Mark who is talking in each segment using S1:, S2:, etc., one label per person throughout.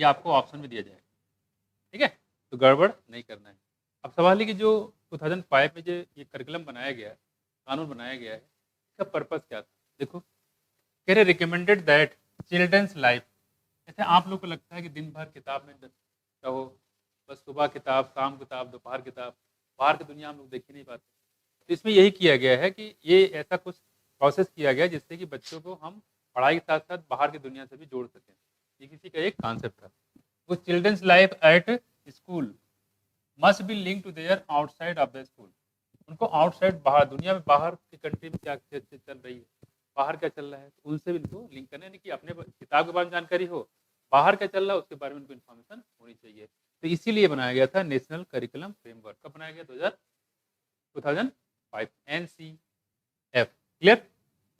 S1: ये आपको ऑप्शन में दिया जाएगा, ठीक है। तो गड़बड़ नहीं करना है। अब सवाल है कि जो 2005 में जो ये करिकुलम बनाया गया है, कानून बनाया गया है, इसका पर्पज़ क्या था? देखो, कह रहे रिकमेंडेड दैट चिल्ड्रंस लाइफ, जैसे आप लोग को लगता है कि दिन भर किताब में रहो, बस सुबह किताब, शाम किताब, दोपहर किताब, बाहर की दुनिया हम लोग देख ही नहीं पाते। तो इसमें यही किया गया है कि ये ऐसा कुछ प्रोसेस किया गया है जिससे कि बच्चों को हम पढ़ाई के साथ साथ बाहर की दुनिया से भी जोड़ सकें। ये किसी का एक कॉन्सेप्ट था। वो children's life at school must be link to their outside of the school. उनको आउटसाइड, बाहर दुनिया में, बाहर की कंट्री में क्या चल रही है, बाहर क्या चल रहा है, तो उनसे भी इनको लिंक करना है। यानी कि अपने किताब के बारे में जानकारी हो, बाहर क्या चल रहा है उसके बारे में उनको इन्फॉर्मेशन होनी चाहिए। तो इसीलिए बनाया गया था नेशनल करिकुलम फ्रेमवर्क। कब बनाया गया? 2005, NCF। क्लियर?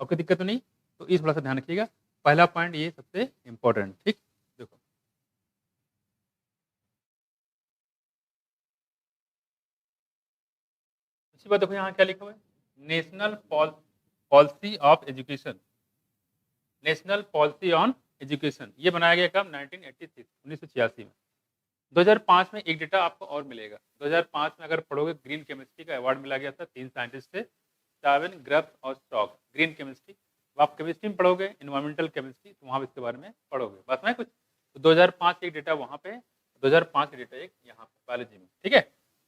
S1: और कोई दिक्कत तो नहीं? तो इस थोड़ा सा ध्यान रखिएगा। पहला पॉइंट ये सबसे इम्पोर्टेंट, ठीक। देखो, अच्छी बात, देखो यहाँ क्या लिखा हुआ है, national policy of education, national policy on education. ये बनाया गया कब? 1986, 1986 में। 2005 में एक डेटा आपको और मिलेगा। 2005 में अगर पढ़ोगे, ग्रीन केमिस्ट्री का अवार्ड मिला गया था 3 साइंटिस्ट से, चार्विन, ग्रफ और स्टॉक। ग्रीन केमिस्ट्री, आप केमिस्ट्री में पढ़ोगे, इन्वायरमेंटल केमिस्ट्री, तो वहाँ इसके बारे में पढ़ोगे। बात में कुछ, तो 2005 एक डेटा वहाँ पे, 2005 का डेटा एक यहाँ पे बायोलॉजी में, ठीक है।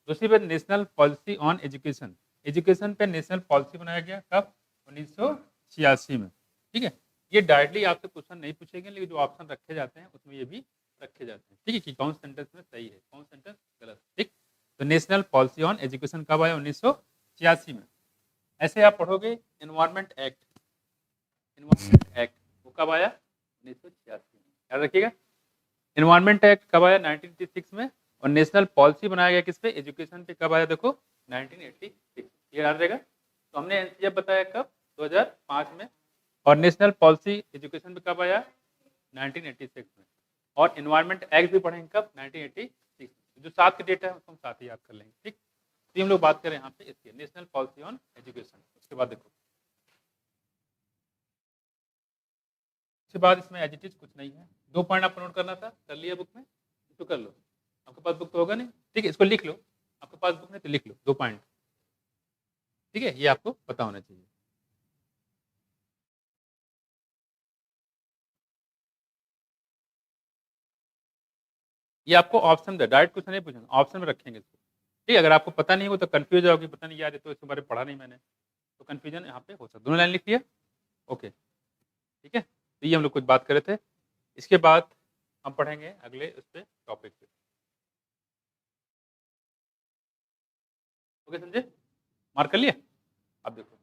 S1: दूसरी बात, national policy on education. Education पे नेशनल पॉलिसी बनाया गया कब? 1986 में, ठीक है। ये डायरेक्टली आपसे क्वेश्चन नहीं पूछेंगे, लेकिन जो ऑप्शन रखे जाते हैं उसमें ये भी रखे जाते हैं, ठीक है, कि कौन सेंटेंस में सही है, कौन सेंटेंस गलत, ठीक। तो नेशनल पॉलिसी ऑन एजुकेशन कब आया? 1986 में। ऐसे आप पढ़ोगे एनवायरमेंट एक्ट, एनवायरमेंट एक्ट वो कब आया? 1986 में, याद रखिएगा। एनवायरमेंट एक्ट कब आया? 1986 में। और नेशनल पॉलिसी बनाया गया किस पे? एजुकेशन पे। कब आया? देखो, 1986। ये याद रहेगा। तो हमने एनसीएफ बताया कब? 2005 में। और नेशनल पॉलिसी एजुकेशन पे कब आया? 1986 में। और एनवायरमेंट एक्ट भी पढ़ेंगे कब? 1986। जो साथ के डेटा है उसको हम साथ ही याद कर लेंगे, ठीक। तो हम लोग बात करें यहाँ पे इसकी नेशनल पॉलिसी ऑन एजुकेशन। उसके बाद देखो, उसके बाद इसमें एज इट इज कुछ नहीं है। 2 पॉइंट आपको नोट करना था, कर लिया बुक में, इसको कर लो। आपके पास बुक तो होगा नहीं, ठीक है, इसको लिख लो। आपके पास बुक नहीं तो लिख लो 2 पॉइंट, ठीक है, ये आपको पता होना चाहिए। ये आपको ऑप्शन दे, डायरेक्ट क्वेश्चन नहीं पूछेंगे, ऑप्शन में रखेंगे इसको, ठीक है। अगर आपको पता नहीं हो तो कंफ्यूज होगी, पता नहीं यार ये तो इसके बारे में पढ़ा नहीं मैंने, तो कंफ्यूजन यहाँ पे हो सकता है। दोनों लाइन लिख लिया? ओके, ठीक है। तो ये हम लोग कुछ बात कर रहे थे। इसके बाद हम पढ़ेंगे अगले उस पे टॉपिक पे। ओके, समझे? मार्क कर लिया? अब देखो,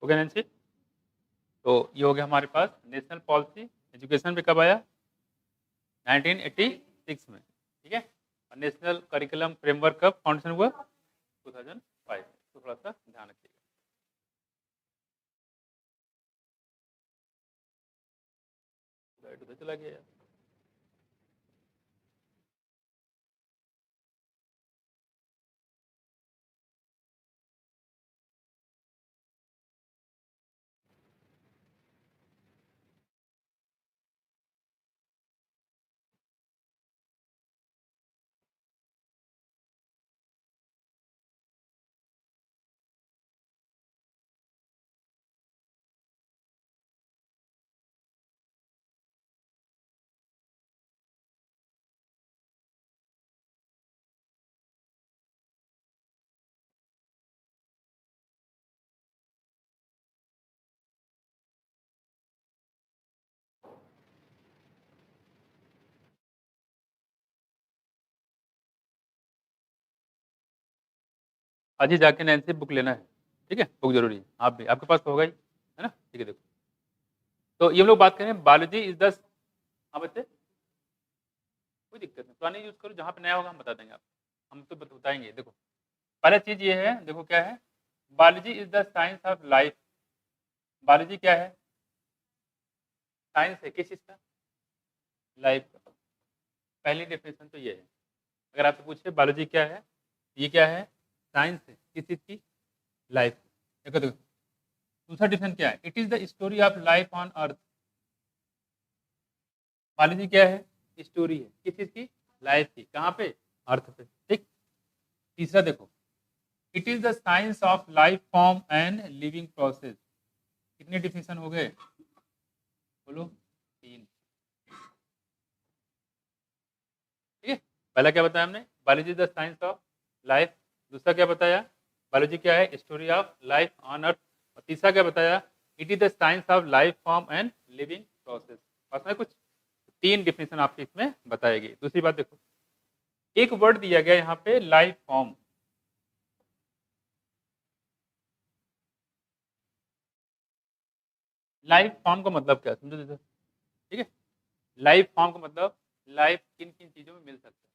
S1: हो गया नैन्सी? तो ये हो गया हमारे पास नेशनल पॉलिसी एजुकेशन पे कब आया? 1986 में, ठीक है। और नेशनल करिकुलम फ्रेमवर्क कब फाउंडेशन हुआ? 2005। तो थोड़ा सा ध्यान रखिएगा। उधर चला गया यार। आज ही जाके नैन्सी बुक लेना है, ठीक है, बुक जरूरी है। आप भी, आपके पास तो होगा ही, है ना, ठीक है। देखो, तो ये हम लोग बात करें बायोलॉजी इज द, हाँ बच्चे, कोई दिक्कत नहीं, पुरानी यूज करो, जहाँ पे नया होगा हम बता देंगे आपको, हम तो बताएंगे। देखो, पहला चीज ये है, देखो क्या है, biology is the science of life. Biology क्या है? साइंस है किस चीज़ का? लाइफ का। पहली डेफिनेशन तो ये है। अगर आपसे पूछे बायोलॉजी क्या है, ये क्या है? साइंस है किस चीज़ की? लाइफ। देखो देखो, दूसरा डिफरेंस क्या है? It is the story of life on earth. Biology क्या है? स्टोरी है किस चीज की? लाइफ की। कहाँ पे? अर्थ पे। ठीक। तीसरा देखो, it is the science of life form and living process. कितने डिफिनेशन हो गए? बोलो। 3। ठीक है। पहला क्या बताया हमने? Biology is the science of life. दूसरा क्या बताया? बायोलॉजी क्या है? Story of life on earth. और तीसरा क्या बताया? It is the science of life form and living process. पास में कुछ 3 डिफिनेशन आपके इसमें बताई गई। दूसरी बात देखो, एक वर्ड दिया गया यहाँ पे लाइफ फॉर्म। लाइफ फॉर्म का मतलब क्या है समझो जैसे। ठीक है। लाइफ फॉर्म का मतलब लाइफ किन किन चीजों में मिल सकता है?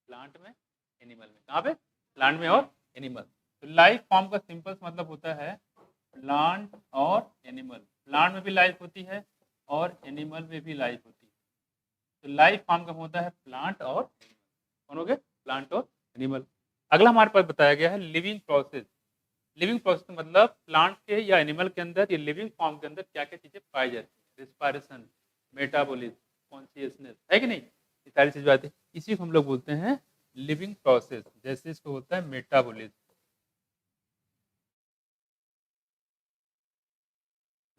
S1: प्लांट में, एनिमल में। कहाँ पे? प्लांट में और एनिमल। तो लाइफ फॉर्म का सिंपल मतलब होता है प्लांट और एनिमल। प्लांट में भी लाइफ होती है और एनिमल में भी लाइफ होती है। तो लाइफ फॉर्म का होता है प्लांट और एनिमल। कौन हो गए? प्लांट और एनिमल। अगला हमारे पास बताया गया है लिविंग प्रोसेस। लिविंग प्रोसेस मतलब प्लांट के या एनिमल के अंदर या लिविंग फॉर्म के अंदर क्या क्या चीजें पाई जाती है? रिस्पायरेशन, मेटाबॉलिज्म, कॉन्शियसनेस, है कि नहीं? ये सारी चीजें आती है, इसी को हम लोग बोलते हैं लिविंग प्रोसेस। जैसे इसको होता है मेटाबॉलिज्म।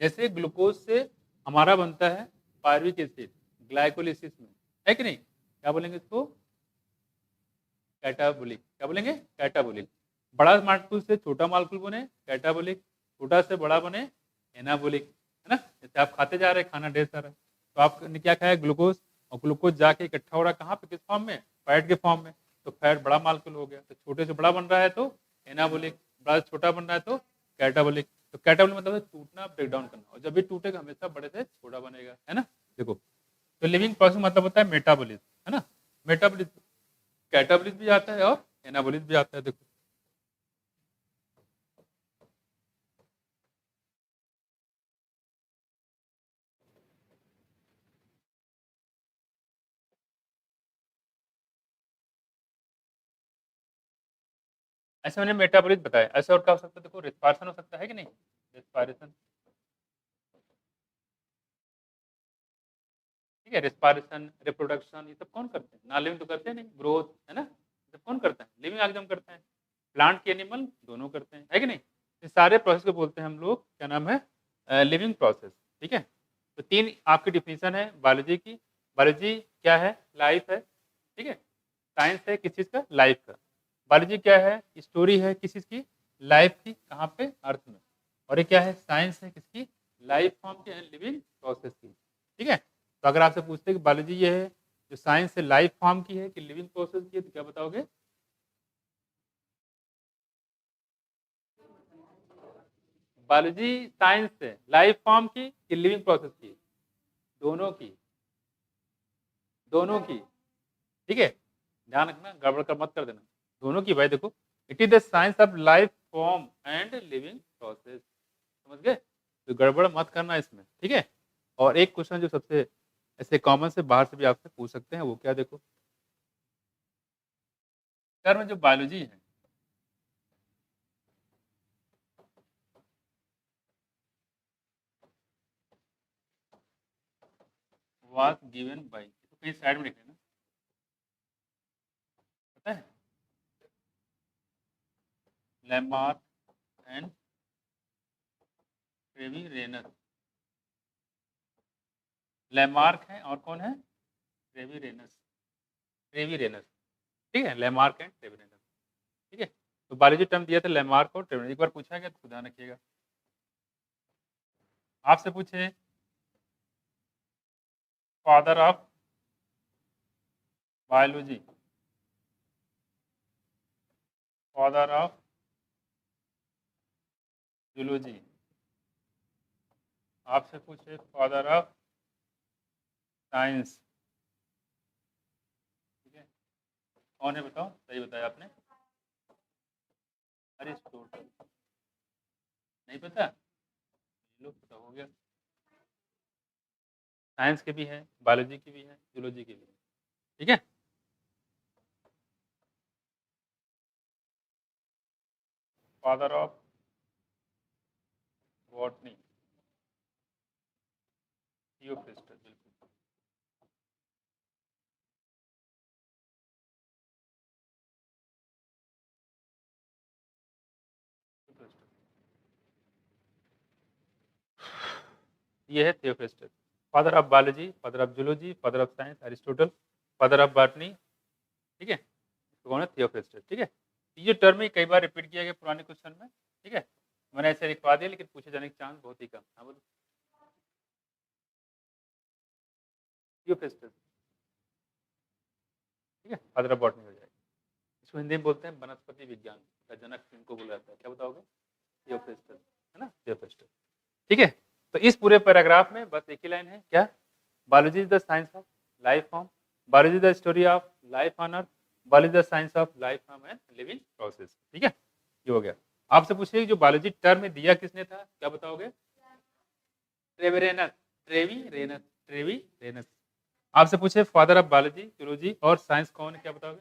S1: जैसे ग्लूकोज से हमारा बनता है पायरुविक एसिड ग्लाइकोलिसिस में, है कि नहीं? क्या बोलेंगे इसको? कैटाबोलिक। क्या बोलेंगे? कैटाबोलिक। बड़ा मालिक्यूल से छोटा मालिक्यूल बने कैटाबोलिक, छोटा से बड़ा बने एनाबोलिक, है ना? जैसे आप खाते जा रहे हैं खाना ढेर सारा, तो आपने क्या खाया? ग्लूकोज। और ग्लूकोज जाके इकट्ठा हो रहा कहाँ पे? किस फॉर्म में? फैट के फॉर्म में। तो फैट बड़ा मालिक्यूल हो गया, तो छोटे से बड़ा बन रहा है तो एनाबोलिक, बड़ा से छोटा बन रहा है तो कैटाबोलिक। तो कैटाबोलिक मतलब है टूटना, ब्रेक डाउन करना। और जब भी टूटेगा हमेशा बड़े से छोटा बनेगा, है ना? देखो, तो लिविंग प्रोसेस मतलब होता है मेटाबॉलिज्म, है ना? मेटाबॉलिज्म, कैटाबॉलिज्म भी आता है और एनाबॉलिज्म भी आता है। देखो, ऐसे मैंने मेटाबॉलिज्म बताया। ऐसे और क्या हो सकता है? देखो, रिस्पायरेशन हो सकता है कि नहीं? रिस्पायरेशन, ठीक है। रिस्पायरेशन, रिप्रोडक्शन, ये सब कौन करते हैं? नॉन लिविंग तो करते हैं नहीं। ग्रोथ, है ना? ये सब कौन करता है? लिविंग ऑर्गेनिज्म करते हैं। प्लांट के एनिमल दोनों करते हैं, है कि नहीं? इस सारे प्रोसेस को बोलते हैं हम लोग, क्या नाम है? Living process. ठीक है। तो 3 आपकी डिफिनेशन है बायोलॉजी की। बायोलॉजी क्या है? लाइफ है, ठीक है। साइंस है किस चीज़ का? लाइफ का। बायोलॉजी क्या है? स्टोरी है किस चीज़ की? लाइफ की। कहाँ पे? अर्थ में। और ये क्या है? साइंस है किसकी? लाइफ फॉर्म के एंड लिविंग प्रोसेस की। ठीक है। तो अगर आपसे पूछते हैं कि बायोलॉजी ये है जो साइंस है लाइफ फॉर्म की है कि लिविंग प्रोसेस की है, तो क्या बताओगे? बायोलॉजी साइंस है लाइफ फॉर्म की कि लिविंग प्रोसेस की? दोनों की। दोनों की। ठीक है। ध्यान रखना, गड़बड़ कर मत कर देना। दोनों की भाई। देखो, it is the science of life form and living process. समझ गए? तो गड़बड़ मत करना इसमें, ठीक है। और एक क्वेश्चन जो सबसे ऐसे कॉमन से बाहर से भी आपसे पूछ सकते हैं, वो क्या? देखो, सर में जो बायोलॉजी है, वाज गिवन बाय, तो कहीं साइड में लिख लेना, पता है? Lamarck and Treviranus. लैमार्क है और कौन है? ट्रेविरेनस। ट्रेविरेनस, ठीक है। लैमार्क एंड ट्रेविरेनस, ठीक है। तो बायोलॉजी टर्म दिया था लैमार्क और ट्रेविरेनस। एक बार पूछा गया तो ध्यान रखिएगा। आपसे पूछे father of biology, father of zoology, आपसे पूछे फादर ऑफ साइंस, ठीक है। कौन है बताओ? सही बताया आपने, अरिस्टोटल। नहीं पता, लो पता हो गया। साइंस के भी है, बायोलॉजी की भी है, जूलॉजी की भी है, ठीक है। फादर ऑफ बॉटनी, थियोफ्रास्टस, बिल्कुल। ये है Theophrastus. Father of biology, father of zoology, father of science Aristotle, father of botany, ठीक है। तो कौन है? थियोफ्रास्टस, ठीक है। ये टर्म ही कई बार रिपीट किया गया पुराने क्वेश्चन में, ठीक है। मैंने ऐसे लिखवा दिया, लेकिन पूछे जाने के चांस बहुत ही कम। हाँ बोलो। थियोफ्रास्टस, ठीक है, फादर ऑफ बॉटनी हो जाएगा। इसको हिंदी में बोलते हैं वनस्पति विज्ञान का जनक, इनको बोला जाता है। क्या बताओगे? थियोफ्रास्टस, है ना, थियोफ्रास्टस, ठीक है। तो इस पूरे पैराग्राफ में बस एक ही लाइन है, क्या? Biology is the science of life form, biology the story of life on earth, biology the science of life form and living process, ठीक है। ये हो गया। आपसे पूछिए जो बायोलॉजी टर्म में दिया किसने था, क्या बताओगे? ट्रेवेरेनस, ट्रेवी रेनस, ट्रेवी रेनस। आपसे पूछे फादर ऑफ बायोलॉजी, जूलॉजी और साइंस कौन है, क्या बताओगे?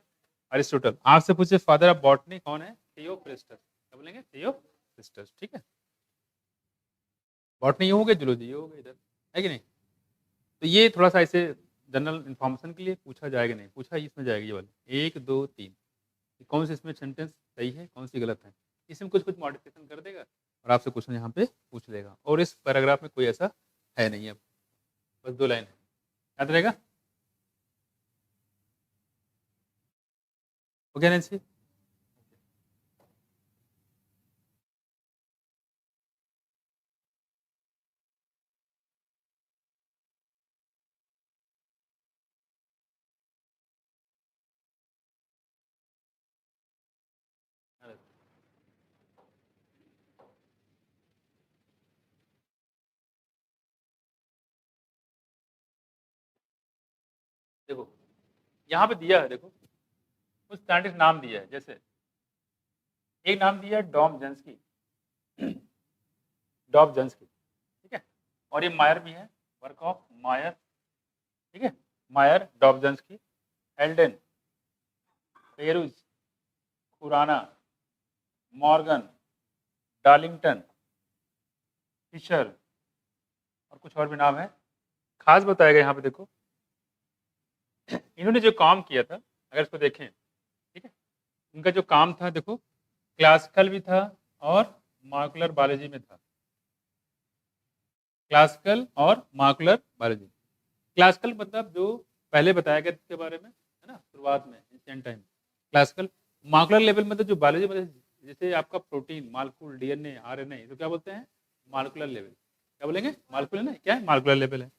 S1: अरिस्टोटल। आपसे पूछे फादर ऑफ बॉटनी कौन है? थियोफ्रास्टस। क्या बोलेंगे? थियोफ्रास्टस, ठीक है। बॉटनी ये हो गया, जूलॉजी ये हो गया, इधर है कि नहीं। तो ये थोड़ा सा ऐसे जनरल इन्फॉर्मेशन के लिए पूछा जाएगा, नहीं पूछा, इसमें जाएगी ये वाली 1 2 3, कौन सी इसमें सेंटेंस सही है, कौन सी गलत है। इसमें कुछ कुछ मॉडिफिकेशन कर देगा और आपसे क्वेश्चन यहाँ पे पूछ लेगा। और इस पैराग्राफ में कोई ऐसा है नहीं, अब बस 2 लाइन है, याद रहेगा। Okay Nancy. देखो यहाँ पे दिया है, देखो कुछ साइंटिस्ट नाम दिया है। जैसे एक नाम दिया है डॉम जेंस्की, डॉम जेंस्की, ठीक है। और ये मायर भी है, वर्क ऑफ मायर, ठीक है। Mayr, Dobzhansky, Haldane, Perutz, Khurana, Morgan, Darlington, Fisher, और कुछ और भी नाम है। खास बताएगा यहाँ पे, देखो इन्होंने जो काम किया था, अगर इसको देखें, ठीक है, इनका जो काम था, देखो क्लासिकल भी था और मॉलिक्यूलर बायोलॉजी में था। क्लासिकल और मॉलिक्यूलर बायोलॉजी। क्लासिकल मतलब जो पहले बताया गया इसके बारे में, है ना, शुरुआत में ancient time. Classical. Molecular level में तो जो बायोलॉजी मतलब जैसे आपका प्रोटीन, मालिक्यूल, डीएनए, आरएनए, तो क्या बोलते हैं? Molecular level. क्या बोलेंगे? मॉलिक्यूलर, नहीं क्या है? मॉलिक्यूलर लेवल है।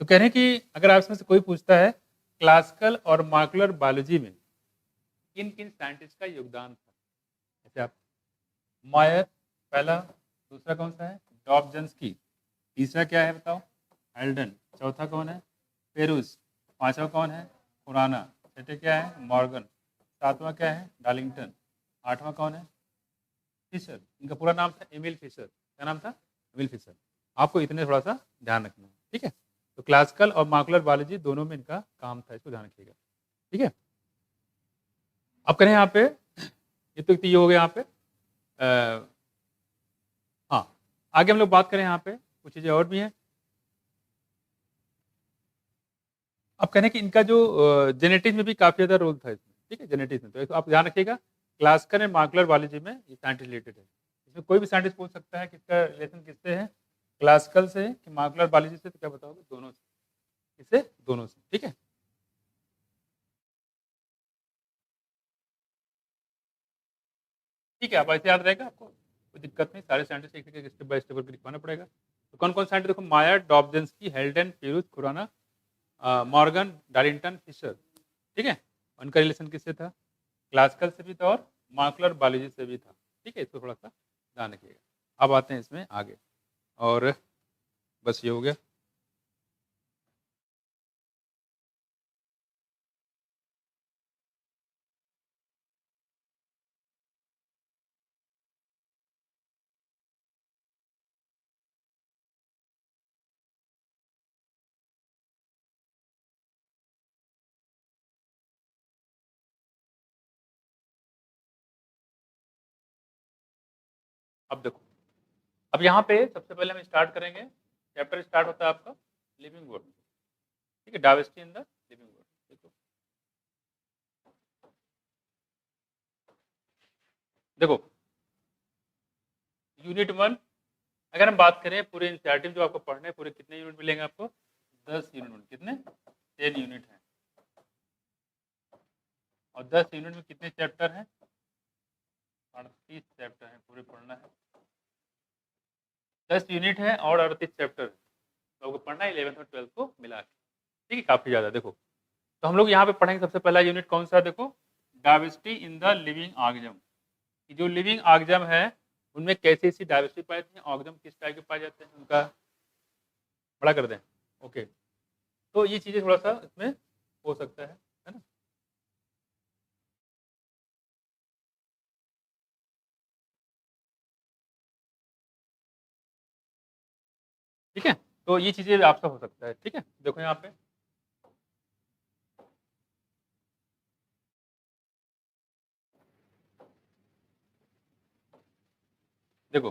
S1: तो कह रहे हैं कि अगर आप इसमें से कोई पूछता है क्लासिकल और मॉलिक्यूलर बायोलॉजी में किन किन साइंटिस्ट का योगदान था, जैसे आप मायर पहला, दूसरा कौन सा है? डॉबजन्सकी, तीसरा क्या है बताओ? एल्डन, चौथा कौन है? पेरूस, पांचवा कौन है? खुराना, छठे क्या है? मॉर्गन, सातवां क्या है? डार्लिंगटन, आठवां कौन है? फिशर। इनका पूरा नाम था एमिल फिशर। क्या नाम था? Emil Fischer. आपको इतने थोड़ा सा ध्यान रखना है, ठीक है। तो क्लासिकल और मॉलिक्यूलर बायोलॉजी दोनों में इनका काम था, इसको ध्यान रखिएगा, ठीक है। अब करें यहाँ पे, ये तो ये हो गया यहाँ पे। हाँ, आगे हम लोग बात करें यहाँ पे, कुछ चीज़ें और भी हैं। अब कहने कि इनका जो जेनेटिक्स में भी काफ़ी ज़्यादा रोल था इसमें, ठीक है, जेनेटिक्स में। तो आप ध्यान रखिएगा, क्लासिकल एंड मॉलिक्यूलर बायोलॉजी में ये साइंटिस्ट रिलेटेड है। इसमें कोई भी साइंटिस्ट पूछ सकता है कि इसका रिलेशन किससे है, क्लासिकल से कि मॉलिक्यूलर बायोलॉजी से, तो क्या बताओगे? दोनों से। किससे? दोनों से, ठीक है। ठीक है, अब ऐसे याद रहेगा आपको, कोई दिक्कत नहीं। सारे साइंटिस्ट एक एक स्टेप बाय स्टेप करके लिखवाना पड़ेगा। तो कौन कौन साइंटिस्ट? देखो Mayr, Dobzhansky, Haldane, Perutz, Khurana, Morgan, Darlington, Fisher, ठीक है। उनका रिलेशन किससे था? क्लासिकल से भी था और मॉलिक्यूलर बायोलॉजी से भी था, ठीक है। इसको थोड़ा सा ध्यान रखिएगा। अब आते हैं इसमें आगे, और बस ये हो गया। अब देखो, अब यहाँ पे सबसे पहले हम स्टार्ट करेंगे, चैप्टर स्टार्ट होता है आपका लिविंग वर्ड, ठीक है, diversity in the living word. देखो देखो यूनिट 1, अगर हम बात करें पूरे इनिशिएटिव जो आपको पढ़ने हैं, पूरे कितने यूनिट मिलेंगे आपको? 10 यूनिट। कितने? 10 यूनिट हैं। और 10 यूनिट में कितने चैप्टर हैं? 38 चैप्टर हैं, पूरे पढ़ना है। 10 यूनिट है और 38 चैप्टर है, तो आपको पढ़ना है 11th और 12th को मिला के, ठीक है, काफ़ी ज़्यादा। देखो तो हम लोग यहाँ पे पढ़ेंगे सबसे पहला यूनिट कौन सा है? देखो, diversity in the living organism. जो लिविंग ऑर्गेनिज्म है उनमें कैसी ऐसी डाइवर्सिटी पाई जाती है, ऑर्गेनिज्म किस टाइप के पाए जाते हैं, उनका बड़ा कर दें। ओके, तो ये चीज़ें थोड़ा सा इसमें हो सकता है ना। ठीक है, तो ये चीज़ें आपसे हो सकता है। ठीक है, देखो यहाँ पे देखो,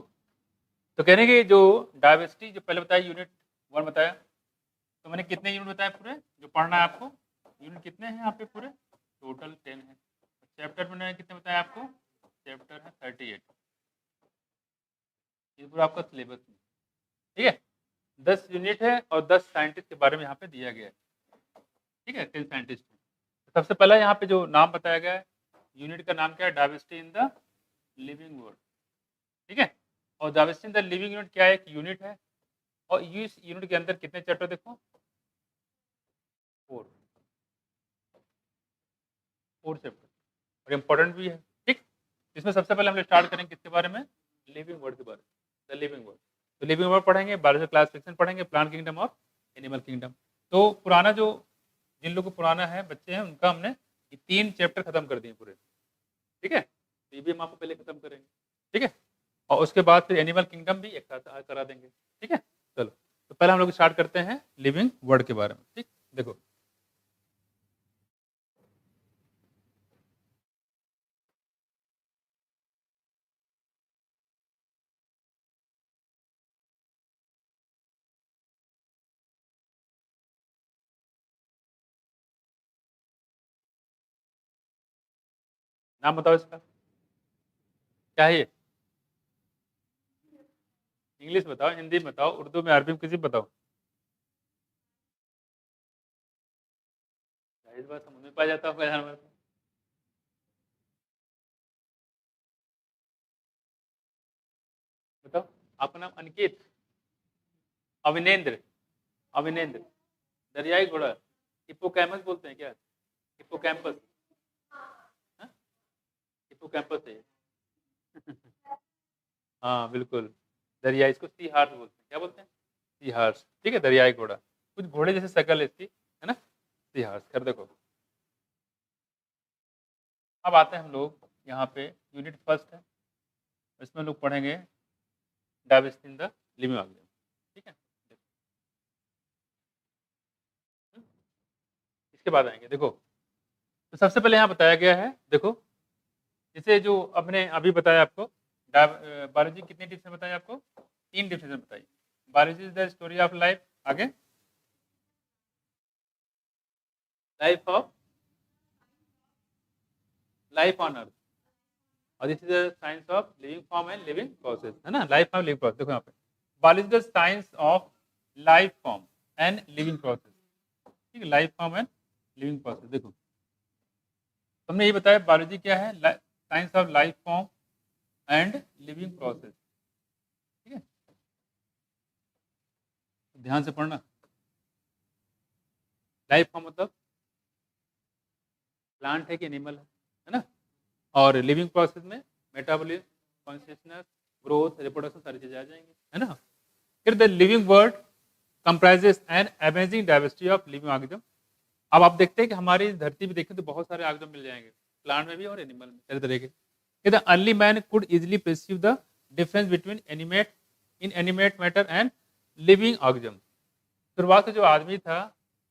S1: तो कहने की जो डाइवर्सिटी जो पहले बताया यूनिट 1 बताया, तो मैंने कितने यूनिट बताए पूरे जो पढ़ना है आपको? यूनिट कितने हैं यहाँ पे? पूरे टोटल 10 है। चैप्टर मैंने कितने बताया आपको? चैप्टर है 38। ये पूरा आपका सिलेबस में, ठीक है। 10 यूनिट है और 10 साइंटिस्ट के बारे में यहाँ पे दिया गया है, ठीक है, 10 साइंटिस्ट। सबसे पहला यहाँ पे जो नाम बताया गया है, यूनिट का नाम क्या है? Diversity in the living world, ठीक है। और diversity in the living unit क्या है? एक यूनिट है, और इस यूनिट के अंदर कितने चैप्टर? देखो 4 चैप्टर, और इम्पोर्टेंट भी है, ठीक। इसमें सबसे पहले हम लोग स्टार्ट करेंगे किसके बारे में? लिविंग वर्ड के बारे में, द लिविंग वर्ड। तो लिविंग वर्ड पढ़ेंगे, बायोलॉजिकल क्लासिफिकेशन पढ़ेंगे, प्लांट किंगडम और एनिमल किंगडम। तो पुराना जो जिन लोगों को पुराना है बच्चे हैं उनका हमने ये 3 चैप्टर खत्म कर दिए पूरे, ठीक है। तो ये भी हम आपको पहले खत्म करेंगे, ठीक है। और उसके बाद फिर एनिमल किंगडम भी एक साथ करा देंगे, ठीक है। चलो, तो पहले हम लोग स्टार्ट करते हैं लिविंग वर्ड के बारे में, ठीक। देखो नाम बताओ इसका, क्या है ये? इंग्लिश बताओ, हिंदी में बताओ, उर्दू में, अरबी में, किसी में बताओ। इस बार समझ में पा जाता होगा जानवर को। बताओ, आपका नाम अनिकेत, अविनेंद्र, अविनेंद्र, दरियाई घोड़ा, हिप्पोकैम्पस बोलते हैं क्या? हिप्पोकैम्पस, हिप्पोकैम्पस है। हाँ बिल्कुल, दरियाई, इसको सी हार्स बोलते हैं। क्या बोलते हैं? सी हार्स, ठीक है, दरियाई घोड़ा। कुछ घोड़े जैसे शक्ल है इसकी, है ना, सी हार्स। कर देखो, अब आते हैं हम लोग यहाँ पे यूनिट फर्स्ट है, इसमें लोग पढ़ेंगे diversity in the living organism, ठीक है। इसके बाद आएंगे, देखो तो सबसे पहले यहाँ बताया गया है, देखो जैसे जो अपने अभी बताया आपको, बायोलॉजी कितनी डिफिनेशन बताया आपको? 3 डिफिनेशन बताई। Biology is the story of life, आगे लाइफ ऑन अर्थ, और this is the science of living form and living process, है ना, लाइफ फॉर्म लिविंग प्रोसेस। देखो यहाँ पे biology the science of life form and living process, ठीक है, life form and living process. देखो तुमने ये बताया बायोलॉजी क्या है? Science of life form and living process, ठीक है, ध्यान से पढ़ना। लाइफ फॉर्म मतलब प्लांट है कि एनिमल है ना, और लिविंग प्रोसेस में मेटाबॉलिज्म, कॉन्शियसनेस, ग्रोथ, रिप्रोडक्शन, सारी चीजें आ जाएंगी, है ना। फिर the living world comprises an amazing diversity of living organism. अब आप देखते हैं कि हमारी धरती पे देखें तो बहुत सारे ऑर्गेनिज्म मिल जाएंगे, प्लांट में भी और एनिमल में, तरह तरह के। The early man could easily perceive the difference between animate matter and living organism. शुरुआत से जो आदमी था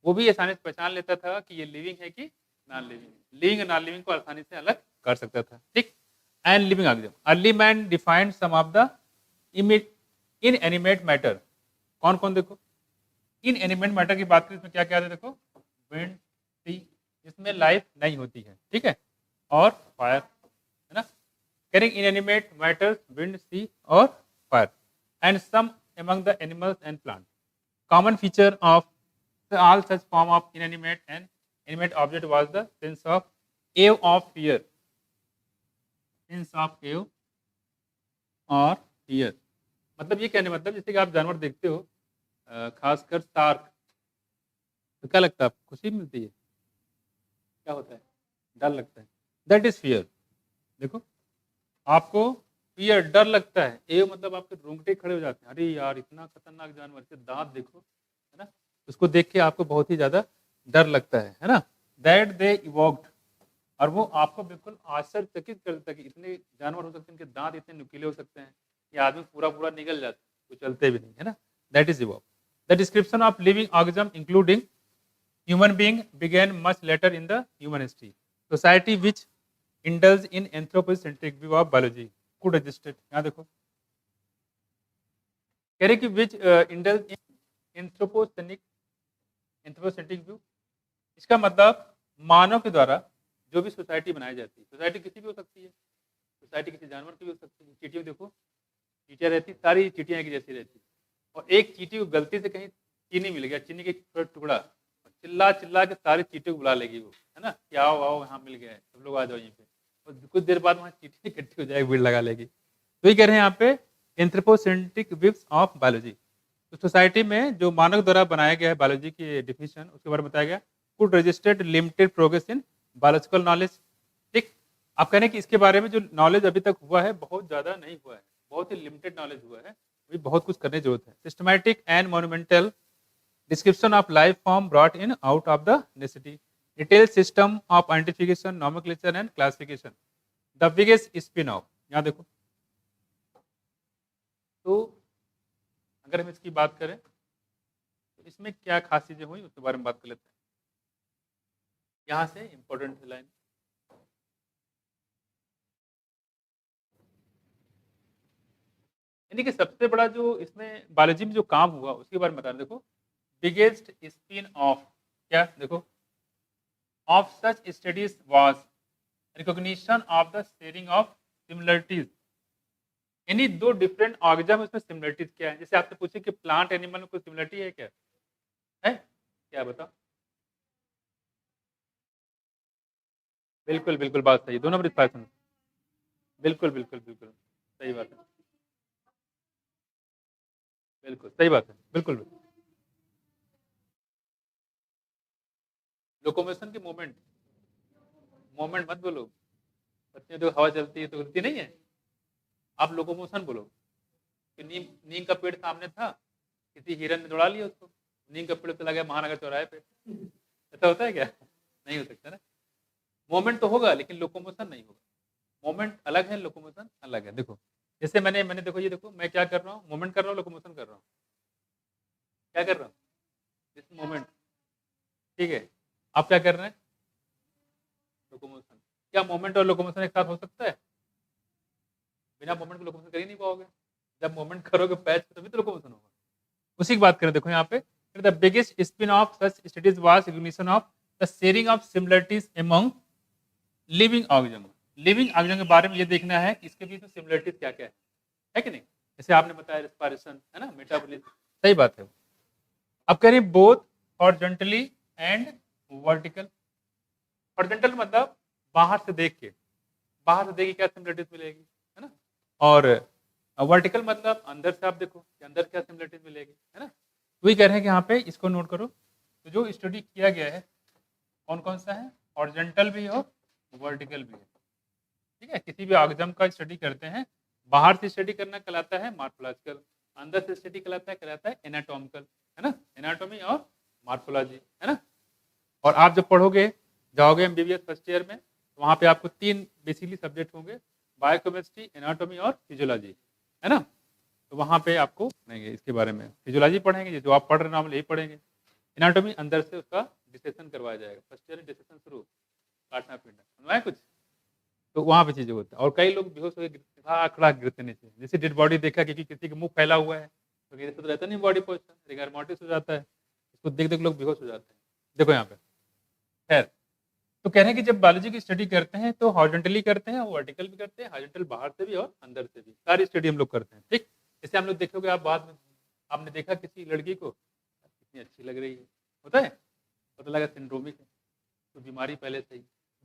S1: वो भी आसानी से पहचान लेता था कि ये लिविंग है कि नॉन लिविंग, लिविंग और नॉन लिविंग को आसानी से अलग कर सकता था, ठीक। And living organism. Early man defined some of the inanimate matter. कौन कौन देखो, इनएनिमेट मैटर की बात करें इसमें क्या क्या है, देखो विंड, सी, जिसमें लाइफ नहीं होती है, ठीक है, और फायर, है ना, carrying inanimate matters, wind, sea और fire, and some among the animals and plants. Common feature of all such form of inanimate and animate object was the sense of awe of fear. Sense of awe और fear, मतलब ये कहने मतलब जैसे कि आप जानवर देखते हो, खासकर शार्क, तो क्या लगता है आपको, खुशी मिलती है, क्या होता है, डर लगता है, दैट इज फियर। देखो आपको फियर डर लगता है, ए मतलब आपके रोंगटे खड़े हो जाते हैं, अरे यार इतना खतरनाक जानवर, इसके दांत देखो, है ना, उसको देख के आपको बहुत ही ज्यादा डर लगता है ना, दैट दे इवोक्ड, और वो आपको बिल्कुल आश्चर्यचकित कर देता है कि इतने जानवर हो सकते हैं, इनके दांत इतने नुकीले हो सकते हैं, ये आदमी पूरा पूरा निगल जाता है, वो चलते भी नहीं, है ना, that is evoked. The description of living organism including human being began much later in the human history. Society which indulged in anthropocentric view of biology could existed. यहाँ देखो कह रहे कि which indulged in anthropocentric view, इसका मतलब मानव के द्वारा जो भी सोसाइटी बनाई जाती है, सोसाइटी किसी भी हो सकती है, सोसाइटी किसी जानवर की भी हो सकती है, चींटियों देखो, चींटियाँ रहती, सारी चींटियाँ एक जैसी रहती, और एक चींटी को गलती से कहीं चीनी मिल गया, चीनी के टुकड़ा, चिल्ला चिल्ला के सारे चींटे को बुला लेगी वो, है ना, कि आओ आओ यहाँ मिल गया है, सब लोग आ जाओ यहीं पे, और कुछ देर बाद वहाँ चींटी इकट्ठी हो जाएगी, भीड़ लगा लेगी। तो ये कह रहे हैं यहाँ पे एंथ्रोपोसेंट्रिक व्यूज ऑफ बायोलॉजी, तो सोसाइटी में जो मानव द्वारा बनाया गया है बायोलॉजी की डिफिनेशन, उसके बारे में बताया गया, could registered limited progress in biological knowledge. ठीक, आप कह रहे हैं कि इसके बारे में जो नॉलेज अभी तक हुआ है बहुत ज़्यादा नहीं हुआ है, बहुत ही लिमिटेड नॉलेज हुआ है, अभी बहुत कुछ करने की जरूरत है। Systematic and monumental description of life form brought in out of the necessity, detailed system of identification, nomenclature and classification, the biggest spin off। यहाँ देखो, तो अगर हम इसकी बात करें तो इसमें क्या खास चीजें हुई उसके बारे में बात कर लेते हैं। यहाँ से इंपॉर्टेंट लाइन, यानी कि सबसे बड़ा जो इसमें बायोलॉजी में जो काम हुआ उसके बारे में बता रहे। देखो बिगेस्ट स्पिन ऑफ, क्या देखो, of such studies was recognition of the sharing of similarities। यानी दो डिफरेंट ऑर्गेनिज्म में उसमें सिमिलरिटीज क्या है, जैसे आपसे पूछे कि प्लांट एनिमल में कोई सिमिलरिटी है क्या, है क्या बताओ, बिल्कुल बिल्कुल बात सही, दोनों रिस्पॉन्स, बिल्कुल बिल्कुल बिल्कुल सही बात है, बिल्कुल सही बात है, बिल्कुल बिल्कुल। लोकोमोशन की मोमेंट, मोमेंट मत बोलो, बच्चे तो हवा चलती है तो उड़ती नहीं है, आप लोकोमोशन बोलो कि नीम का पेड़ सामने था, किसी हिरन ने दौड़ा लिया उसको, नीम का पेड़ चला गया महानगर चौराहे पे, ऐसा होता है क्या, नहीं हो सकता ना। मोमेंट तो होगा लेकिन लोकोमोशन नहीं होगा, मोमेंट अलग है, लोकोमोशन अलग है। देखो जैसे मैंने मैंने देखो, ये देखो मैं क्या कर रहा हूँ, मोमेंट कर रहा हूँ, लोकोमोशन कर रहा हूँ, क्या कर रहा हूँ, दिस मोमेंट, ठीक है, आप क्या कर रहे हैं, लोकोमोशन। क्या मोमेंट और लोकोमोशन एक साथ हो सकता है, बिना मोमेंट के लोकोमोशन कर ही नहीं पाओगे, जब मोमेंट करोगे पैच तभी तो लोकोमोशन होगा। उसी की बात करें, देखो यहाँ पे the biggest spin of such studies was recognition of the sharing of similarities among living organism. Living organism के बारे में ये देखना है कि इसके बीच में सिमिलरिटीज क्या क्या है कि नहीं, जैसे आपने बताया रेस्पिरेशन, है ना, मेटाबॉलिज्म, सही बात है। अब कह रहे हैं both horizontally and vertical. Horizontal मतलब बाहर से देख के, बाहर से देख के क्या सिमिलरिटीज मिलेगी, है ना, और वर्टिकल मतलब अंदर से आप देखो कि अंदर क्या सिमिलरिटीज मिलेगी, है ना। वही कह रहे हैं कि यहाँ पे इसको नोट करो, तो जो स्टडी किया गया है कौन कौन सा है, हॉरिजॉन्टल भी और वर्टिकल भी है, ठीक है। किसी भी ऑर्गेनिज्म का स्टडी करते हैं, बाहर से स्टडी करना कहलाता है मार्फोलॉजिकल, अंदर से स्टडी कहलाता है एनाटॉमिकल, है ना, एनाटॉमी और मार्फोलॉजी, है ना। और आप जब पढ़ोगे जाओगे एमबीबीएस फर्स्ट ईयर में, तो वहाँ पे आपको 3 बेसिकली सब्जेक्ट होंगे, बायोकेमिस्ट्री, एनाटॉमी और फिजियोलॉजी, है ना। तो वहाँ पे आपको पढ़ेंगे इसके बारे में, फिजियोलॉजी पढ़ेंगे जो आप पढ़ रहे नॉर्मल यही पढ़ेंगे, एनाटॉमी अंदर से उसका डिसेक्शन करवाया जाएगा, फर्स्ट ईयर में डिसेक्शन शुरू, काटना पीटना, सुनवाए कुछ, तो वहाँ पे चीज़ें होती हैं। और कई लोग बेहोश होके खड़ा गिरते नीचे, जैसे डेड बॉडी देखा कि किसी का मुँह फैला हुआ है, तो ऐसे तो रहता नहीं बॉडी पोस्चर, रिगर मोर्टिस हो जाता है, उसको देख-देख लोग बेहोश हो जाते हैं। देखो यहाँ पे, खैर तो कह रहे हैं कि जब बायोलॉजी की स्टडी करते हैं तो हॉरिज़ॉन्टली करते हैं और वर्टिकल भी करते हैं, हॉरिज़ॉन्टल बाहर से भी और अंदर से भी, सारी स्टडी हम लोग करते हैं, ठीक? जैसे हम लोग देखोगे आप बाद में आपने देखा किसी लड़की को, कितनी अच्छी लग रही है, होता है? पता लगा सिंड्रोमिक है, तो बीमारी पहले से ही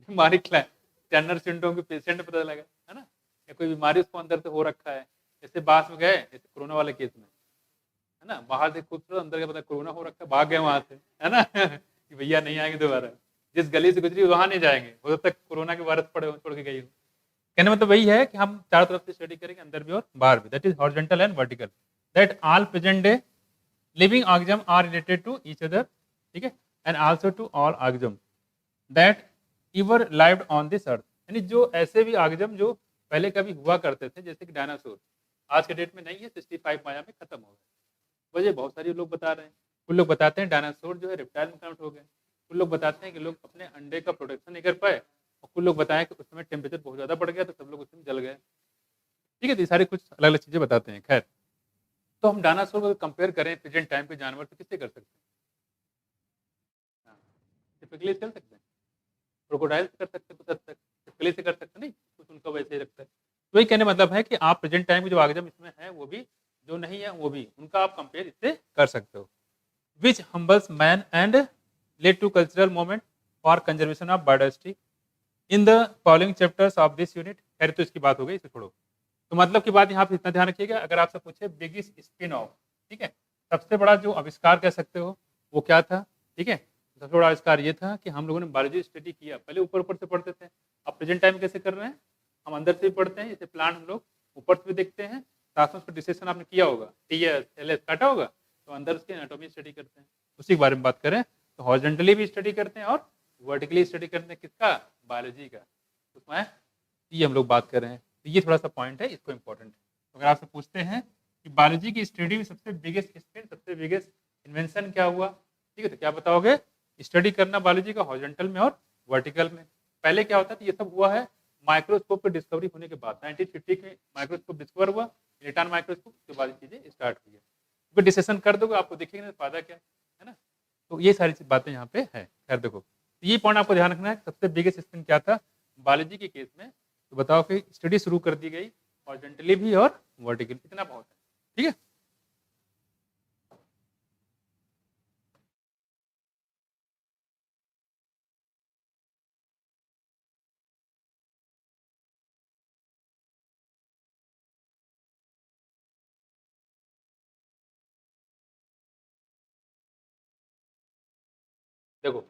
S1: बीमारी क्या है? टर्नर सिंड्रोम के पेशेंट पता लगा, है ना? या कोई बीमारी उसको अंदर से हो रखा है, जैसे बास में गए, जैसे कोरोना वाले केस में, है ना? बाहर से खूबसूरत, अंदर का पता कोरोना हो रखा है, भाग गए वहाँ से, है ना? कि भैया नहीं आएँगे दोबारा। जिस गली से गुजरी वहाँ नहीं जाएँगे, हो सकता है कोरोना के वायरस पड़े हो, छोड़ के गई हो। कहने का मतलब वही है कि हम चारों तरफ से स्टडी करेंगे, अंदर भी और बाहर भी। That is horizontal and vertical. That all present day living organism are related to each other, ठीक है? And also to all organism that ever lived on this earth. यानी जो ऐसे भी ऑर्गेनिज्म जो पहले कभी हुआ करते थे, जैसे कि डायनासोर, आज के डेट में नहीं है, 65 माया में खत्म हो गए। वजह बहुत सारे लोग बता रहे हैं। कुछ लोग बताते हैं डायनासोर जो है रेप्टाइल में कन्वर्ट हो गए। कुछ लोग बताते हैं कि लोग अपने अंडे का प्रोडक्शन नहीं कर पाए, और कुछ लोग बताएं कि उस समय टेम्परेचर बहुत ज़्यादा बढ़ गया तो सब लोग उसमें जल गए। ठीक है, तो ये सारी कुछ अलग अलग चीज़ें बताते हैं। खैर, तो हम डायनासोर को कंपेयर करें प्रेजेंट टाइम के जानवर तो किससे कर सकते हैं? हाँ, टिपिकली चल सकते हैं, क्रोकोडाइल से कर सकते हैं कुछ हद तक, टिपिकली से कर सकते नहीं, कुछ उनका वैसे ही रखता है। तो वही कहने का मतलब है कि आप प्रेजेंट टाइम के जो ऑर्गेनिज्म इसमें है वो भी, जो नहीं है वो भी, उनका आप कंपेयर इससे कर सकते हो। Which humbles man and led to cultural movement for conservation of biodiversity in the following chapters of this unit. खैर तो इसकी बात हो गई, इसे छोड़ो। तो मतलब की बात यहाँ पे इतना ध्यान रखिएगा, अगर आपसे पूछे बिगेस्ट स्पिन ऑफ, ठीक है, सबसे बड़ा जो आविष्कार कह सकते हो वो क्या था, ठीक है? सबसे बड़ा आविष्कार ये था कि हम लोगों ने बायोलॉजी स्टडी किया, पहले ऊपर ऊपर से पढ़ते थे, अब प्रेजेंट टाइम कैसे कर रहे हैं, हम अंदर से भी पढ़ते हैं, जैसे प्लांट हम लोग ऊपर से भी देखते हैं, साथ में उसका डिस्कशन आपने किया होगा, टीएस एलएस काटा होगा, तो अंदर उसके एनाटॉमी स्टडी करते हैं, उसी के बारे में बात करें तो हॉरिजॉन्टली भी स्टडी करते हैं और वर्टिकली स्टडी करते हैं, किसका? बायोलॉजी का। उसमें ये हम लोग बात कर रहे हैं, तो ये थोड़ा सा पॉइंट है, इसको इम्पोर्टेंट। अगर आपसे पूछते हैं कि बायोलॉजी की स्टडी में सबसे बिगेस्ट स्पिन, सबसे बिगेस्ट इन्वेंशन क्या हुआ, ठीक है, तो क्या बताओगे? स्टडी करना बायोलॉजी का हॉरिजॉन्टल में और वर्टिकल में। पहले क्या होता था, ये सब हुआ है माइक्रोस्कोप की डिस्कवरी होने के बाद, 1950 में माइक्रोस्कोप डिस्कवर हुआ, इलेक्ट्रॉन माइक्रोस्कोप, उसके बाद चीजें स्टार्ट हुई है। क्योंकि डिस्कशन कर दोगे आपको दिखेगा ना फायदा क्या है ना। तो ये सारी बातें यहाँ पे है। खैर देखो, तो ये पॉइंट आपको ध्यान रखना है, सबसे बिगेस्ट स्पिन क्या था बायोलॉजी के केस में। तो बताओ कि स्टडी शुरू कर दी गई हॉरिजॉन्टली भी और वर्टिकल, इतना बहुत है, ठीक है। देखो,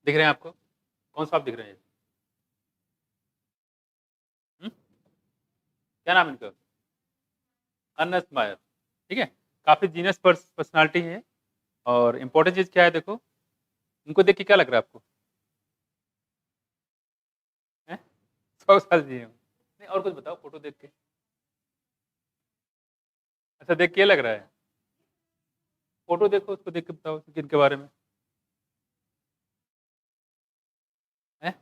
S1: दिख रहे हैं आपको? कौन सा आप दिख रहे हैं? हुँ? क्या नाम है इनका? अर्नेस्ट मायर, ठीक है। काफ़ी जीनियस पर्सनैलिटी है, और इम्पोर्टेंट चीज़ क्या है देखो, इनको देख के क्या लग रहा है आपको? हैं? 100 साल जिए हो। नहीं, और कुछ बताओ फ़ोटो देख के। अच्छा, देख के ये लग रहा है? फ़ोटो देखो, उसको देख के बताओ किनके बारे में, हैं?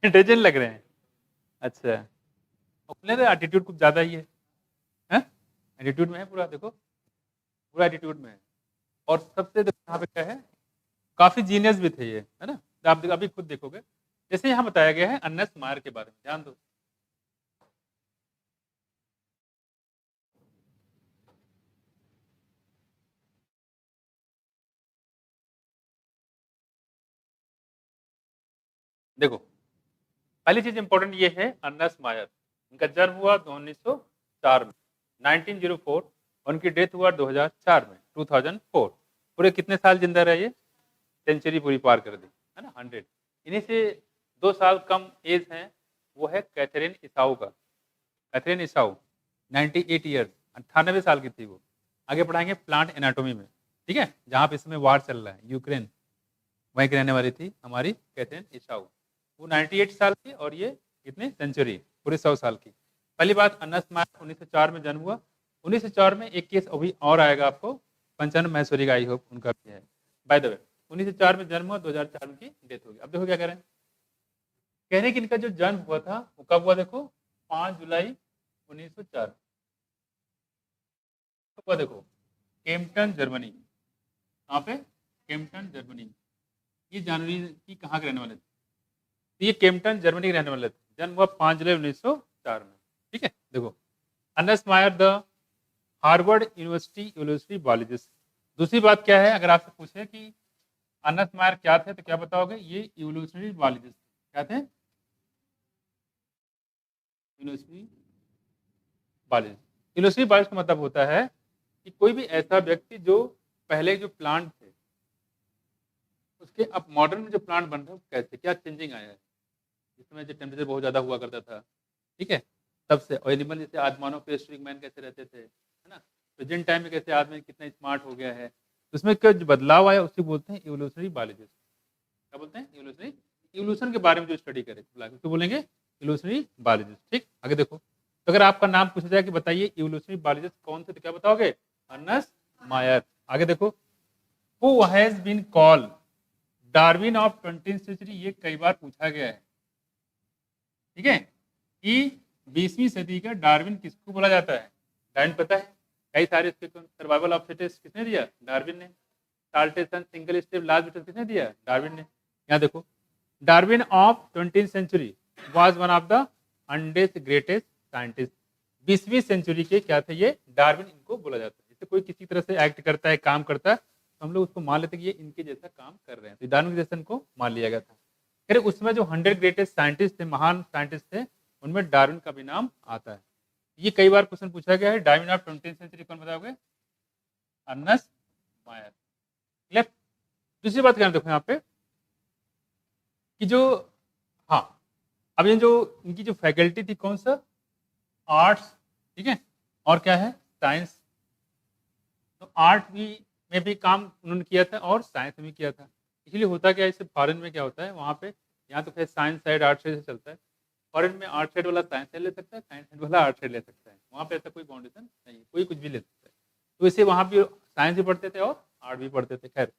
S1: इंटेलिजेंट लग रहे हैं? अच्छा, अपने तो एटीट्यूड कुछ ज़्यादा ही है, हैं? एटीट्यूड में है पूरा, देखो, पूरा एटीट्यूड में है। और सबसे देखो यहाँ पे क्या है, काफ़ी जीनियस भी थे ये, है ना? तो आप अभी खुद देखोगे। जैसे यहाँ बताया गया है अर्नेस्ट मायर के बारे में, ध्यान दो। देखो, पहली चीज़ इम्पोर्टेंट ये है अर्नेस्ट मायर, उनका जन्म हुआ 1904 में, 1904, उनकी डेथ हुआ 2004 में, 2004। पूरे कितने साल जिंदा रहे ये? सेंचुरी पूरी पार कर दी, है ना, 100। इन्हीं से 2 साल कम एज है, वो है कैथरीन इसाऊ का। कैथरीन इसाऊ 98 ईयर्स, 98 साल की थी वो। आगे पढ़ाएंगे प्लांट एनाटोमी में, ठीक है, जहाँ पे इसमें वार चल रहा है, यूक्रेन, वहीं की रहने वाली थी हमारी कैथरीन इसाऊ। वो 98 साल की, और ये कितने सेंचुरी, पूरे 100 साल की। पहली बात, अनस मार्च 1904 में जन्म हुआ। 1904 में एक केस अभी और आएगा आपको, पंचानन महेश्वरी का, आई होप उनका भी है। बाय द वे, 1904 में जन्म हुआ, 2004 में की डेथ हो गई। अब देखो क्या करें, कह रहे कि इनका जो जन्म हुआ था वो कब हुआ, देखो 5 जुलाई 1904। कब हुआ देखो, केम्पटन जर्मनी। कहाँ पे, केम्पटन जर्मनी। ये जानवी की कहाँ के रहने वाले थे, तो ये केम्पटन जर्मनी के रहने वाले थे। जन्म हुआ 5 जुलाई 1904 में। ठीक है, देखो Ernest Mayar the Harvard university evolutionary biologist. दूसरी बात क्या है, अगर आपसे पूछे कि अर्नेस्ट मायर क्या थे तो क्या बताओगे, ये इवोल्यूशनरी बायोलॉजिस्ट क्या थे, इवोल्यूशनरी बायोलॉजिस्ट। इवोल्यूशनरी बायोलॉजिस्ट का मतलब होता है कि कोई भी ऐसा व्यक्ति जो पहले जो प्लांट थे उसके अब मॉडर्न में जो प्लांट बन रहे हैं कैसे, क्या चेंजिंग आया है, जिसमें जो टेम्परेचर बहुत ज़्यादा हुआ करता था, ठीक है, तब से। और एनिमल जैसे आज मानव प्रेस्टोरिक मैन कैसे रहते थे, है ना, प्रेजेंट टाइम में कैसे आदमी कितना स्मार्ट हो गया है, तो उसमें क्या जो बदलाव आया उसे बोलते हैं इवोल्यूशनरी बायोलॉजिस्ट। क्या बोलते हैं, इवोल्यूशनरी, इवोल्यूशन के बारे में जो स्टडी करे तो बोलेंगे इवोल्यूशनरी बायोलॉजिस्ट। ठीक, आगे देखो, तो अगर आपका नाम पूछा जाए कि बताइए इवोल्यूशनरी बायोलॉजिस्ट कौन थे, तो क्या बताओगे, अर्नेस्ट मायर। आगे देखो, who has been called Darwin of 20th century, ये कई बार पूछा गया है। ठीक है, कि 20वीं सदी का डार्विन किसको बोला जाता है, डार्विन पता है, कई सारे इसके सर्वाइवल ऑफ फिटेस्ट किसने दिया, डार्विन ने। Saltation, single step, large beetle किसने दिया, डार्विन ने। यहाँ देखो, Darwin of 20th century was one of the 100 greatest scientist. 20वीं सेंचुरी के क्या थे ये, डार्विन इनको बोला जाता है। जैसे कोई किसी तरह से एक्ट करता है, काम करता है, तो हम लोग उसको मान लेते हैं कि ये इनके जैसा काम कर रहे हैं, तो डार्विन जैसा इनको मान लिया गया था। फिर उसमें जो 100 ग्रेटेस्ट साइंटिस्ट थे, महान साइंटिस्ट थे, उनमें डार्विन का भी नाम आता है। ये कई बार क्वेश्चन पूछा गया है। डार्विन ऑफ 20th सेंचुरी कौन बताओगे, अर्नेस्ट मायर। क्लियर। दूसरी बात करना देखो यहाँ पे कि जो, हाँ, अब ये जो इनकी जो फैकल्टी थी कौन सा, आर्ट्स, ठीक है, और क्या है, साइंस। तो आर्ट भी में भी काम उन्होंने किया था और साइंस में भी किया था। इसलिए होता क्या है, इससे फॉरेन में क्या होता है, वहाँ पे, यहाँ तो फिर साइंस साइड आर्ट साइड से चलता है, फॉरेन में आर्ट साइड वाला साइंस साइड ले सकता है, साइंस साइड वाला आर्ट साइड ले सकता है। वहाँ पे ऐसा कोई बाउंडेशन नहीं, कोई कुछ भी ले सकता है। तो इसे वहाँ भी साइंस भी पढ़ते थे और आर्ट भी पढ़ते थे। खैर,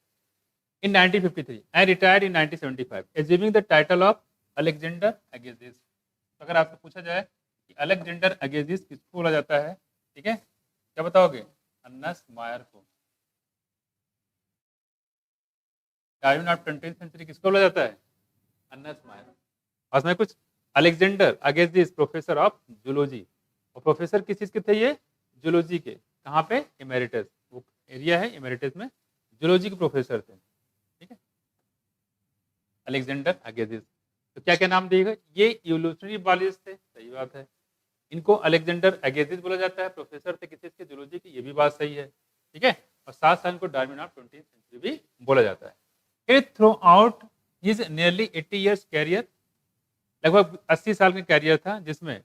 S1: in 1953 and retired in 1975 achieving the title of Alexander Agassiz. तो अगर आपसे पूछा जाए कि अलेक्जेंडर अगेसिस किसको बोला जाता है, ठीक है, क्या बताओगे, अर्नेस्ट मायर को। डार्विन ऑफ 20th सेंचुरी किसको बोला जाता है, अर्नेस्ट मायर। पास में कुछ, अलेक्जेंडर अगेसिस प्रोफेसर ऑफ जूलॉजी, और प्रोफेसर किस चीज के थे ये, जूलॉजी के। कहाँ पे, इमेरिटस, वो एरिया है इमेरिटस में, जूलॉजी के प्रोफेसर थे। ठीक है, अलेक्जेंडर अगेसिस। तो क्या क्या नाम दिएगा, ये इवोल्यूशनरी बायोलॉजिस्ट थे, सही बात है, इनको अलेक्जेंडर अगेसिस बोला जाता है, प्रोफेसर थे किसी के, जूलॉजी की, ये भी बात सही है। ठीक है, और साथ साथ इनको डार्विन ऑफ 20th सेंचुरी भी बोला जाता है। Throughout his nearly 80 years career, लगभग 80 साल का कैरियर था, जिसमें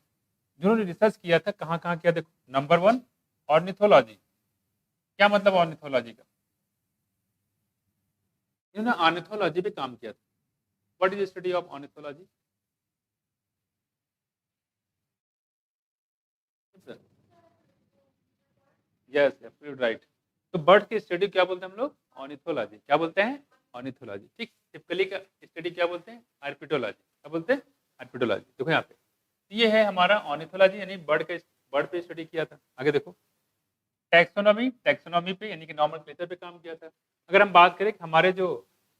S1: जिन्होंने रिसर्च किया था कहाँ कहाँ किया, देखो, नंबर 1 ऑर्निथोलॉजी। क्या मतलब ऑर्निथोलॉजी का, इन्होंने ऑर्निथोलॉजी पे काम किया था। What is study of ornithology, yes absolute right. तो बर्ड की स्टडी क्या बोलते हैं हम लोग, ऑर्निथोलॉजी। क्या बोलते हैं, ऑर्निथोलॉजी। ठीक, टिपिकली का स्टडी क्या बोलते हैं, आर्पिटोलॉजी। क्या बोलते हैं, आर्पिटोलॉजी। देखो यहाँ पे, ये है हमारा ऑर्निथोलॉजी, यानी बर्ड के, बर्ड पे स्टडी किया था। आगे देखो, टैक्सोनॉमी, टैक्सोनॉमी पे यानी कि नॉमेनक्लेचर पे काम किया था। अगर हम बात करें कि हमारे जो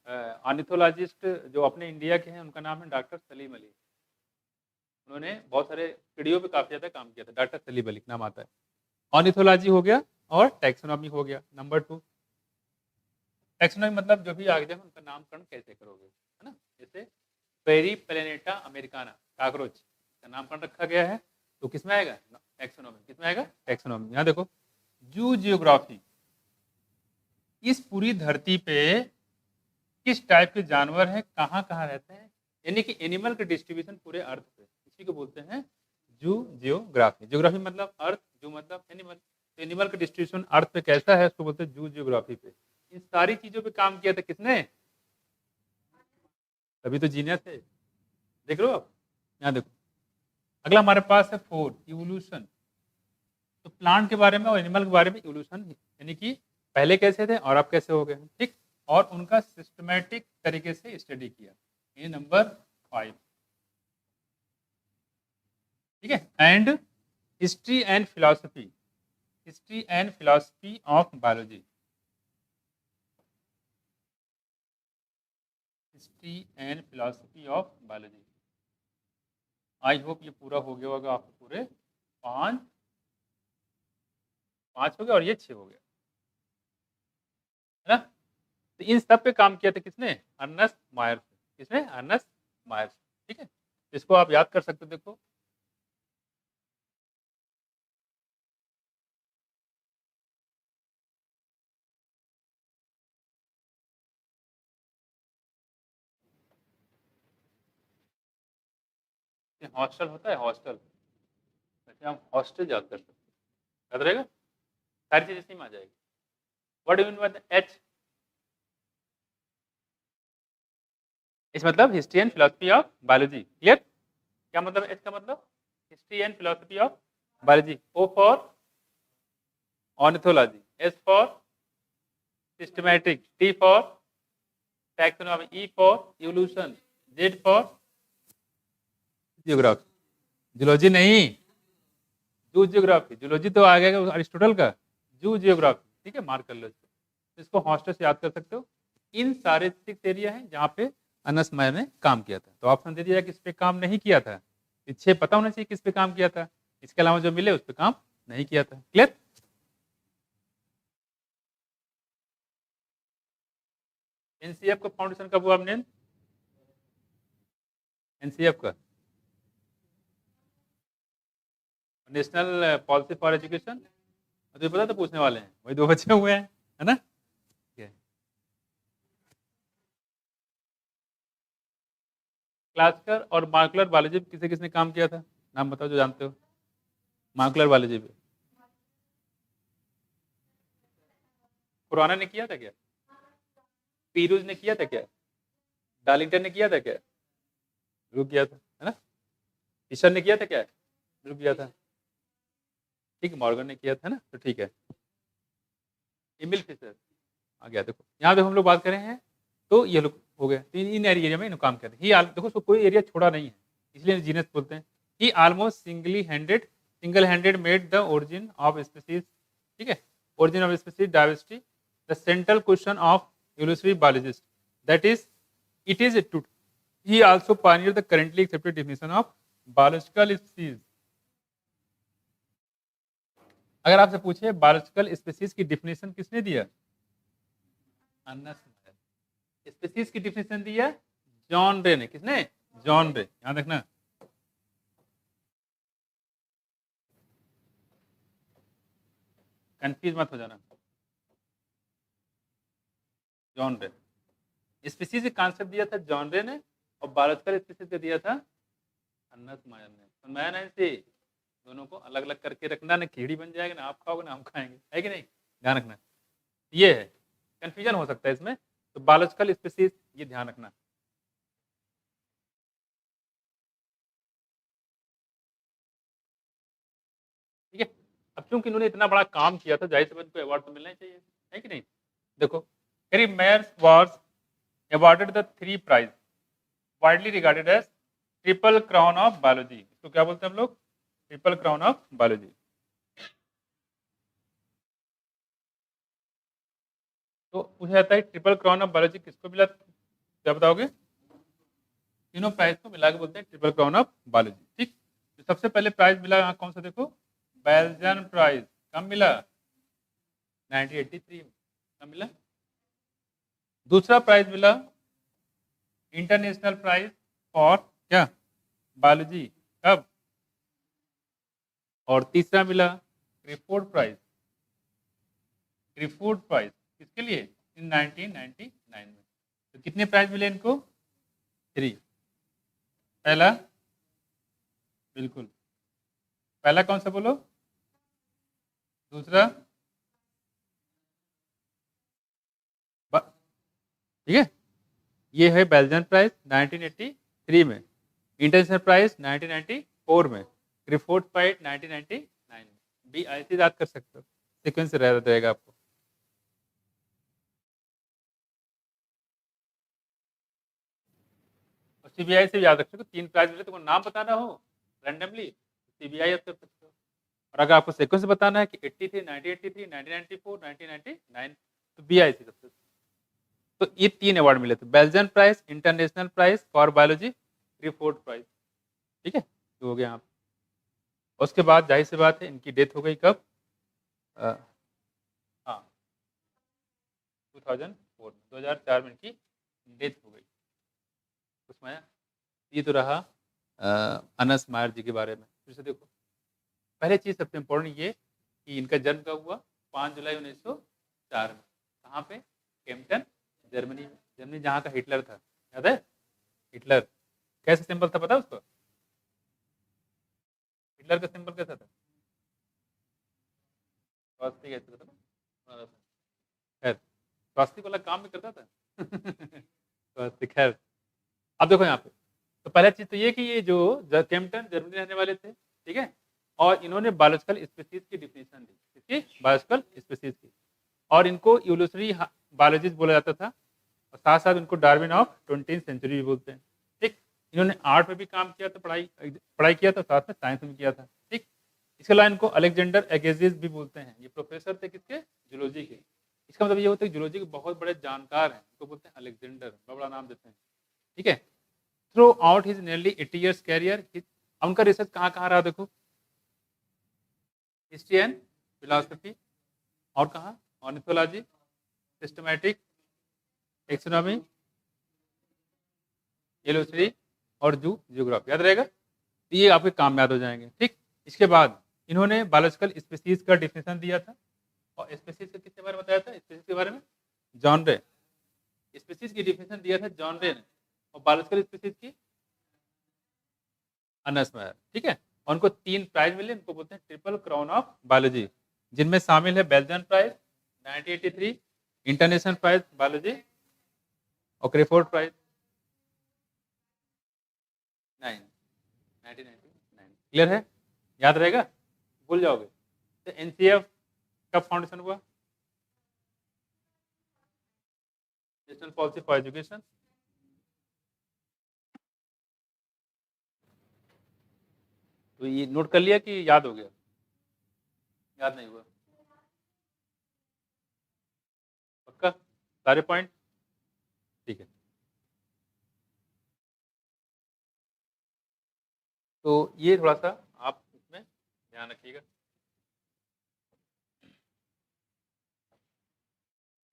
S1: ऑर्निथोलॉजिस्ट जो अपने इंडिया के हैं, उनका नाम है डॉक्टर सलीम अली। उन्होंने बहुत सारे चिड़ियों पे काफी ज्यादा काम किया था, डॉक्टर सलीम अली नाम आता है। ऑर्निथोलॉजी हो गया और टैक्सोनॉमी हो गया। नंबर 2, टैक्सोनॉमी मतलब जो भी आगे जाए उनका नामकरण कैसे करोगे, है ना। जैसे पेरी प्लेनेटा अमेरिकाना, काकरोच का नामकरण रखा गया है, तो किसमें आएगा, टैक्सोनॉमी। किसमें आएगा, टैक्सोनॉमी। यहाँ देखो, जू जियोग्राफी, इस पूरी धरती पे किस टाइप के जानवर हैं, कहाँ कहाँ रहते हैं, यानी कि एनिमल के डिस्ट्रीब्यूशन पूरे अर्थ पे, इसी को बोलते हैं जू जियोग्राफी। जियोग्राफी मतलब अर्थ, जू मतलब एनिमल, तो एनिमल का डिस्ट्रीब्यूशन अर्थ पे कैसा है, उसको बोलते हैं जू जियोग्राफी पे। इन सारी चीजों पे काम किया था किसने, तभी तो जीनियस है। देख लो आप, यहाँ देखो, अगला हमारे पास है 4 इवोल्यूशन। तो प्लांट के बारे में और एनिमल के बारे में इवोल्यूशन, यानी कि पहले कैसे थे और अब कैसे हो गए, ठीक, और उनका सिस्टमेटिक तरीके से स्टडी किया। ये नंबर 5। ठीक है, and history and philosophy of biology, history and philosophy of biology. I hope ये पूरा हो गया होगा आपको, पूरे पाँच हो गया और ये 6 हो गया, है ना। तो इन सब पे काम किया था किसने? Ernst Mayrs. किसने? Ernst Mayrs. ठीक है, इसको आप याद कर सकते हो। देखो हॉस्टल होता है, हॉस्टल, वैसे हम हॉस्टल याद कर सकते हैं, याद रहेगा, सारी चीज़ इसी में आ जाएगी। What do you mean by H? इस मतलब history and philosophy of biology. Clear? क्या मतलब एच का मतलब? History and philosophy of biology. O for ornithology, S for systematic, T for taxonomy, E for evolution, Z for geography. Zoology नहीं, zoo geography. Zoology तो आ गया Aristotle का, जू geography. ठीक है, मार्क कर लो इसको। इसको हॉस्टल से याद कर सकते हो। इन सारे 6 एरिया हैं जहाँ पे अनस मायर ने काम किया था। तो ऑप्शन दे दिया कि इस पे काम नहीं किया था। 6 पता होना चाहिए किस पे काम किया था, इसके अलावा जो मिले उस पे काम नहीं किया था। क्लियर? एनसीएफ का फाउंडेशन कब हुआ आपने? एनसीएफ का नेशनल पॉलिसी फॉर एजुकेशन, तो पता तो पूछने वाले हैं, वही 2 बच्चे हुए हैं, है ना। क्लासिकल और मार्कुलर बायोलॉजी पे किसे किसने काम किया था? नाम बताओ जो जानते हो। मार्कुलर बायोलॉजी पे खुराना ने किया था क्या? पीरूज ने किया था क्या? डार्लिंगटन ने किया था क्या? जरूर किया था, है ना। फिशर ने किया था क्या? जरूर किया था। ठीक, मॉर्गन ने किया था ना, तो ठीक है। एमिल फिशर आ गया। देखो यहाँ पे हम लोग बात कर रहे हैं, तो ये लोग हो गए। तो इन एरिया में काम करते हैं। ही देखो उसको कोई एरिया छोड़ा नहीं है, इसलिए जीनस बोलते हैं। He almost single handed made the origin of species. ठीक है, origin of species diversity the central question of evolutionary biologist, that is it is to he also pioneered the currently accepted definition of biological species। अगर आपसे पूछे biological species की definition किसने दिया? Species की definition दी है जॉन रे ने। किसने? जॉन रे। याद रखना। कंफ्यूज मत हो जाना। जॉन रे स्पीसीज का कॉन्सेप्ट दिया था जॉन रे ने, और बायोलॉजिकल स्पीसीज का दिया था अन्नस मायर ने। तो मैं ना इसे दोनों को अलग अलग करके रखना, ना खिचड़ी बन जाएगा, ना आप खाओगे ना हम खाएंगे, है कि नहीं। ध्यान रखना, ये है, कंफ्यूजन हो सकता है इसमें। तो बायोलॉजिकल स्पीसीज ये ध्यान रखना। ठीक है, अब चूंकि इन्होंने इतना बड़ा काम किया था, जाहिर सी बात इनको अवार्ड तो मिलना ही चाहिए, है कि नहीं। देखो, Harry Meyers was awarded the 3 prize widely regarded as triple crown of biology. इसको क्या बोलते हैं हम लोग? Triple crown of biology. तो पूछा जाता है ट्रिपल क्राउन ऑफ बायोलॉजी किसको मिला? क्या बताओगे? तीनों प्राइज को मिला के बोलते हैं ट्रिपल क्राउन ऑफ बायोलॉजी। ठीक, तो सबसे पहले प्राइज मिला यहाँ कौन सा? देखो, बेल्जियन प्राइज। कब मिला? 1983 में। कब मिला? दूसरा प्राइज मिला इंटरनेशनल प्राइज फॉर क्या? बायोलॉजी। कब? और तीसरा मिला क्रिफोर्ड प्राइज। क्रिफोर्ड प्राइज किसके लिए? इन 1999 में। तो कितने प्राइज मिले इनको? 3। पहला, बिल्कुल, पहला कौन सा बोलो? दूसरा, ठीक है, ये है बेल्जियन प्राइज 1983 में, इंटरनेशनल प्राइज 1994 में, क्रिफोर्ड प्राइज 1999 में। भी ऐसे याद कर सकते हो, सीक्वेंस रहेगा आपको। और सीबीआई से भी याद रख सकते हो। 3 प्राइज मिले, तुमको नाम बताना हो रैंडमली, CBI कर सकते हो। और अगर आपको सीक्वेंस बताना है कि 83, 1983, 1994, 1999 तो BIC सबसे। तो ये 3 अवार्ड मिले थे, Belgian prize, international prize for biology, Crafoord prize. ठीक है, तो हो गया यहाँ पे। उसके बाद जाहिर सी बात है इनकी डेथ हो गई कब? हाँ 2004 2004 में इनकी डेथ हो गई। उसमें ये तो रहा अनस मायर जी के बारे में। फिर से देखो, पहले चीज़ सबसे इम्पोर्टेंट ये कि इनका जन्म कब हुआ? 5 जुलाई 1904 में। कहाँ पे? केम्पटन, जर्मनी में। जर्मनी जहाँ का हिटलर था, याद है? हिटलर कैसे सिंबल था पता है उसको? हिटलर का सिंबल कैसा था? स्वास्तिक ऐसा था ना? खैर, स्वास्तिक वाला काम भी करता था। स्वास्तिक, खैर। अब देखो यहाँ पे, तो पहला चीज तो ये कि ये जो केम्पटन जर्मनी रहने वाले थे, ठीक है, और इन्होंने बायोलॉजिकल स्पीसीज की डिफिनेशन दी। किसकी? बायोलॉजिकल स्पीसीज की। और इनको इवोल्यूशनरी बायोलॉजिस्ट बोला जाता था, और साथ साथ इनको डार्विन ऑफ 20th सेंचुरी भी बोलते हैं। ठीक, इन्होंने आर्ट में भी काम किया था, पढ़ाई पढ़ाई किया था, साथ में साइंस में किया था। ठीक, इसके अलावा इनको अलेक्जेंडर एगेजिस भी बोलते हैं। ये प्रोफेसर थे किसके? जूलॉजी के। इसका मतलब ये होता है कि जूलॉजी के बहुत बड़े जानकार हैं, इनको बोलते हैं अलेक्जेंडर, बड़ा बड़ा नाम देते हैं। ठीक है, throughout his nearly 80 years career, उनका रिसर्च कहाँ कहाँ रहा देखो? हिस्ट्री एंड फिलोसफी, और कहाँ? ऑर्निथोलॉजी, सिस्टमैटिक, एक्सोनॉमी, इवोल्यूशनरी, और जियोग्राफी। याद रहेगा? तो ये आपके काम में याद हो जाएंगे। ठीक, इसके बाद इन्होंने बायोलॉजिकल स्पीसीज का डिफिनेशन दिया था। और स्पीसीज का किसके बारे में बताया था? स्पीसीज के बारे में जॉनरे। स्पीसीज की डिफिनेशन दिया था जॉनरे ने, और बायोलॉजिकल स्पीसीज की अनस मायर। ठीक है, और उनको 3 प्राइज मिले, इनको बोलते हैं ट्रिपल क्राउन ऑफ बायोलॉजी, जिनमें शामिल है Belgian prize 1983, international prize biology, और क्रेफोर्ड प्राइज 1999। क्लियर है? याद रहेगा? भूल जाओगे? तो NCF कब फाउंडेशन हुआ? National policy for education. तो ये नोट कर लिया कि याद हो गया? याद नहीं हुआ? पक्का सारे पॉइंट? ठीक है, तो ये थोड़ा सा आप इसमें ध्यान रखिएगा।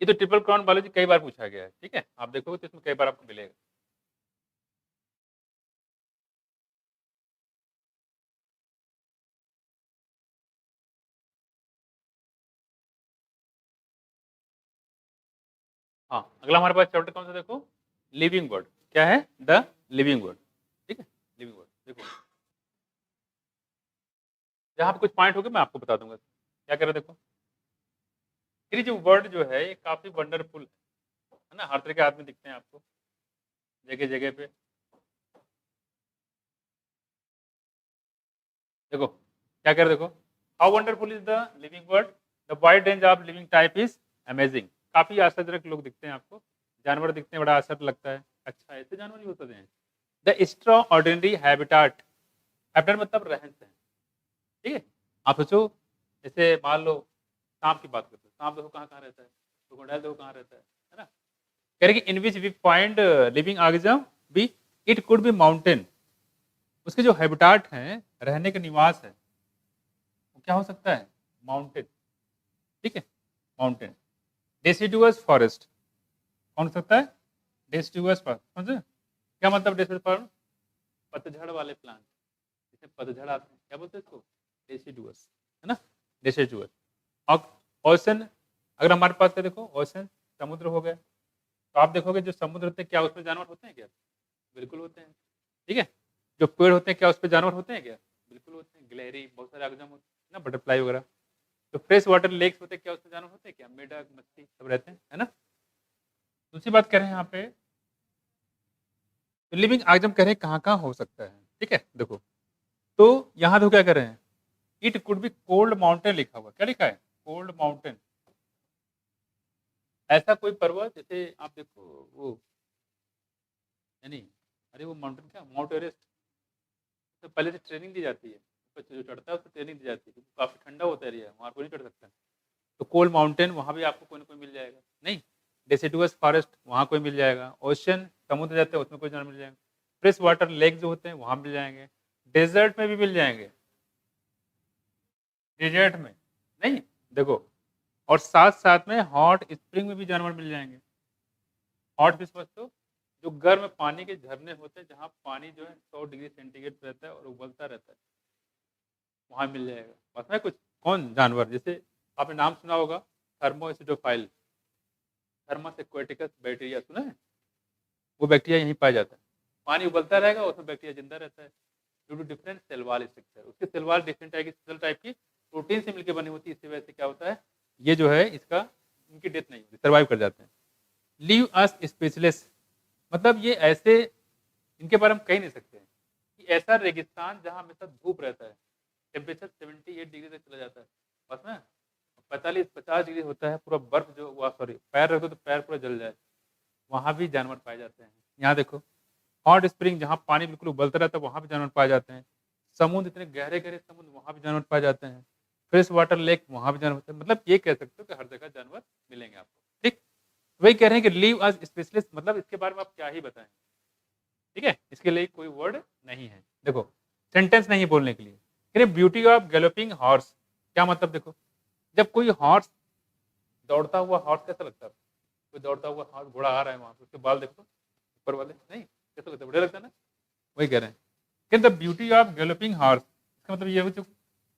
S1: ये तो ट्रिपल क्राउन बायोलॉजी कई बार पूछा गया है। ठीक है, आप देखोगे तो इसमें कई बार आपको मिलेगा। हाँ, अगला हमारे पास चैप्टर कौन सा देखो? Living word. क्या है? The living word. ठीक है, लिविंग वर्ड देखो, जहाँ पे कुछ पॉइंट होंगे मैं आपको बता दूंगा। क्या कर रहे देखो, ये जो वर्ड जो है ये काफी वंडरफुल है ना। हर तरह के आदमी दिखते हैं आपको जगह जगह पे। देखो क्या कर रहे देखो, how wonderful is the living word, the wide range of living type is amazing. काफी आश्चर्यजनक लोग दिखते हैं आपको, जानवर दिखते हैं, बड़ा आश्चर्य लगता है। अच्छा, ऐसे जानवर भी होते हैं? The extra ordinary habitat, habitat मतलब रहन सहन। ठीक है, आप सोचो, जैसे मान लो सांप की बात करते हैं, सांप देखो कहाँ कहाँ रहता है, क्रोकोडाइल देखो कहाँ रहता है ना। कह रहे कि in which we find living organism be, it could be mountain, उसके जो हैबिटाट हैं, रहने का निवास है, वो क्या हो सकता है? माउंटेन। ठीक है, माउंटेन। डेसिडुअस फॉरेस्ट, कौन हो सकता है? Deciduous forest. समझे क्या मतलब डेसिडुअस फॉरेस्ट? पतझड़ वाले प्लांट, जिसमें पतझड़ आते हैं, क्या बोलते हैं इसको? डेसिडुअस, है ना, डेसिडुअस। और ओशन, अगर हमारे पास क्या देखो, ओशन समुद्र हो गया, तो आप देखोगे जो समुद्र होते हैं, क्या उसमें जानवर होते हैं क्या? बिल्कुल होते हैं। ठीक है, जो पेड़ होते हैं, क्या उस पर जानवर होते हैं क्या? बिल्कुल होते हैं। गिलहरी, बहुत सारे ऑर्गेनिज्म होते हैं ना, बटरफ्लाई वगैरह। तो फ्रेश वाटर लेक्स होते हैं, क्या उसमें जानवर होते हैं क्या? मेढक, मछली सब रहते हैं, है ना। दूसरी बात कह रहे हैं यहाँ पे, तो लिविंग ऑर्गेनिज्म कह रहे हैं कहाँ कहाँ हो सकता है। ठीक है, देखो, तो यहाँ देखो क्या कर रहे हैं, it could B cold mountain लिखा हुआ, क्या लिखा है? Cold mountain. ऐसा कोई पर्वत, जैसे आप देखो वो, यानी, अरे वो माउंटेन क्या, माउंट एवरेस्ट, तो पहले से ट्रेनिंग दी जाती है, पर जो चढ़ता है उसको ट्रेनिंग दी जाती है, काफ़ी ठंडा होता है एरिया, वहाँ कोई नहीं चढ़ सकता। तो कोल्ड माउंटेन वहाँ भी आपको कोई ना कोई मिल जाएगा, नहीं? डेसिडुअस फॉरेस्ट वहाँ कोई मिल जाएगा, ओशियन समुद्र रहते हैं उसमें कोई जानवर मिल जाएगा, फ्रेश वाटर लेक जो होते हैं वहाँ मिल जाएंगे, डेजर्ट में भी मिल जाएंगे, डेजर्ट में, नहीं? देखो, और साथ-साथ में हॉट स्प्रिंग में भी जानवर मिल जाएँगे। हॉट भी समझते हो? जो गर्म पानी के झरने होते हैं, जहाँ पानी जो है 100 डिग्री सेंटीग्रेड पे रहता है और उबलता रहता है, वहाँ मिल जाएगा। पता है कुछ? कौन जानवर? जैसे आपने नाम सुना होगा थर्मोएसिडोफाइल, थर्मस एक्वाटिकस बैक्टीरिया सुना है? वो बैक्टीरिया यहीं पाया जाता है। पानी उबलता रहेगा, उसमें बैक्टीरिया ज़िंदा रहता है। Due to different cell wall structure, उसकी सेल वॉल डिफरेंट टाइप की सेल टाइप की प्रोटीन से मिलकर बनी होती है, इसी वजह से क्या होता है, ये जो है इसका इनकी डेथ नहीं होती, सर्वाइव कर जाते हैं। लीव अस स्पेशलिस्ट, मतलब ये ऐसे, इनके बारे में कह नहीं सकते हैं कि ऐसा रेगिस्तान जहाँ हमेशा धूप रहता है, टेम्परेचर 78 डिग्री तक चला जाता है, बस में 45-50 डिग्री होता है, पूरा बर्फ जो हुआ, सॉरी पैर रखो तो पैर पूरा जल जाए, वहाँ भी जानवर पाए जाते हैं। यहाँ देखो, हॉट स्प्रिंग जहाँ पानी बिल्कुल उबलता रहता है वहाँ भी जानवर पाए जाते हैं। समुद्र, इतने गहरे गहरे समुद्र, वहाँ भी जानवर पाए जाते हैं। फ्रेश वाटर लेक, वहाँ भी जानवर होते हैं। मतलब ये कह सकते हो कि हर जगह जानवर मिलेंगे आपको, ठीक? वही कह रहे हैं कि लीव अस स्पेशलिस्ट, मतलब इसके बारे में आप क्या ही बताएं, ठीक है? इसके लिए कोई वर्ड नहीं है। देखो, सेंटेंस नहीं बोलने के लिए, ब्यूटी ऑफ गैलोपिंग हॉर्स, क्या मतलब? देखो, जब कोई हॉर्स, दौड़ता हुआ हॉर्स कैसा लगता है? कोई दौड़ता हुआ हॉर्स, घोड़ा आ रहा है वहां पे, उसके बाल देखो ऊपर वाले, नहीं कैसा लगता है? बढ़िया लगता है ना? वही कह रहे हैं कि the beauty of galloping horse, इसका मतलब ये है जो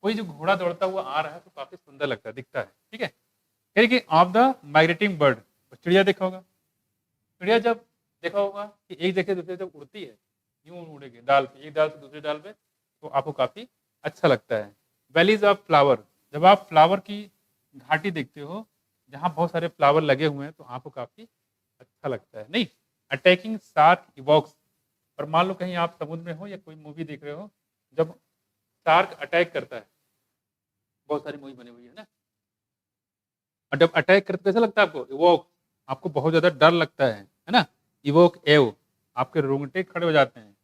S1: कोई जो घोड़ा दौड़ता हुआ आ रहा है तो काफी सुंदर लगता है, दिखता है, ठीक है? कह रहे कि ऑफ द माइग्रेटिंग बर्ड, चिड़िया देखा होगा, चिड़िया जब देखा होगा कि एक जगह दूसरे जब उड़ती है, यूं उड़ेगी डाल पे, एक डाल से दूसरी डाल पे, तो आपको काफी अच्छा लगता है। वैलीज ऑफ फ्लावर, जब आप फ्लावर की घाटी देखते हो जहाँ बहुत सारे फ्लावर लगे हुए हैं तो आपको काफी अच्छा लगता है, नहीं? अटैकिंग शार्क इवॉक्स, और मान लो कहीं आप समुद्र में हो या कोई मूवी देख रहे हो, जब शार्क अटैक करता है, बहुत सारी मूवी बनी हुई है ना, और जब अटैक करते कैसा लगता है आपको? इवोक, आपको बहुत ज्यादा डर लगता है ना? इवोक एव, आपके रोंगटे खड़े हो जाते हैं,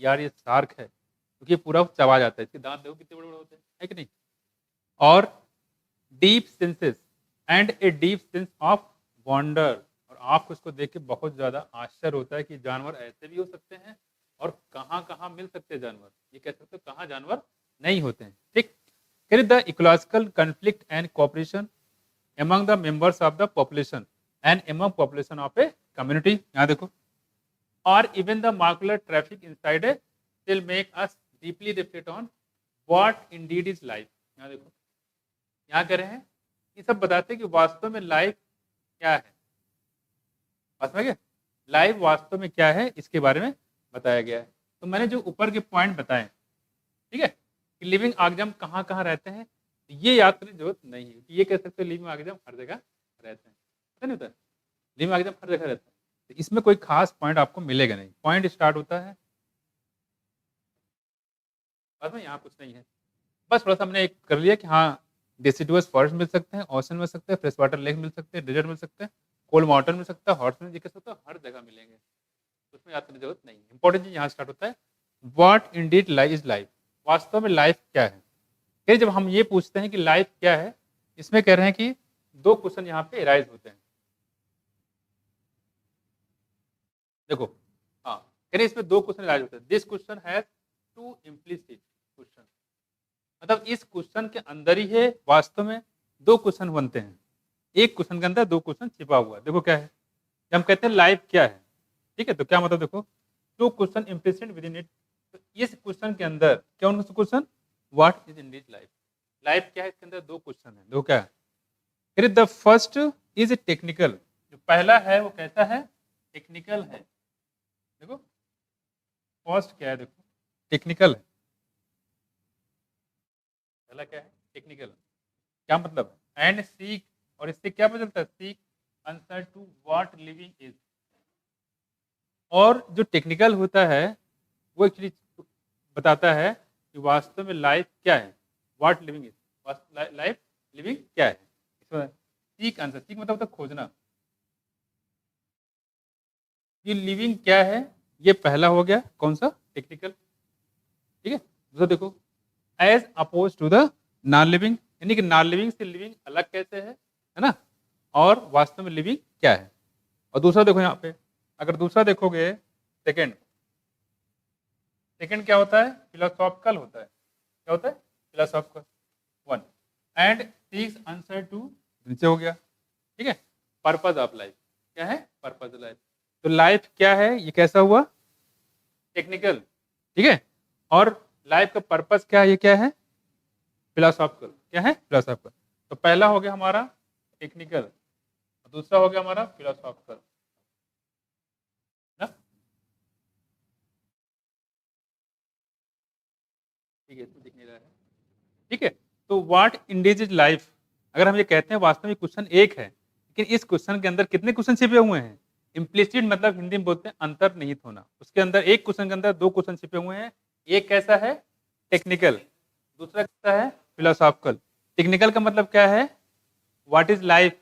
S1: यार ये शार्क है, क्योंकि ये पूरा चबा जाता है, इसके दांत देखो कितने बड़े बड़े होते हैं, है कि नहीं? और deep senses and a deep sense of wonder, और आपको इसको देख के बहुत ज्यादा आश्चर्य होता है कि जानवर ऐसे भी हो सकते हैं और कहाँ कहाँ मिल सकते हैं जानवर, ये कह सकते हो कहाँ जानवर नहीं होते हैं, ठीक? The ecological conflict and cooperation among the members of the population and among population of a community, यहाँ देखो, or even the molecular traffic inside a still make us deeply reflect on what indeed is life, यहाँ देखो, यहाँ कह रहे हैं ये सब बताते हैं कि वास्तव में लाइफ क्या है, वास्तव में लाइफ वास्तव में क्या है इसके बारे में बताया गया है। तो मैंने जो ऊपर के पॉइंट बताए, ठीक है, कि लिविंग ऑर्गेनिज्म कहाँ कहाँ रहते हैं, ये याद करने की जरूरत नहीं है, ये कह सकते हो लिविंग ऑर्गेनिज्म हर जगह रहते हैं, पता नहीं होता है? लिविंग ऑर्गेनिज्म हर जगह रहता है, तो इसमें कोई खास पॉइंट आपको मिलेगा नहीं। पॉइंट स्टार्ट होता है, बस में यहाँ कुछ नहीं है, बस थोड़ा सा हमने एक कर लिया कि हाँ डेसिडुअस फॉरेस्ट मिल सकते हैं, ओशन मिल सकते हैं, फ्रेश वाटर लेक मिल सकते हैं, डेजर्ट मिल सकते हैं, कोल्ड माउंटेन मिल सकता है, हॉट मिल सकता है, हर जगह मिलेंगे, उसमें याद करने की जरूरत नहीं है। इंपॉर्टेंट चीज यहाँ स्टार्ट होता है, what Indeed life is life, वास्तव में लाइफ क्या है। फिर जब हम ये पूछते हैं कि लाइफ क्या है, इसमें कह रहे हैं कि दो क्वेश्चन यहाँ पे एराइज होते हैं, देखो, हाँ कह रहे हैं इसमें दो क्वेश्चन एराइज होते हैं। This question has two implicit question, मतलब इस क्वेश्चन के अंदर ही है वास्तव में दो क्वेश्चन बनते हैं, एक क्वेश्चन के अंदर दो क्वेश्चन छिपा हुआ है। देखो क्या है, जब हम कहते हैं लाइफ क्या है, ठीक है, तो क्या मतलब, देखो two question implicit within it, तो इस क्वेश्चन के अंदर क्या उनका question, what is indeed life, life क्या है, इसके अंदर दो क्वेश्चन है, दो क्या है। फिर द फर्स्ट इज टेक्निकल, जो पहला है वो कैसा है, टेक्निकल है। देखो फर्स्ट क्या है, देखो टेक्निकल है, पहला क्या है, टेक्निकल, क्या मतलब, एंड सीक, और इससे क्या पता चलता है, seek answer to what living is, और जो टेक्निकल होता है वो एक्चुअली बताता है कि वास्तव में लाइफ क्या है, what living is, life living क्या है। इसमें सीक आंसर, सीक मतलब होता है खोजना, ये लिविंग क्या है, ये पहला हो गया कौन सा, टेक्निकल, ठीक है। दूसरा देखो as opposed to the non living, यानी कि नॉन लिविंग से लिविंग अलग कैसे है ना, और वास्तव में लिविंग क्या है। और दूसरा देखो यहाँ पे, अगर दूसरा देखोगे सेकंड, सेकंड क्या होता है, फिलोसॉफिकल होता है। क्या होता है, philosophical one, and seeks answer to, नीचे हो गया, ठीक है, पर्पज ऑफ लाइफ। क्या है, पर्पज लाइफ। तो लाइफ क्या है, ये कैसा हुआ, टेक्निकल, ठीक है, और लाइफ का पर्पज क्या है, ये क्या है, फिलोसॉफिकल। क्या है, फिलोसॉफिकल। तो पहला हो गया हमारा टेक्निकल, दूसरा हो गया हमारा फिलोसॉफिकल ना, ठीक है, इसमें दिख नहीं रहा है, ठीक है। तो व्हाट इंडिज लाइफ, अगर हम ये कहते हैं वास्तव में क्वेश्चन एक है, लेकिन इस क्वेश्चन के अंदर कितने क्वेश्चन छिपे हुए हैं, इम्प्लिसिट मतलब हिंदी में बोलते हैं अंतर्निहित होना। उसके अंदर एक क्वेश्चन के अंदर दो क्वेश्चन छिपे हुए हैं, एक कैसा है, टेक्निकल, दूसरा कैसा है, फिलोसॉफिकल। टेक्निकल का मतलब क्या है, व्हाट इज लाइफ,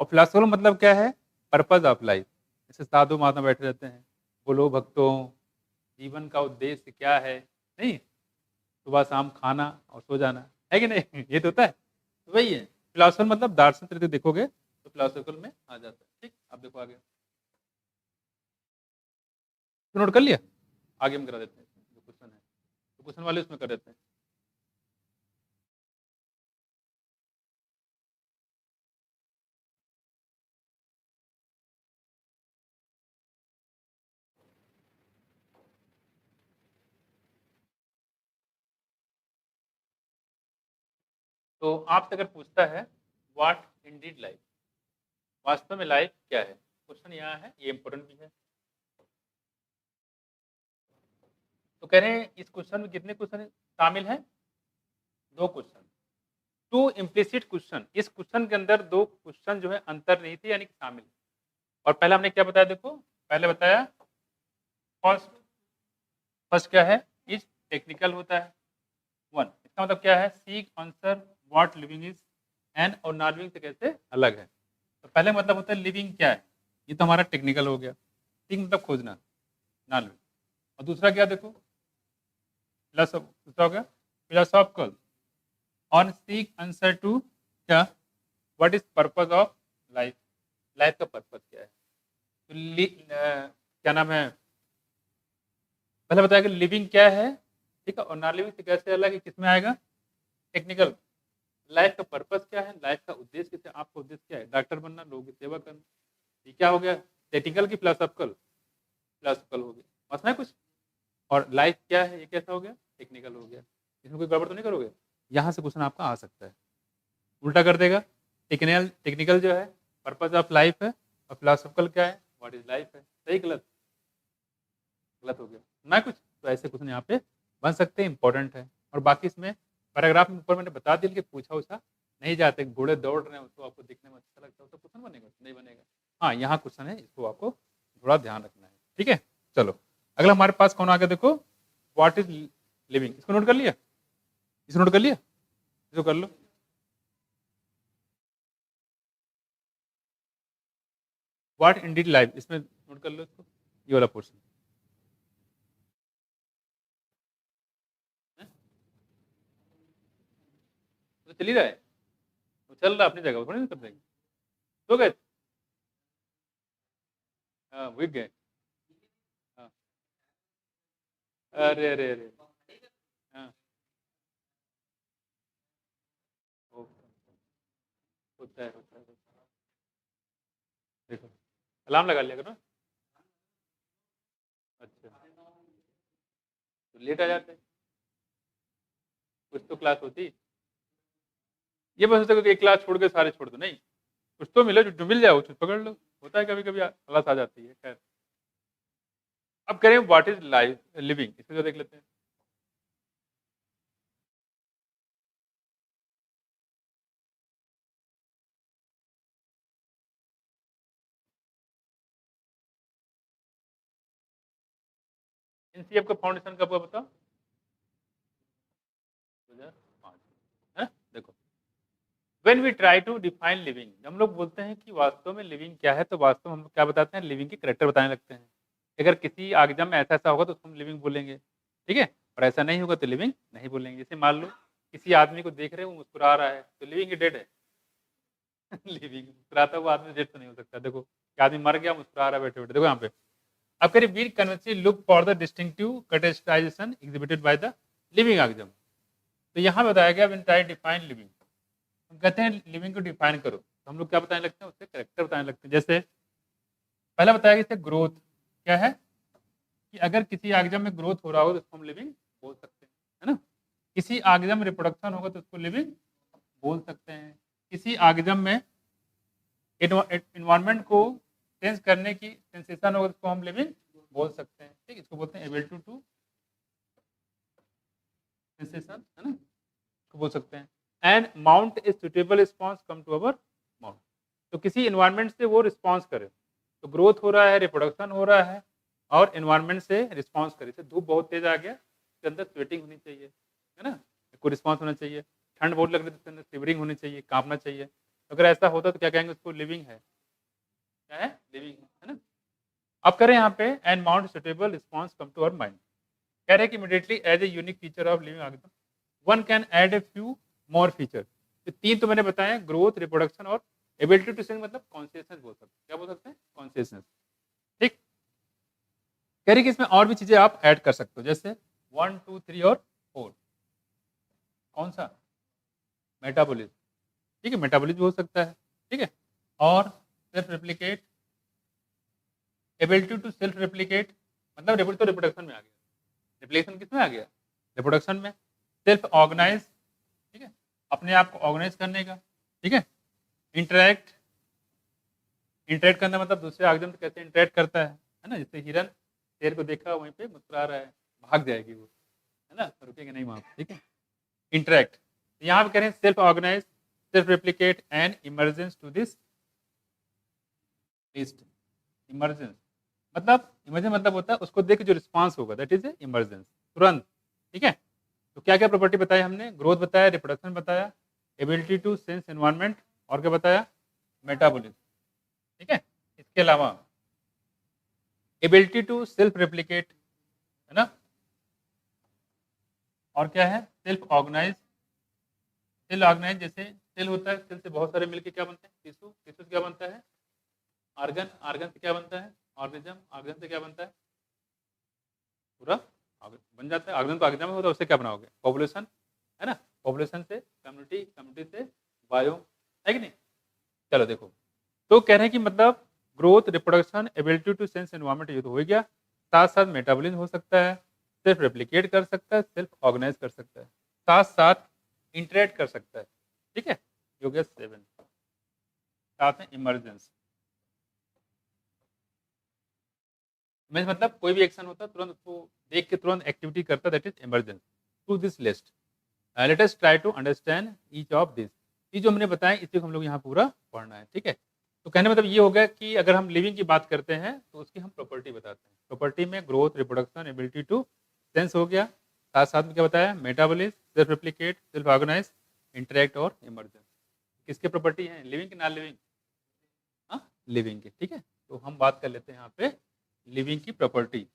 S1: और फिलोसॉफिकल मतलब क्या है, पर्पज ऑफ लाइफ। जैसे साधु महात्मा बैठे रहते हैं, बोलो भक्तों जीवन का उद्देश्य क्या है, नहीं, सुबह शाम खाना और सो जाना, है कि नहीं ये तो होता है, तो वही है फिलोसफर, मतलब दार्शनिक तरीके से देखोगे तो फिलोसफिकल में आ जाता है। ठीक, अब देखो आगे, तो नोट कर लिया, आगे हम करा देते हैं जो क्वेश्चन है, तो क्वेश्चन वाले उसमें कर देते हैं। तो आपसे अगर पूछता है व्हाट इंडीड लाइफ, वास्तव में लाइफ क्या है, क्वेश्चन यहाँ है, ये इंपॉर्टेंट भी है। तो कह रहे हैं इस क्वेश्चन में कितने क्वेश्चन शामिल हैं, दो क्वेश्चन, टू इम्प्लिसिट क्वेश्चन। इस क्वेश्चन के अंदर दो क्वेश्चन जो है अंतर्निहित यानी कि शामिल। और पहले हमने क्या बताया, देखो पहले बताया फर्स्ट, फर्स्ट क्या है, इज टेक्निकल होता है वन, इसका मतलब क्या है, seek answer what living is, and और नॉन लिविंग से कैसे अलग है। तो पहले मतलब होता है लिविंग क्या है, ये तो हमारा टेक्निकल हो गया, ठीक, मतलब खोजना नॉन लिविंग। और दूसरा क्या देखो, दूसरा हो गया philosophical, on seek answer to क्या, what is purpose of life, life का पर्पज क्या है। तो क्या नाम है, पहले बताया कि लिविंग क्या है, ठीक है, और नॉन लिविंग से कैसे अलग है, किसमें आएगा, टेक्निकल। लाइफ का पर्पस क्या है, लाइफ का उद्देश्य किसे, आपका उद्देश्य क्या है, डॉक्टर बनना, लोगों की सेवा करना, ये क्या हो गया, टेक्निकल की फिलोसॉफिकल, फिलोसॉफिकल हो गया, बस है कुछ। और लाइफ क्या है, ये कैसा हो गया, टेक्निकल हो गया। इसमें कोई गड़बड़ तो नहीं करोगे, यहाँ से क्वेश्चन आपका आ सकता है, उल्टा कर देगा। टेक्निकल, टेक्निकल जो है पर्पज ऑफ लाइफ है, और फिलोसॉफिकल क्या है, व्हाट इज लाइफ है। सही गलत, गलत हो गया ना कुछ, तो ऐसे क्वेश्चन यहाँ पे बन सकते हैं, इंपॉर्टेंट है। और बाकी इसमें पैराग्राफ में ऊपर मैंने बता दिया कि पूछा उछा नहीं जाते, घोड़े दौड़ रहे हैं उसको आपको दिखने में अच्छा लगता है तो क्वेश्चन बनेगा, नहीं बनेगा। हाँ, यहाँ क्वेश्चन है, इसको आपको थोड़ा ध्यान रखना है, ठीक है। चलो अगला हमारे पास कौन आ गया, देखो व्हाट इज लिविंग, इसको नोट कर लिया, इसको नोट कर लिया, इसको कर लो। व्हाट इंडीड लाइफ, इसमें नोट कर लो इसको, ये वाला पोर्शन तो चल ही रहा है, वो चल रहा है अपनी जगह, थोड़ी ना कर देंगे, तो गए, हाँ वही गए, हाँ, अरे अरे अरे, हाँ, ओके, होता है होता है, देखो अलार्म लगा लिया करो, अच्छा तो लेट आ जाते, कुछ तो क्लास होती, ये बस होता है कि एक क्लास छोड़ के सारे छोड़ दो, नहीं कुछ तो मिले, जो मिल जाए कुछ पकड़ लो, होता है कभी कभी क्लास आ जाती है। खैर अब करें व्हाट इज लाइफ लिविंग, इसको जो देख लेते हैं। एनसीएफ का फाउंडेशन कब हुआ बताओ, 2005 है ना। देखो when we try to define living, हम लोग बोलते हैं कि वास्तव में लिविंग क्या है, तो वास्तव में हम क्या बताते हैं, लिविंग के करेक्टर बताने लगते हैं। अगर किसी एग्जाम में ऐसा ऐसा होगा तो हम लिविंग बोलेंगे, ठीक है। और ऐसा नहीं होगा तो लिविंग नहीं बोलेंगे। जैसे मान लो किसी आदमी को देख रहे हो वो मुस्कुरा रहा है तो लिविंग या डेड है? लिविंग। मुस्कुराता हुआ आदमी डेड तो नहीं हो सकता। देखो कि आदमी मर गया मुस्कुरा रहा है बैठे बैठे। देखो यहाँ पे अब कह रहे we're conventionally look for the distinctive characterization exhibited by the living organism. तो यहाँ बताया गया व्हेन ट्राई डिफाइन लिविंग, हम कहते हैं लिविंग को डिफाइन करो तो हम लोग क्या बताने लगते हैं, उससे कैरेक्टर बताने लगते हैं। जैसे पहला बताया गया ग्रोथ क्या है कि अगर किसी ऑर्गेनिज्म में ग्रोथ हो रहा हो तो उसको हम लिविंग बोल सकते हैं, है ना। किसी ऑर्गेनिज्म में रिप्रोडक्शन होगा तो उसको लिविंग बोल सकते हैं। किसी ऑर्गेनिज्म में इन्वायरमेंट को सेंस करने की सेंसेशन होगा तो उसको हम लिविंग बोल सकते हैं। ठीक, इसको बोलते हैं एबिलिटी टू सेंसेशन, है ना, इसको बोल सकते हैं। And mount a suitable response come to our mount, तो किसी इन्वायरमेंट से वो रिस्पॉन्स करे, तो ग्रोथ हो रहा है, रिप्रोडक्शन हो रहा है और इन्वायरमेंट से रिस्पॉन्स करे। जैसे धूप बहुत तेज आ गया, उसके अंदर स्वेटिंग होनी चाहिए, है ना, कोई रिस्पॉन्स होना चाहिए। ठंड बहुत लग रही है तो उसके अंदर शिवरिंग होनी चाहिए, कांपना चाहिए। अगर ऐसा होता तो क्या कहेंगे, उसको लिविंग है। क्या है? लिविंग है ना। अब करें यहाँ पे and mount suitable response come to our mind, कह रहे हैं कि immediately as a unique feature of living organism one can add a few more feature. तो तीन तो मैंने बताया, ग्रोथ, रिप्रोडक्शन और एबिलिटी टू सेंस, मतलब कॉन्शियसनेस बोल सकते हैं। क्या बोल सकते हैं? कॉन्शियसनेस। ठीक, कह रही कि इसमें और भी चीजें आप ऐड कर सकते हो, जैसे 1, 2, 3 और 4। कौन सा? मेटाबॉलिज्म। ठीक है, मेटाबॉलिज्म हो सकता है। ठीक है, और self replicate, ability to self replicate, मतलब तो रिप्रोडक्शन में आ गया। रिप्लिकेशन किस में आ गया? रिप्रोडक्शन में। सेल्फ ऑर्गेनाइज, ठीक है, अपने आप को ऑर्गेनाइज करने का। ठीक है, इंटरेक्ट, इंटरेक्ट करना मतलब दूसरे ऑर्गेनिज्म कैसे इंटरेक्ट करता है ना। जैसे हिरन शेर को देखा वहीं पे मुस्कुरा रहा है, भाग जाएगी वो, है ना, रुकेंगे नहीं वहां पे। ठीक है, इंटरेक्ट। यहाँ पे कह रहे हैं self organise, self replicate and emergence to this list. Emergence मतलब होता है उसको देख के जो रिस्पॉन्स होगा, दैट इज ए इमर्जेंस, तुरंत। ठीक है, तो क्या क्या प्रॉपर्टी बताई हमने? ग्रोथ बताया, रिप्रोडक्शन बताया, एबिलिटी टू सेंस एनवायरमेंट, और क्या बताया? मेटाबॉलिज्म। ठीक है, इसके अलावा एबिलिटी टू सेल्फ रेप्लिकेट, है ना, और क्या है? Self organise. सेल ऑर्गेनाइज, जैसे सेल होता है, सेल से बहुत सारे मिलके क्या बनते हैं? टिश्यू, टिश्यू से क्या बनता है? आर्गन, आर्गन से क्या बनता है? ऑर्गेनिज्म, ऑर्गेनिज्म से क्या बनता है? पूरा बन जाता है। ऑर्गेनिज्म तो ऑर्गेनिज्म में होता है, उससे क्या बनाओगे? पॉपुलेशन, है ना, पॉपुलेशन से कम्युनिटी, कम्युनिटी से बायो, है कि नहीं। चलो देखो, तो कह रहे हैं कि मतलब growth, reproduction, ability to sense environment, ये तो हो गया। साथ साथ मेटाबॉलिज्म हो सकता है, सेल्फ रेप्लिकेट कर सकता है, सेल्फ ऑर्गेनाइज कर सकता है, साथ साथ इंटरेक्ट कर सकता है। ठीक है, ये हो गया 7। साथ में इमरजेंस, मैं मतलब कोई भी एक्शन होता है तुरंत उसको देख के तुरंत एक्टिविटी करता, that is emergence. To this list let us try to understand each of this. ये जो हमने बताया इसी को हम लोग यहाँ पूरा पढ़ना है। ठीक है, तो कहने मतलब ये हो गया कि अगर हम लिविंग की बात करते हैं तो उसकी हम प्रॉपर्टी बताते हैं। प्रॉपर्टी में growth, reproduction, ability to sense हो गया, साथ साथ में क्या बताया? Metabolism, self replicate, self organise, interact और इमरजेंस। किसके प्रॉपर्टी है? लिविंग की, नॉन लिविंग? हाँ, लिविंग की। ठीक है, तो हम बात कर लेते हैं यहाँ पे लिविंग की प्रॉपर्टी।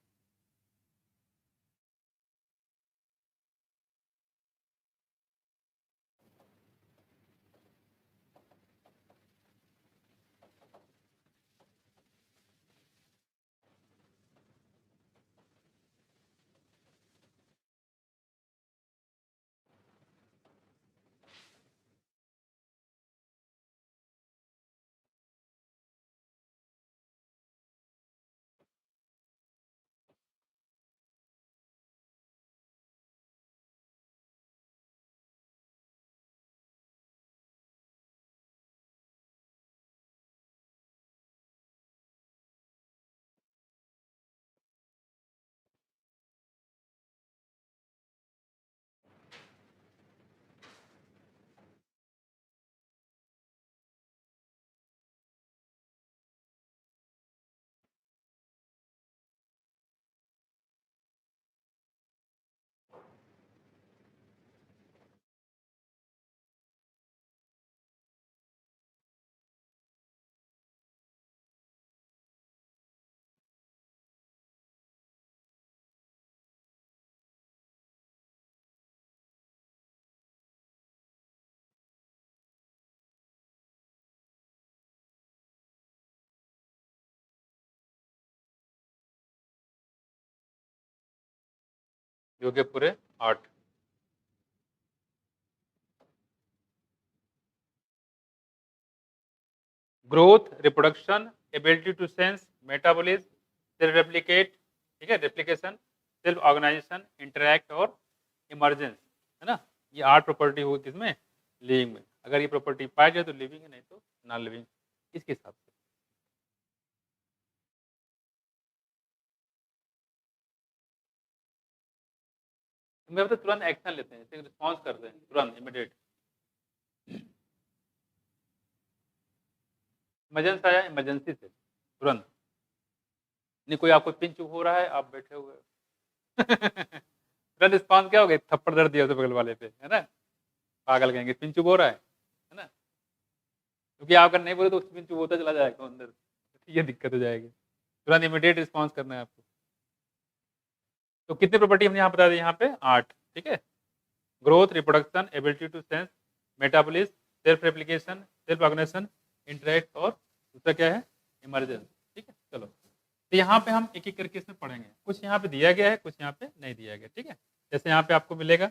S1: जो कि पूरे 8। Growth, reproduction, ability to sense, metabolism, self replicate, ठीक है, रेप्लिकेशन, सेल्फ ऑर्गेनाइजेशन, इंटरैक्ट और इमरजेंस, है ना। ये 8 प्रॉपर्टी होती है इसमें लिविंग में। अगर ये प्रॉपर्टी पाई जाए तो लिविंग है, नहीं तो नॉन लिविंग, इसके हिसाब से। मैं तो तुरंत एक्शन लेते हैं, रिस्पॉन्स करते हैं तुरंत, इमीडिएट। इमरजेंसी आया, इमरजेंसी से तुरंत। नहीं कोई आपको पिंच हो रहा है, आप बैठे हुए तुरंत रिस्पॉन्स क्या हो गया, थप्पड़ दर्द दिया उसे बगल वाले पे, है ना। पागल कहेंगे, पिंचू हो रहा है ना। क्योंकि आप अगर नहीं बोले तो पिंचू होता चला जाएगा अंदर, ये दिक्कत हो जाएगी। तुरंत इमीडिएट रिस्पॉन्स करना है आपको। तो कितनी प्रॉपर्टी हमने यहाँ बता दी, यहाँ पे 8, ठीक है। Growth, reproduction, ability to sense, metabolism, self replication, self organisation, interact और दूसरा क्या है, इमरजेंस, ठीक है। चलो तो यहाँ पे हम एक एक करके इसमें पढ़ेंगे। कुछ यहाँ पे दिया गया है, कुछ यहाँ पे नहीं दिया गया, ठीक है। जैसे यहाँ पे आपको मिलेगा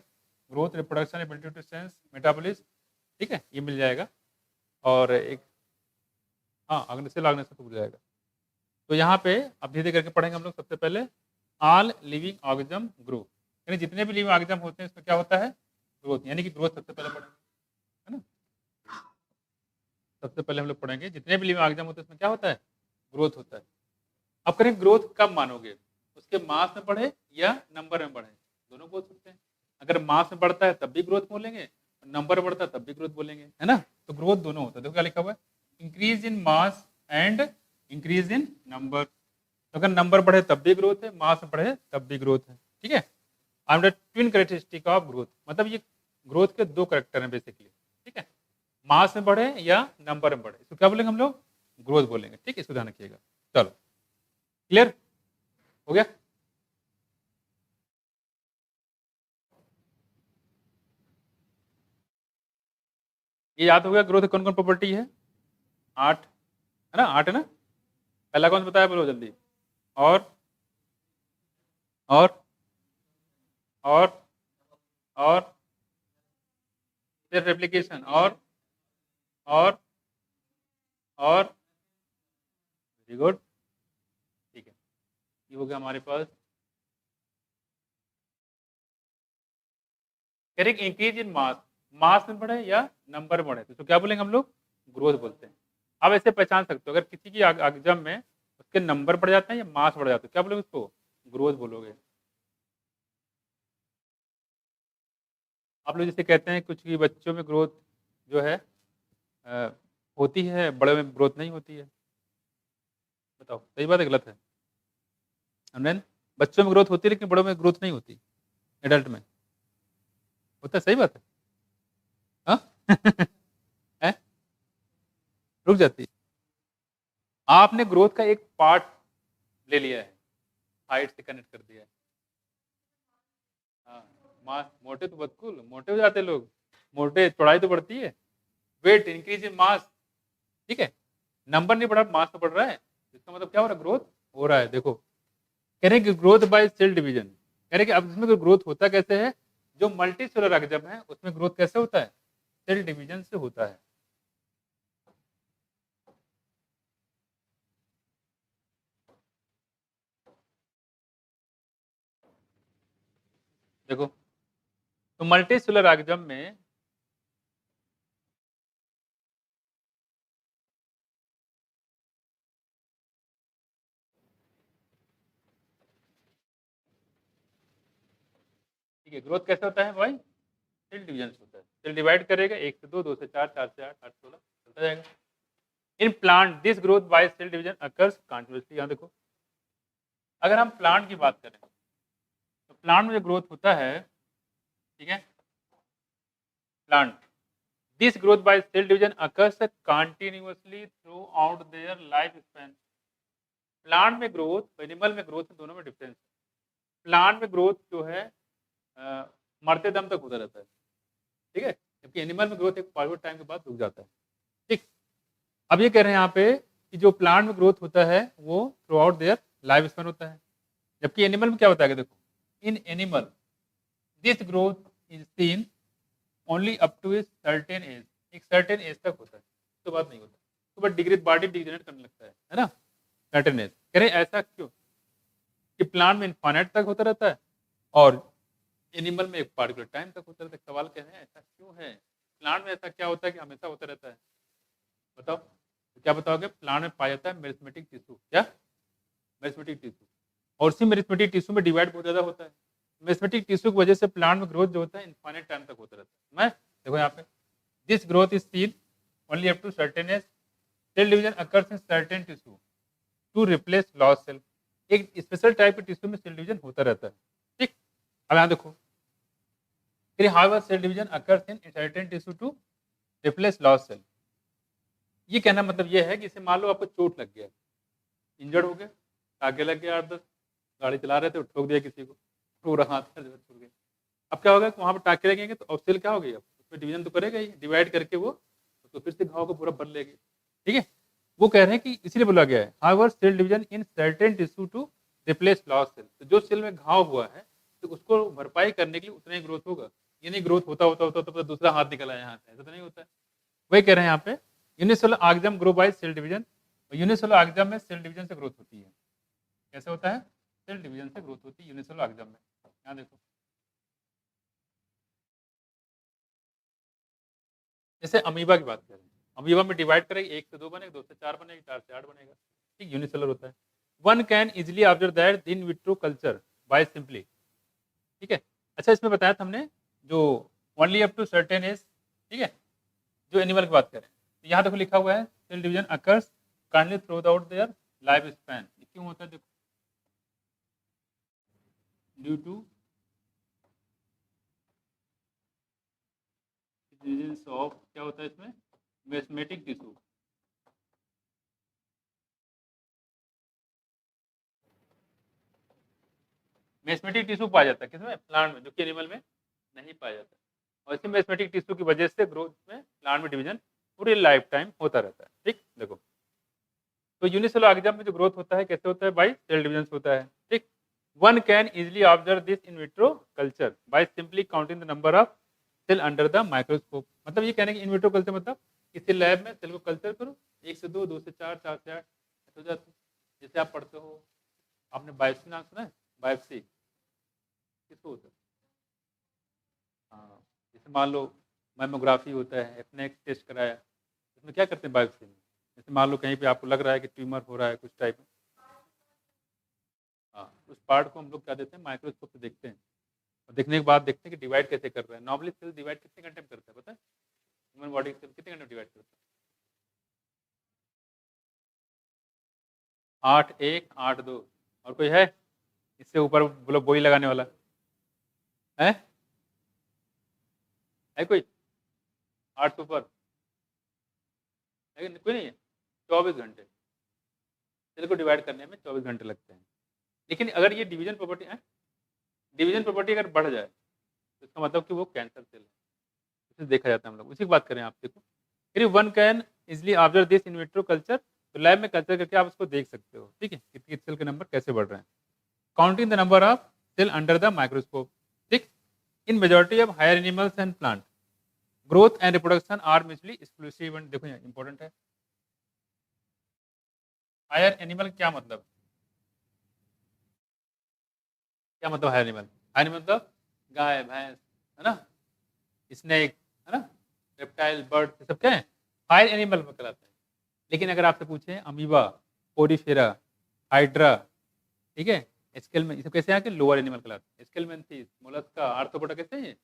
S1: growth, reproduction, ability to sense, metabolism, ठीक है, ये मिल जाएगा। और एक हाँ ऑर्गेनाइजेशन तो मिल जाएगा। तो यहाँ पे अब धीरे धीरे करके पढ़ेंगे हम लोग। सबसे पहले ऑल लिविंग ऑर्गेनिज्म ग्रो, यानी जितने भी लिविंग ऑर्गेनिज्म होते हैं इसमें क्या होता है, ग्रोथ, यानी कि ग्रोथ सबसे पहले पढ़ेंगे, है ना। सबसे पहले हम लोग पढ़ेंगे जितने भी लिविंग ऑर्गेनिज्म होते हैं इसमें क्या होता है, ग्रोथ होता है। अब करें ग्रोथ कब मानोगे, उसके मास में बढ़े या नंबर में बढ़े, दोनों बोल सकते हैं। अगर मास में बढ़ता है तब भी ग्रोथ बोलेंगे, नंबर बढ़ता है तब भी ग्रोथ बोलेंगे, है ना। तो ग्रोथ दोनों होता है। देखो क्या लिखा हुआ है, increase in mass and increase in number. तो अगर नंबर बढ़े तब भी ग्रोथ है, मास में बढ़े तब भी ग्रोथ है, ठीक है। Under twin characteristic of growth, मतलब ये ग्रोथ के 2 कैरेक्टर हैं बेसिकली, ठीक है। मास में बढ़े या नंबर में बढ़े, इसको क्या बोलेंगे हम लोग, ग्रोथ बोलेंगे, ठीक है। इसको ध्यान रखिएगा। चलो क्लियर हो गया। ये याद हो गया ग्रोथ कौन कौन प्रॉपर्टी है, 8 है ना, 8 है ना। पहला कौन सा बताया, बोलो जल्दी। और और और और सेल्फ रेप्लिकेशन और वेरी गुड, ठीक है। ये हो गया हमारे पास। करेक्ट, इंक्रीज इन मास, मास में बढ़े या नंबर में बढ़े तो क्या बोलेंगे हम लोग, ग्रोथ बोलते हैं। आप ऐसे पहचान सकते हो, अगर किसी की एग्जाम में उसके नंबर बढ़ जाते हैं या मास बढ़ जाते हैं, क्या बोलोगे उसको, ग्रोथ बोलोगे। आप लोग जैसे कहते हैं कुछ की बच्चों में ग्रोथ जो है अ, होती है, बड़े में ग्रोथ नहीं होती है। बताओ सही बात है गलत है, अमरेन। बच्चों में ग्रोथ होती है लेकिन बड़ों में ग्रोथ नहीं होती, एडल्ट में होता है, सही बात है। हाँ है? रुक जाती है। आपने ग्रोथ का एक पार्ट ले लिया है, हाइट से कनेक्ट कर दिया है। हाँ, मोटे तो बिल्कुल मोटे हो जाते हैं लोग, मोटे चौड़ाई तो बढ़ती है, वेट इंक्रीज इन मास, ठीक है। नंबर नहीं बढ़ा, मास तो बढ़ रहा है, इसका मतलब क्या हो रहा है, ग्रोथ हो रहा है। देखो कह रहे हैं कि ग्रोथ बाय सेल डिवीजन, कह रहे हैं कि अब इसमें ग्रोथ होता कैसे है, जो मल्टी सेलुलर ऑर्गेनिज्म है उसमें ग्रोथ कैसे होता है, सेल डिवीजन से होता है। देखो तो मल्टी सेलुलर ऑर्गेनिज्म में ठीक है, ग्रोथ कैसे होता है भाई, सेल डिवीजन से होता है। सेल डिवाइड करेगा, 1 से 2, 2 से 4, 4 से 8, 8 से 16 चलता जाएगा। In plant this growth by cell division occurs continuously. यहाँ देखो अगर हम प्लांट की बात करें तो प्लांट में जो ग्रोथ होता है, ठीक है, plant this growth by cell division occurs continuously throughout their life span. Plant में ग्रोथ, एनिमल में ग्रोथ, दोनों में डिफरेंस है। प्लांट में ग्रोथ जो है मरते दम तक होता रहता है, ठीक है, जबकि एनिमल में ग्रोथ एक फॉरवर्ड टाइम के बाद रुक जाता है, ठीक। अब ये कह रहे हैं यहाँ पे कि जो प्लांट में ग्रोथ होता है वो throughout their life span होता है, जबकि एनिमल में क्या होता है, देखो in animal this growth is seen only up to a certain age, एक सर्टेन एज तक होता है, तो बात नहीं होता, तो बट डिग्री बॉडी डिग्रेड करने लगता है ना, सर्टेन एज। कह रहे ऐसा क्यों कि प्लांट में इनफाइनाइट तक होता रहता है और एनिमल में एक पार्टिकुलर टाइम तक होता रहता है। सवाल कह रहे हैं ऐसा क्यों है, प्लांट में ऐसा क्या होता है कि हमेशा होता रहता है, बताओ। तो क्या बताओगे, प्लांट में पाया जाता है मेरिस्मेटिक टिश्यू, क्या मेरिस्मेटिक टिश्यू, और उसी मेरिस्मेटिक टिश्यू में डिवाइड बहुत ज़्यादा होता है। मेरिस्मेटिक टिश्यू की वजह से प्लांट में ग्रोथ जो होता है इनफाइनाइट टाइम तक होता रहता है। मैं देखो यहाँ पे this growth is seen only up to certain age, cell division occurs in certain tissue to replace loss cell, एक स्पेशल टाइप के टिश्यू में सेल डिवीजन होता रहता है, ठीक। अब यहाँ देखो, फिर however cell division occurs in certain tissue to replace loss cell, ये कहना मतलब ये है कि इसे मान लो आपको चोट लग गया, इंजर्ड हो गया, टाके लग गया 8-10, गाड़ी चला रहे थे ठोक दिया किसी को, पूरा हाथ पैर जो है छूट गया। अब क्या होगा कि वहाँ पर टाके लगेंगे तो अब सेल क्या हो गई, अब उसमें डिवीजन तो करेगा ही, डिवाइड करके वो तो फिर से घाव को पूरा भर लेगी, ठीक है। वो कह रहे हैं कि इसीलिए बोला गया है however cell division in certain tissue to replace loss cell, तो जो सेल में घाव हुआ है तो उसको भरपाई करने के लिए उतना ही ग्रोथ होगा, ये नहीं ग्रोथ होता होता होता तो दूसरा हाथ निकल आया यहाँ से, ऐसा तो नहीं होता है। वही कह रहे हैं यहाँ पे unicellular organism grow by cell division, unicellular organism में सेल डिवीजन से ग्रोथ होती है, कैसे होता है, सेल डिवीजन से ग्रोथ होती है यूनिसेलुलर ऑर्गेनिज्म में। यहाँ देखो जैसे अमीबा की बात करें, अमीबा में डिवाइड करेंगे 1 से 2 बनेगा, 2 से 4 बनेगा, 4 से 8 बनेगा, ठीक, यूनिसेलुलर होता है। One can easily observe that in vitro culture by simply, ठीक है। अच्छा इसमें बताया था हमने जो only up to certain age, ठीक है, जो एनिमल की बात करें तो यहाँ देखो लिखा हुआ है cell division occurs kindly throughout their life span, क्यों होता है देखो, ड्यू टू डिवीजन ऑफ, क्या होता है इसमें, मेस्मेटिक टिश्यू, मेस्मेटिक टिश्यू पाया जाता है किसमें, प्लांट में, जो कि एनिमल में नहीं पाया जाता, और इसी मेस्मेटिक टिश्यू की वजह से ग्रोथ में प्लांट में डिवीजन पूरी लाइफ टाइम होता रहता है, ठीक। देखो तो यूनिसेलुलर ऑर्गेनिज्म में जो ग्रोथ होता है कैसे होता है, बाय सेल डिवीजन होता है, ठीक। One can easily observe this in vitro culture by simply counting the number of cell under the microscope, मतलब ये कहने की इन विट्रो कल्चर मतलब किसी लैब में सेल को कल्चर करो 1 से 2, 2 से 4, 4 से 8 हो जाते हैं। जैसे आप पढ़ते हो, आपने बायोप्सी नाम सुना है, बायोप्सी किसको होता है, हाँ, जैसे मान लो मैमोग्राफी होता है, एफनेक्स टेस्ट कराया, इसमें क्या करते हैं बायोप्सी में, जैसे मान लो कहीं पे आपको लग रहा है कि ट्यूमर हो रहा है कुछ टाइप में, हाँ, उस पार्ट को हम लोग क्या देते हैं माइक्रोस्कोप से देखते हैं, और देखने के बाद देखते हैं कि डिवाइड कैसे कर रहा है। नॉर्मली सेल डिवाइड कितने घंटे में करता है पता है, ह्यूमन बॉडी सेल कितने घंटे में डिवाइड करता है, 8-1, 8-2, और कोई है इससे ऊपर बोलो बोई लगाने वाला है कोई 8 से ऊपर है, कोई नहीं है, 24 घंटे सेल को डिवाइड करने में 24 घंटे लगते हैं। लेकिन अगर ये डिवीजन प्रॉपर्टी है, डिवीजन प्रॉपर्टी अगर बढ़ जाए तो इसका मतलब कि वो कैंसर सेल है, उसे देखा जाता है। हम लोग उसी की बात करें, आप देखो फिर one can easily observe this in vitro culture, तो लैब में कल्चर करके आप उसको देख सकते हो, ठीक है, कितनी सेल के नंबर कैसे बढ़ रहे हैं, counting the number of cell under the microscope, ठीक। In majority of higher animals and plant growth and reproduction are mutually exclusive, देखो यहाँ इंपॉर्टेंट है, हायर एनिमल क्या मतलब, क्या मतलब हायर एनिमल, हायर मतलब गाय भैंस है ना, स्नेक है ना, रेप्टाइल बर्ड, ये सब क्या है हायर एनिमल में कहलाते हैं। लेकिन अगर आपसे पूछे अमीबा, पोरीफेरा, हाइड्रा, ठीक है, स्केलमेन, ये सब कैसे आके लोअर एनिमल कहलाते हैं, स्केलमेंथिस, मोलस्का, आर्थ्रोपोडा कैसे हैं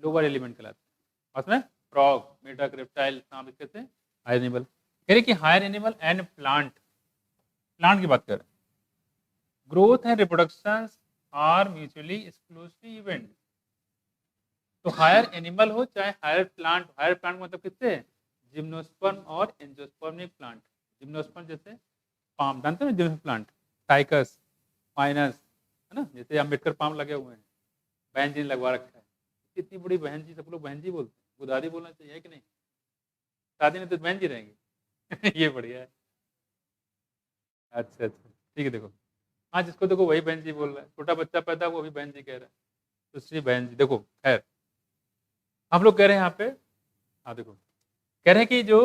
S1: लोअर एलिमेंट कहलाते हैं, उसमें फ्रॉग, मेढक, रेप्टाइल, सांप कैसे हायर एनिमल। कह रहे कि higher animal and plant, plant की बात करें, growth and reproduction are mutually exclusive event, तो हायर एनिमल हो चाहे हायर प्लांट मतलब किससे, जिम्नोस्पर्म और एंजियोस्पर्मिक प्लांट, जिम्नोस्पर्म जैसे पाम, जानते हैं जिम्नो प्लांट, टाइकस, पाइनस, है ना, जैसे अम्बेडकर पाम लगे हुए हैं, बहन जी ने लगवा रखा है, इतनी बड़ी बहन जी, सब लोग बहन जी बोलते हैं, गुदारी बोलना चाहिए कि नहीं, शादी में तो बहन जी रहेंगे ये बढ़िया है, अच्छा अच्छा, ठीक है। देखो हाँ, जिसको देखो वही बहन जी बोल रहा है, छोटा बच्चा पैदा वो भी बहन जी कह रहा है, सुश्री बहन जी, देखो खैर हम लोग कह रहे हैं यहाँ पे, हाँ देखो कह रहे हैं कि जो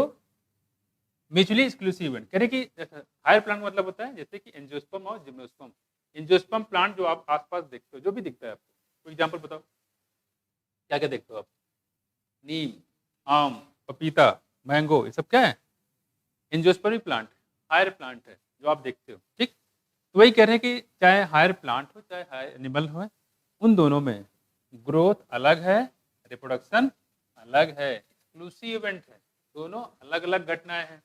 S1: म्यूचुअली एक्सक्लूसिव इवेंट, कह रहे हैं कि हायर प्लांट मतलब होता है जैसे कि एंजियोस्पर्म और जिम्नोस्पर्म। एंजियोस्पर्म प्लांट जो आप आसपास देखते हो, जो भी दिखता है आपको, कोई एग्जाम्पल बताओ, क्या क्या देखते हो आप? नीम, आम, पपीता, मैंगो, ये सब क्या है? एंजियोस्पर्मिक प्लांट, हायर प्लांट है जो आप देखते हो, ठीक। तो वही कह रहे हैं कि चाहे हायर प्लांट हो चाहे हायर एनिमल हो, उन दोनों में ग्रोथ अलग है, रिप्रोडक्शन अलग है, एक्सक्लूसिव इवेंट है, दोनों अलग अलग घटनाएं हैं।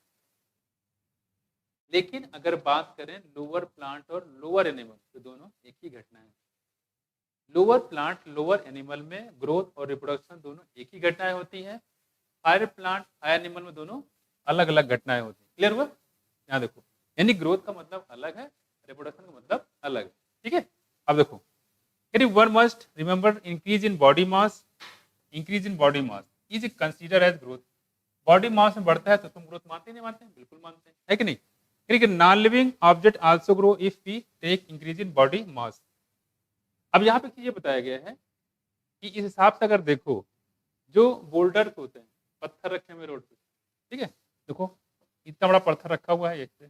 S1: लेकिन अगर बात करें लोअर प्लांट और लोअर एनिमल, तो दोनों एक ही घटना है। लोअर प्लांट लोअर एनिमल में ग्रोथ और रिप्रोडक्शन दोनों एक ही घटनाएं होती हैं। हायर प्लांट हायर एनिमल में दोनों अलग अलग घटनाएं होती हैं। क्लियर हुआ? यहाँ देखो, यानी ग्रोथ का मतलब अलग है, रिप्रोडक्शन का मतलब अलग है, ठीक है। अब देखो, यदि one must remember increase in body mass, increase in body mass is consider as growth. Body mass में बढ़ता है तो तुम ग्रोथ मानते नहीं मानते? बिल्कुल मानते हैं, है कि नहीं? Non living object also grow if we take increase in body mass. अब यहाँ पे ये बताया गया है कि इस हिसाब से अगर देखो, जो बोल्डर होते हैं, पत्थर रखे हुए रोड पे, ठीक है, देखो इतना बड़ा पत्थर रखा हुआ है एक पे,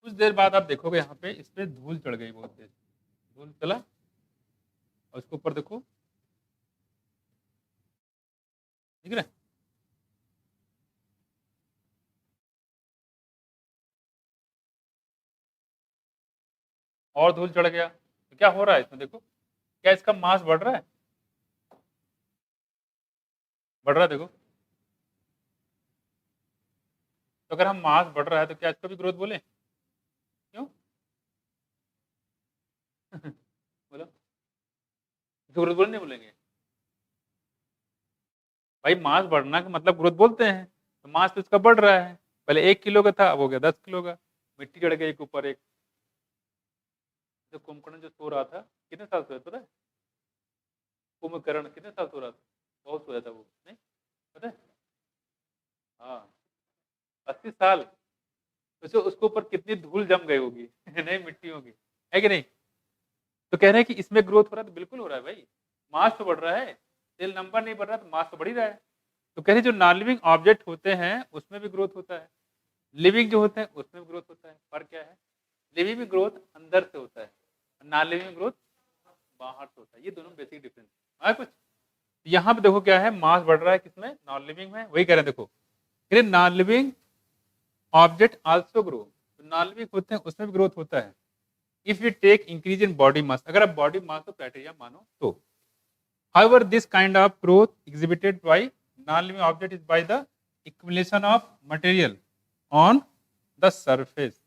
S1: कुछ देर बाद आप देखोगे यहाँ पे इस पे धूल चढ़ गई, बहुत तेज धूल चला, और उसके ऊपर देखो, ठीक है, और धूल चढ़ गया, तो क्या हो रहा है इसमें? देखो क्या इसका मास बढ़ रहा है? बढ़ रहा है, देखो। तो अगर हम मास बढ़ रहा है तो क्या इसको भी ग्रोथ बोले? क्यों? बोलो, इसको ग्रोथ बोले नहीं बोलेंगे? भाई मास बढ़ना का मतलब ग्रोथ बोलते हैं, तो मास तो इसका बढ़ रहा है, पहले 1 किलो का था, अब हो गया 10 किलो का, मिट्टी चढ़ गई एक ऊपर एक। जो कुंभकर्ण जो सो रहा था, कितने साल सोया पता है? कुंभकर्ण कितने साल सो रहा था? बहुत सोया था वो, नहीं पता है? हाँ, 80 साल। तो उसके ऊपर कितनी धूल जम गई होगी नहीं मिट्टी होगी, है कि नहीं? तो कह रहे हैं कि इसमें ग्रोथ हो रहा है, तो बिल्कुल हो रहा है भाई, मास तो बढ़ रहा है, सेल नंबर नहीं बढ़ रहा तो मास तो बढ़ ही रहा है। तो कह रहे हैं जो नॉन लिविंग ऑब्जेक्ट होते हैं उसमें भी ग्रोथ होता है, लिविंग जो होते हैं उसमें भी ग्रोथ होता है। फर्क क्या है? लिविंग में ग्रोथ अंदर से होता है, नॉन लिविंग में ग्रोथ बाहर से होता है। ये दोनों बेसिक डिफरेंस है कुछ। यहाँ पे देखो क्या है, मास बढ़ रहा है किसमें? नॉन लिविंग में। वही कह रहे हैं, देखो non living object also grow, non living होते हैं उसमें भी ग्रोथ होता है। If you take increase in body mass, अगर आप बॉडी मास को क्राइटेरिया मानो तो। However, this kind of growth exhibited by non-living object is by the accumulation of material on the surface.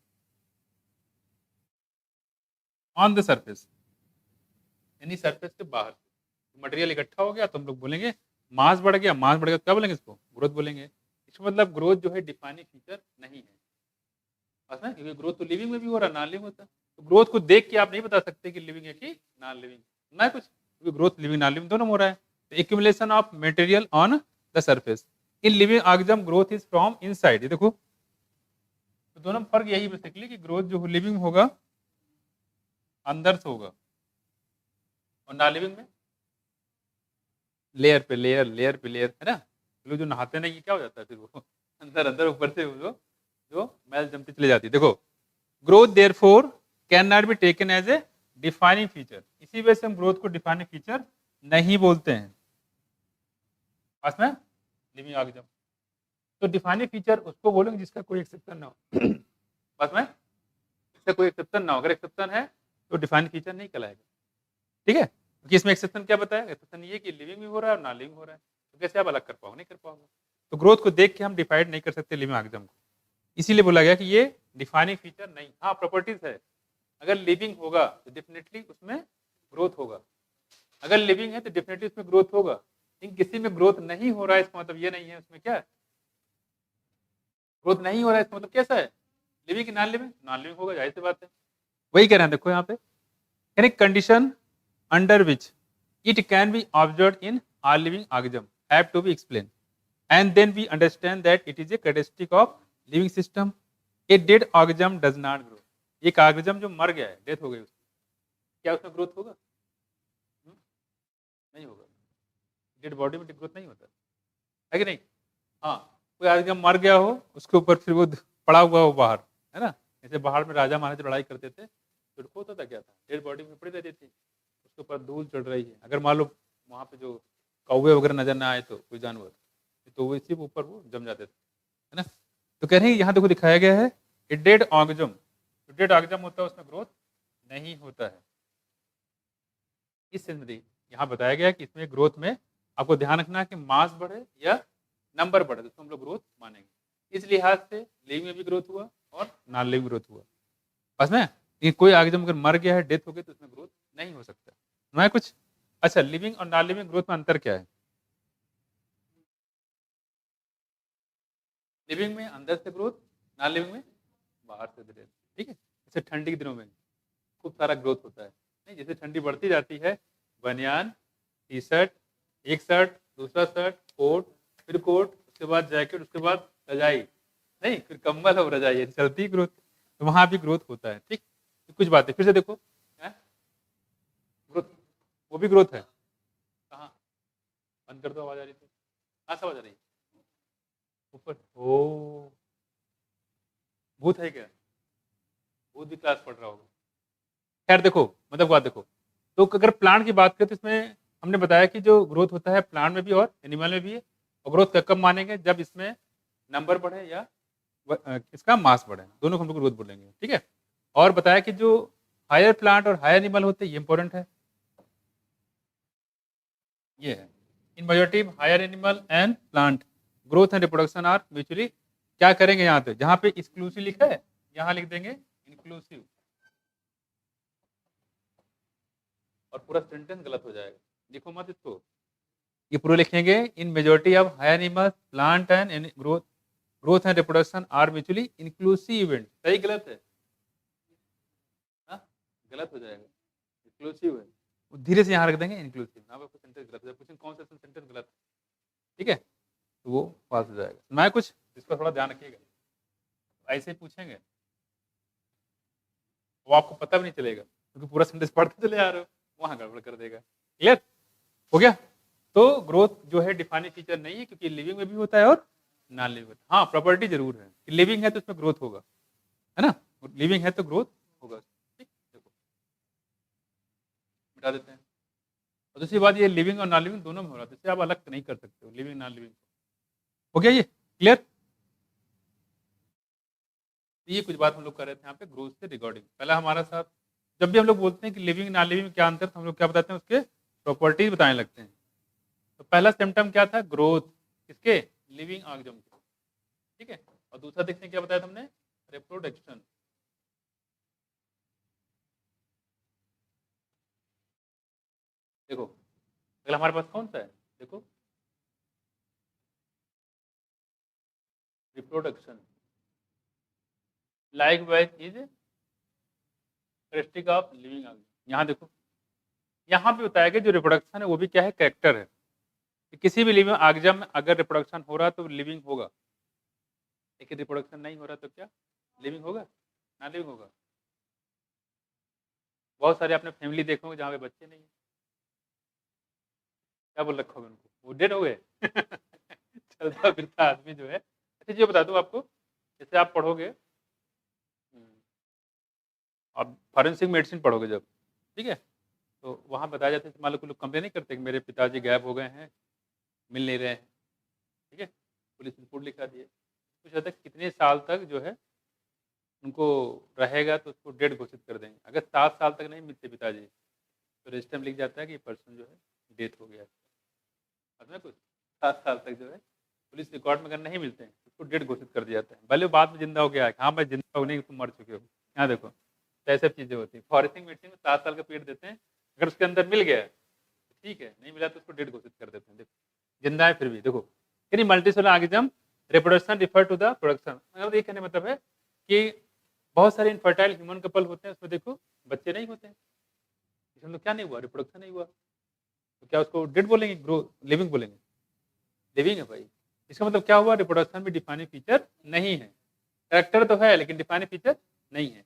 S1: On the surface, यानी surface के बाहर material इकट्ठा हो गया तो हम लोग बोलेंगे मास बढ़ गया। मास बढ़ गया तो क्या बोलेंगे? इसको ग्रोथ बोलेंगे। इसका मतलब ग्रोथ जो है डिफाइनिंग फीचर नहीं है, बस ना, क्योंकि ग्रोथ तो लिविंग में भी हो रहा है, नॉन लिविंग होता है। तो ग्रोथ को देख के आप नहीं बता सकते कि लिविंग है कि नॉन लिविंग, ना कुछ, क्योंकि ग्रोथ लिविंग नॉन लिविंग दोनों हो रहा है। तो accumulation of material on the surface. In living organism growth is from inside. ये देखो, तो दोनों में फर्क यही बेसिकली कि ग्रोथ जो लिविंग होगा अंदर से होगा, और नॉन लिविंग में लेयर पे लेयर, लेयर पे लेयर, है ना। लोग जो नहाते नहीं, क्या हो जाता है फिर वो अंदर अंदर ऊपर से वो जो मैल जमती चली जाती है। देखो, growth therefore can not be taken as a defining feature. इसी वजह से हम ग्रोथ को डिफाइनिंग फीचर नहीं बोलते हैं, पास में लिविंग ऑर्गेनिज्म। तो डिफाइनिंग फीचर उसको बोलेंगे जिसका कोई एक्सेप्शन ना हो पास में, इसका कोई एक्सेप्शन ना हो। अगर एक्सेप्शन है तो डिफाइनिंग फीचर नहीं कहलाएगा, ठीक है। क्योंकि इसमें एक्सेप्शन क्या बताया? एक्सेप्शन ये कि लिविंग भी हो रहा है और नॉन लिविंग हो रहा है, तो कैसे आप अलग कर पाओगे? नहीं कर पाओगे। तो ग्रोथ को देख के हम डिफाइड नहीं कर सकते लिविंग ऑर्गेनिज्म को, इसीलिए बोला गया कि ये डिफाइनिंग फीचर नहीं। हाँ, प्रॉपर्टीज है, अगर लिविंग होगा तो डेफिनेटली उसमें ग्रोथ होगा, अगर लिविंग है तो डेफिनेटली उसमें ग्रोथ होगा। लेकिन किसी में ग्रोथ नहीं हो रहा है इसका मतलब ये नहीं है उसमें क्या है, ग्रोथ नहीं हो रहा है, इसका मतलब कैसा है? लिविंग की नॉन लिविंग? नॉन लिविंग होगा, जाहिर सी बात है। वही कह रहे हैं, देखो यहाँ पे यानी condition under which it can be observed in all living organism have to be explained, and then we understand that it is a characteristic of living system. A dead organism does not grow. एक organism जो मर गया है, death हो गई उसकी, क्या उसमें ग्रोथ होगा? नहीं होगा। डेड बॉडी में ग्रोथ नहीं होता है कि नहीं? हाँ, कोई ऑर्गेनिज्म मर गया हो, उसके ऊपर फिर वो पड़ा हुआ हो बाहर, है ना? जैसे बाहर में राजा महाराजा लड़ाई करते थे, तो होता था क्या था, डेड बॉडी में पड़ी रहती थी, उसके ऊपर धूल चढ़ रही है, अगर मान लो वहाँ पे जो कौवे वगैरह नजर ना आए तो कोई जानवर, तो वो इसी के ऊपर वो जम जाते थे, है ना? तो कह रहे हैं यहाँ देखो दिखाया गया है, ए डेड ऑर्गेनिज्म, जो डेड ऑर्गेनिज्म होता है उसमें ग्रोथ नहीं होता है। इस सेंस में यहाँ बताया गया है कि इसमें ग्रोथ में आपको ध्यान रखना है कि मास बढ़े या नंबर बढ़े, तो हम लोग ग्रोथ मानेंगे। इस लिहाज से लिविंग में भी ग्रोथ हुआ और नॉन लिविंग ग्रोथ हुआ। बस में ये कोई ऑर्गेनिज्म अगर मर गया है, डेथ हो गई, तो उसमें ग्रोथ नहीं हो सकता। मैं कुछ अच्छा, लिविंग और नॉन लिविंग ग्रोथ में अंतर क्या है? लिविंग में अंदर से ग्रोथ, नॉन लिविंग में बाहर से ग्रोथ। ठीक है, जैसे ठंडी के दिनों में खूब सारा ग्रोथ होता है, नहीं? जैसे ठंडी बढ़ती जाती है, बनियान, टी शर्ट, एक शर्ट, दूसरा शर्ट, कोट, फिर कोट, उसके बाद जैकेट, उसके बाद रजाई, नहीं फिर कंबल और रजाई, चलती ग्रोथ, तो वहां भी ग्रोथ होता है। ठीक, तो कुछ बातें फिर से देखो, ग्रोथ, वो भी ग्रोथ है। कहाँ? बंद कर दो, आवाज आ रही थी, कहाँ से आवाज आ रही है? ऊपर। ओ, भूत है क्या? भूत भी क्लास पढ़ रहा होगा। खैर देखो, मतलब बात देखो, तो अगर प्लांट की बात करें तो इसमें हमने बताया कि जो ग्रोथ होता है प्लांट में भी और एनिमल में भी है, और ग्रोथ कब मानेंगे? जब इसमें नंबर बढ़े या इसका मास बढ़े, दोनों को हम लोग ग्रोथ बोलेंगे। ठीक है, और बताया कि जो हायर प्लांट और हायर एनिमल होते हैं, ये इंपॉर्टेंट है, ये है in majority higher animal and plant growth and reproduction are mutually, क्या करेंगे यहाँ पे, जहाँ पे एक्सक्लूसिव लिखा है यहाँ लिख देंगे इंक्लूसिव, और पूरा सेंटेंस गलत हो जाएगा, लिखो मत इसको, ये पूरा लिखेंगे in majority of higher animal plant and growth and reproduction are mutually inclusive event. सही गलत है? हाँ, गलत हो जाएगा, इंक्लूसिव है, धीरे से यहाँ रख देंगे इंक्लूसिव, यहाँ पे सेंटेंस गलत है, पूछें कौन सा सेंटेंस गलत है, ठीक है, तो वो फॉल्स हो जाएगा। मैं कुछ इसका थोड़ा ध्यान रखिएगा, ऐसे ही पूछेंगे वो आपको पता भी नहीं चलेगा, क्योंकि पूरा सेंटेंस पढ़ते चले आ रहे हो, वहां गड़बड़ कर देगा। क्लियर हो गया? तो ग्रोथ जो है डिफाइनिंग फीचर नहीं है, क्योंकि लिविंग में भी होता है और नॉन लिविंग होता है। हाँ, प्रॉपर्टी जरूर है कि लिविंग है तो उसमें ग्रोथ होगा, है ना? लिविंग है तो ग्रोथ होगा। ठीक, देखो मिटा देते हैं। और दूसरी बात, ये लिविंग और नॉन लिविंग दोनों में हो रहा है, इससे आप अलग नहीं कर सकते हो लिविंग नॉन लिविंग। हो गया ये क्लियर? ये कुछ बात हम लोग कर रहे थे यहाँ पे ग्रोथ से रिगार्डिंग। पहला हमारा साथ, जब भी हम लोग बोलते हैं कि लिविंग नॉन लिविंग में क्या अंतर, तो हम लोग क्या बताते हैं, उसके प्रॉपर्टीज बताने लगते हैं। तो पहला सिम्टम क्या था? ग्रोथ, किसके? लिविंग ऑर्गेनिज्म के। ठीक है, और दूसरा देखते हैं क्या बताया तुमने, रिप्रोडक्शन। देखो अगला हमारे पास कौन सा है, देखो reproduction, like wise is characteristic of living organism. यहाँ देखो, यहाँ भी बताया गया जो रिप्रोडक्शन है वो भी क्या है, कैरेक्टर है, कि किसी भी लिविंग ऑर्गेनिज्म में अगर रिप्रोडक्शन हो रहा है तो लिविंग होगा, लेकिन रिप्रोडक्शन नहीं हो रहा तो क्या लिविंग होगा, ना लिविंग होगा। बहुत सारे आपने फैमिली देखोगे जहाँ पे बच्चे नहीं है, क्या बोल रखा होगा उनको, वो डेड हो गए चलता फिरता आदमी जो है। अच्छा जी बता दूं आपको, जैसे आप पढ़ोगे, आप फॉरेंसिक मेडिसिन पढ़ोगे जब, ठीक है, तो वहाँ बताया जाता है कि मान लो कोई लोग कंप्लेन नहीं करते कि मेरे पिताजी गायब हो गए हैं, मिल नहीं रहे हैं, ठीक है, पुलिस रिपोर्ट लिखा दिए, कुछ हद तक कितने साल तक जो है उनको रहेगा तो उसको डेड घोषित कर देंगे। अगर 7 साल तक नहीं मिलते पिताजी, तो रजिस्टर में लिख जाता है कि पर्सन जो है डेथ हो गया है। समझ कुछ, 7 साल तक जो है पुलिस रिकॉर्ड में अगर नहीं मिलते हैं उसको डेड घोषित कर दिया जाता है, भले वो बाद में जिंदा हो गया है, हाँ मैं जिंदा हो नहीं, तुम मर चुके हो। यहाँ देखो, तो ऐसे चीजें होती है। फॉरेस्टिंग मेडिसिन में 7 साल का पीरियड देते हैं, अगर उसके अंदर मिल गया तो ठीक है, नहीं मिला तो उसको डेड घोषित कर देते हैं। देखो जिंदा है फिर भी, देखो यानी multicellular organism reproduction refer to the production, मतलब ये कहने मतलब है कि बहुत सारे इनफर्टाइल ह्यूमन कपल होते हैं, उसमें देखो बच्चे नहीं होते हैं, इसमें तो क्या नहीं हुआ, रिप्रोडक्शन नहीं हुआ, तो क्या उसको डेड बोलेंगे, ग्रो लिविंग बोलेंगे? लिविंग है भाई। इसका मतलब क्या हुआ, रिप्रोडक्शन में डिफाइनिंग फीचर नहीं है, कैरेक्टर तो है लेकिन डिफाइनिंग फीचर नहीं है।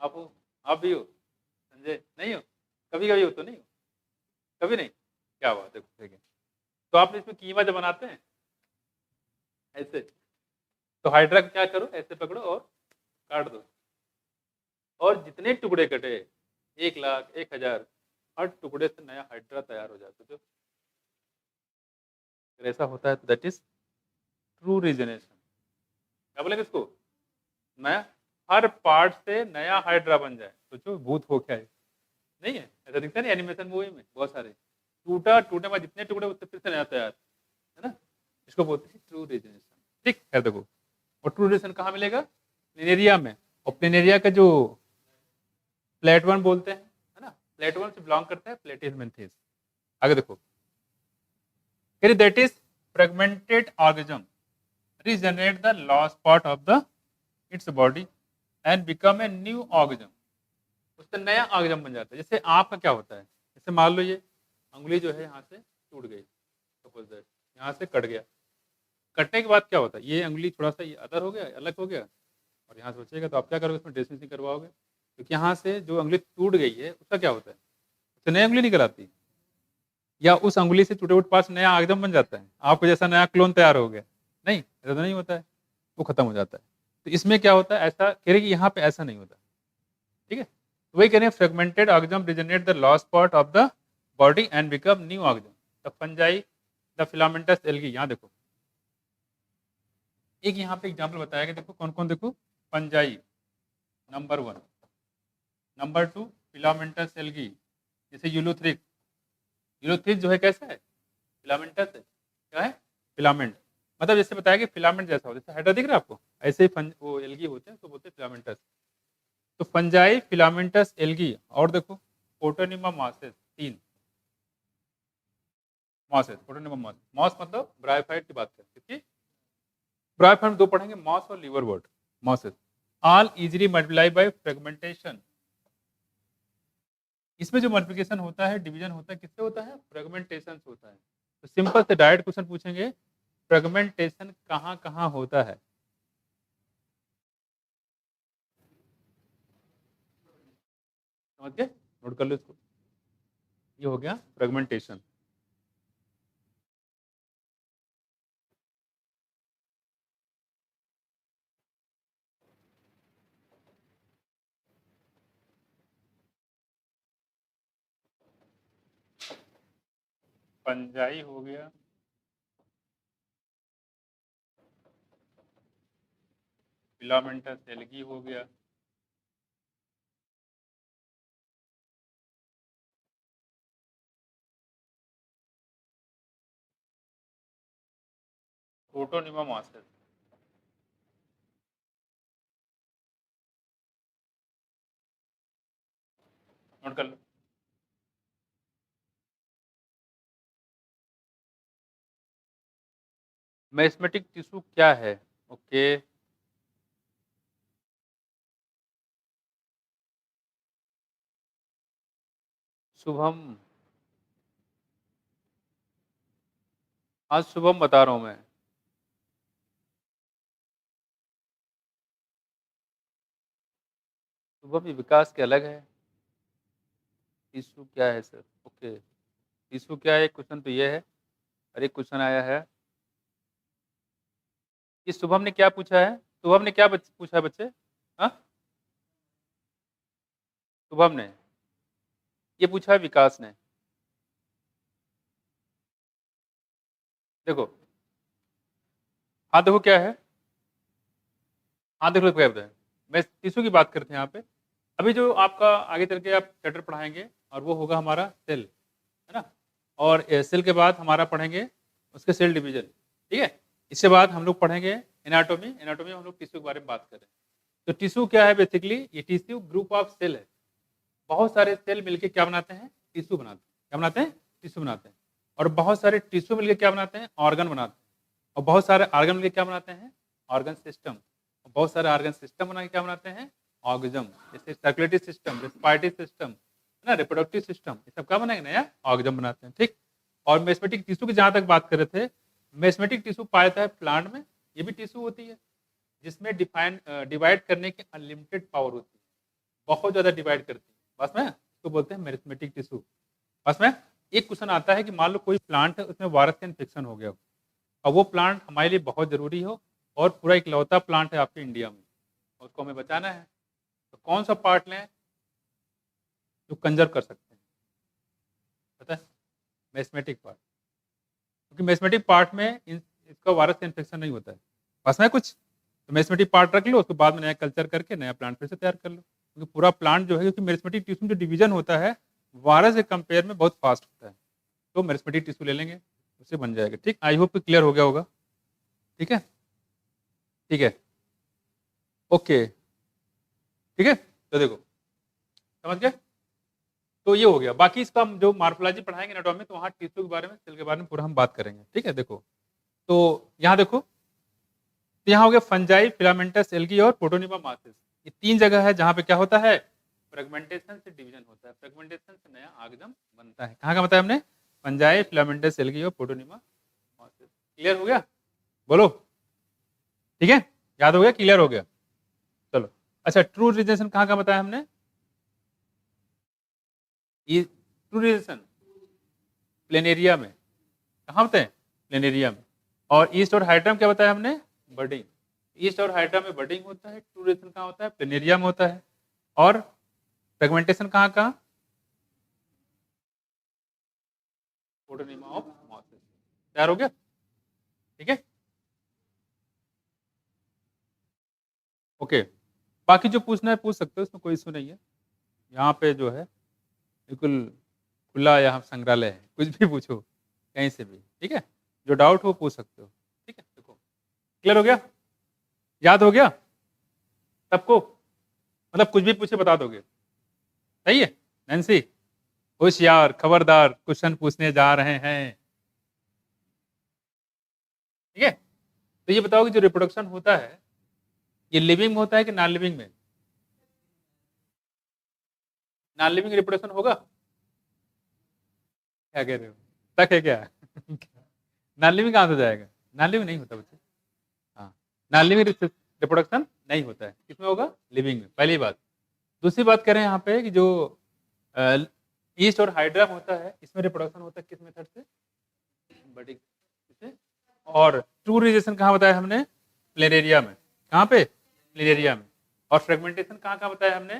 S1: आप हो, आप भी हो, संजय नहीं हो, कभी कभी हो तो नहीं हो, कभी नहीं, क्या बात है, ठीक है। तो आप इसमें कीमा जब बनाते हैं ऐसे, तो हाइड्रा को क्या करो, ऐसे पकड़ो और काट दो, और जितने टुकड़े कटे, 1 लाख 1,000, हर टुकड़े से नया हाइड्रा तैयार हो जाता है। जो अगर ऐसा होता है तो दैट इज ट्रू रीजनेशन। क्या बोलेंगे इसको, नया, हर पार्ट से नया हाइड्रा बन जाए, सोचो भूत हो क्या है, नहीं है ऐसा दिखता नहीं एनिमेशन मूवी में बहुत सारे, टूटा टूटे में जितने टुकड़े उतने फिर से नया तैयार, है ना, इसको बोलते हैं ट्रू रीजनेशन। ठीक है, देखो, और ट्रू रीजनेशन कहाँ मिलेगा, प्लेनेरिया में, और प्लेनेरिया का जो प्लेटवन बोलते हैं, है ना, प्लेटवन से बिलोंग करता है प्लेटिसमेंथेस। आगे देखो, फिर that is fragmented orgasm regenerate the lost part of the its body and become a new organism, उससे नया ऑर्गेजम बन जाता है। जैसे आपका क्या होता है, जैसे मान लो ये अंगुली जो है यहाँ से टूट गई, सपोज दैट यहाँ से कट गया, कटने के बाद क्या होता है, ये अंगुली थोड़ा सा ये अदर हो गया, अलग हो गया, और यहाँ से बचेगा, तो आप क्या करोगे, उसमें ड्रेसिंग करवाओगे, क्योंकि यहाँ से जो अंगुली टूट गई है उसका क्या होता है, उससे नई अंगुली निकल आती है, या उस अंगुली से टूटे हुए पास नया ऑर्गेजम बन जाता है, आपको जैसा नया क्लोन तैयार हो गया, नहीं ऐसा तो नहीं होता है, वो खत्म हो जाता है। तो इसमें क्या होता है, ऐसा कह रहे कि यहाँ पे ऐसा नहीं होता, ठीक है, तो वही कह रहे हैं fragmented orgasm regenerate the lost part of the body and become new orgasm, the fungi the filamentous algae. यहाँ देखो, एक यहाँ पे एग्जाम्पल बताया गया, देखो कौन कौन, देखो fungi number 1, number 2 filamentous algae, जैसे यूलोथ्रिक, यूलोथ्रिक जो है कैसा है, फिलामेंटस है, क्या है, फिलामेंट, मतलब जैसे बताया कि फिलामेंट जैसा हो, जैसे हाइड्रा दिख रहा है आपको, ऐसे ही वो एल्गी होते हैं, तो बोलते हैं फिलामेंटस। तो फंजाई फिलामेंटस एल्गी, और देखो protonema mosses, 3 mosses, protonema moss, moss मतलब ब्रायोफाइट की बात करते हैं, ब्रायोफाइट 2 पढ़ेंगे, मॉस और liverwort, mosses all easily multiply by fragmentation. इसमें जो मल्टीप्लिकेशन होता है, डिवीजन होता है, किससे होता है, फ्रेगमेंटेशन से होता है। तो सिंपल से डायरेक्ट क्वेश्चन पूछेंगे, फ्रेगमेंटेशन कहाँ कहाँ होता है, समझ गए, नोट कर लो इसको, ये हो गया फ्रेगमेंटेशन। पंजाई हो गया, फिलामेंटस एल्गी हो गया, फोटोनिमा मॉसेस, नोट कर लो। मैस्मेटिक टिश्यू क्या है, ओके, शुभम, आज शुभम बता रहा हूं मैं, शुभम ये विकास के अलग है, टिश्यू क्या है सर, ओके, टिश्यू क्या है, क्वेश्चन तो ये है, और एक क्वेश्चन आया है कि शुभम ने क्या पूछा है, शुभम ने क्या पूछा है बच्चे, हाँ, शुभम ने ये पूछा है विकास ने, देखो, हाँ देखो क्या है, हाँ देख लो क्या है, मैं टिश्यू की बात करते हैं यहाँ पे। अभी जो आपका आगे चल के आप चैप्टर पढ़ाएंगे, और वो होगा हमारा सेल, है ना, और सेल के बाद हमारा पढ़ेंगे उसके सेल डिवीजन, ठीक है, इसके बाद हम लोग पढ़ेंगे एनाटॉमी, एनाटॉमी में हम लोग टिश्यू के बारे में बात करें। तो टिश्यू क्या है, बेसिकली ये टिश्यू ग्रुप ऑफ सेल है, बहुत सारे सेल मिलके क्या बनाते हैं, टिश्यू बनाते हैं, क्या बनाते हैं, टिश्यू बनाते हैं, और बहुत सारे टिश्यू मिलके क्या बनाते हैं, ऑर्गन बनाते हैं, और बहुत सारे ऑर्गन मिलके क्या बनाते हैं, ऑर्गन सिस्टम, और बहुत सारे ऑर्गन सिस्टम बना के क्या बनाते हैं, ऑर्गेजम, जैसे सर्कुलेटरी सिस्टम, रेस्पिरेटरी सिस्टम, है ना, रिप्रोडक्टिव सिस्टम, ये सब क्या बनाएंगे, नया ऑर्गेजम बनाते हैं, ठीक। और मेस्मेटिक टिश्यू की जहां तक बात कर रहे थे, मेस्मेटिक टिश्यू पाया जाता है प्लांट में, ये भी टिश्यू होती है, जिसमें डिवाइड करने की अनलिमिटेड पावर होती है, बहुत ज़्यादा डिवाइड करती है बस में, इसको बोलते हैं मेरिस्मेटिक टिश्यू। बस में एक क्वेश्चन आता है कि मान लो कोई प्लांट है उसमें वायरस का इन्फेक्शन हो गया हो, और वो प्लांट हमारे लिए बहुत ज़रूरी हो और पूरा इकलौता प्लांट है आपके इंडिया में, और उसको हमें बचाना है, तो कौन सा पार्ट लें जो कंजर्व कर सकते हैं? पता है? मेरिस्मेटिक पार्ट, क्योंकि मेरिस्मेटिक पार्ट में इसका वायरस का इन्फेक्शन नहीं होता है। बस में कुछ तो मेरिस्मेटिक पार्ट रख लो, उसके बाद में नया कल्चर करके नया प्लांट फिर से तैयार कर लो, क्योंकि पूरा प्लांट जो है, क्योंकि मेरिस्मेटिक टिश्यू में जो डिवीजन होता है वायरस के कंपेयर में बहुत फास्ट होता है, तो मेरिस्मेटिक टिश्यू ले लेंगे, उससे बन जाएगा। ठीक, आई होप क्लियर हो गया होगा। ठीक है, ठीक है, ओके, ठीक है, तो देखो समझ गए। तो ये हो गया, बाकी इसका जो मार्फोलॉजी पढ़ाएंगे एनाटॉमी में, तो वहाँ टिश्यू के बारे में, सेल के बारे में पूरा हम बात करेंगे। ठीक है, देखो तो यहाँ देखो, तो यहाँ हो गया फंजाई, फिलामेंटस एल्गी और प्रोटोनिमा मासेस। ये 3 जगह है जहाँ पे क्या होता है, फ्रेगमेंटेशन से डिवीजन होता है, फ्रेगमेंटेशन से नया आगजम बनता है। कहाँ का बताया हमने? फंजाई, फिलामेंटस एल्गी और प्रोटोनिमा मासेस। क्लियर हो गया? बोलो, ठीक है, याद हो गया, क्लियर हो गया? चलो, अच्छा, ट्रू रिलेशन कहाँ का बताया हमने? ये ट्रू रिलेशन प्लेनेरिया में, कहाँ होते हैं? प्लेनेरिया में। और ईस्ट और हाइड्रम क्या बताया हमने? बडिंग। ईस्ट और हाइड्रम में बडिंग होता है। ट्रू रिलेशन कहाँ होता है? प्लेनेरिया में होता है। और फ्रेगमेंटेशन कहाँ कहाँ? Protonema of masses. तैयार हो गया? ठीक है, ओके। बाकी जो पूछना है पूछ सकते हो, इसमें कोई इशू नहीं है। यहाँ पे जो है बिल्कुल खुला यहाँ संग्रहालय है, कुछ भी पूछो कहीं से भी। ठीक है, जो डाउट हो पूछ सकते हो। ठीक है, देखो क्लियर हो गया? याद हो गया सबको? मतलब कुछ भी पूछे बता दोगे? सही है नैन्सी? होशियार, खबरदार, क्वेश्चन पूछने जा रहे हैं। ठीक है, तो ये बताओ कि जो रिप्रोडक्शन होता है ये लिविंग में होता है कि नॉन लिविंग में? नॉन लिविंग रिप्रोडक्शन होगा? क्या कह रहे हो, तक है क्या? नॉन लिविंग कहाँ से जाएगा? नॉन लिविंग नहीं होता बच्चे। हाँ, नॉन लिविंग रिप्रोडक्शन नहीं होता है, किसमें होगा? लिविंग में, पहली बात। दूसरी बात करें यहाँ पे कि जो ईस्ट और हाइड्रम होता है, इसमें रिप्रोडक्शन होता है किस मेथड से? बडिंग से। और ट्रू रिलेशन कहाँ बताया हमने? प्लेनेरिया में। कहाँ पे? प्लेनेरिया में। और फ्रेगमेंटेशन कहाँ कहाँ बताया हमने?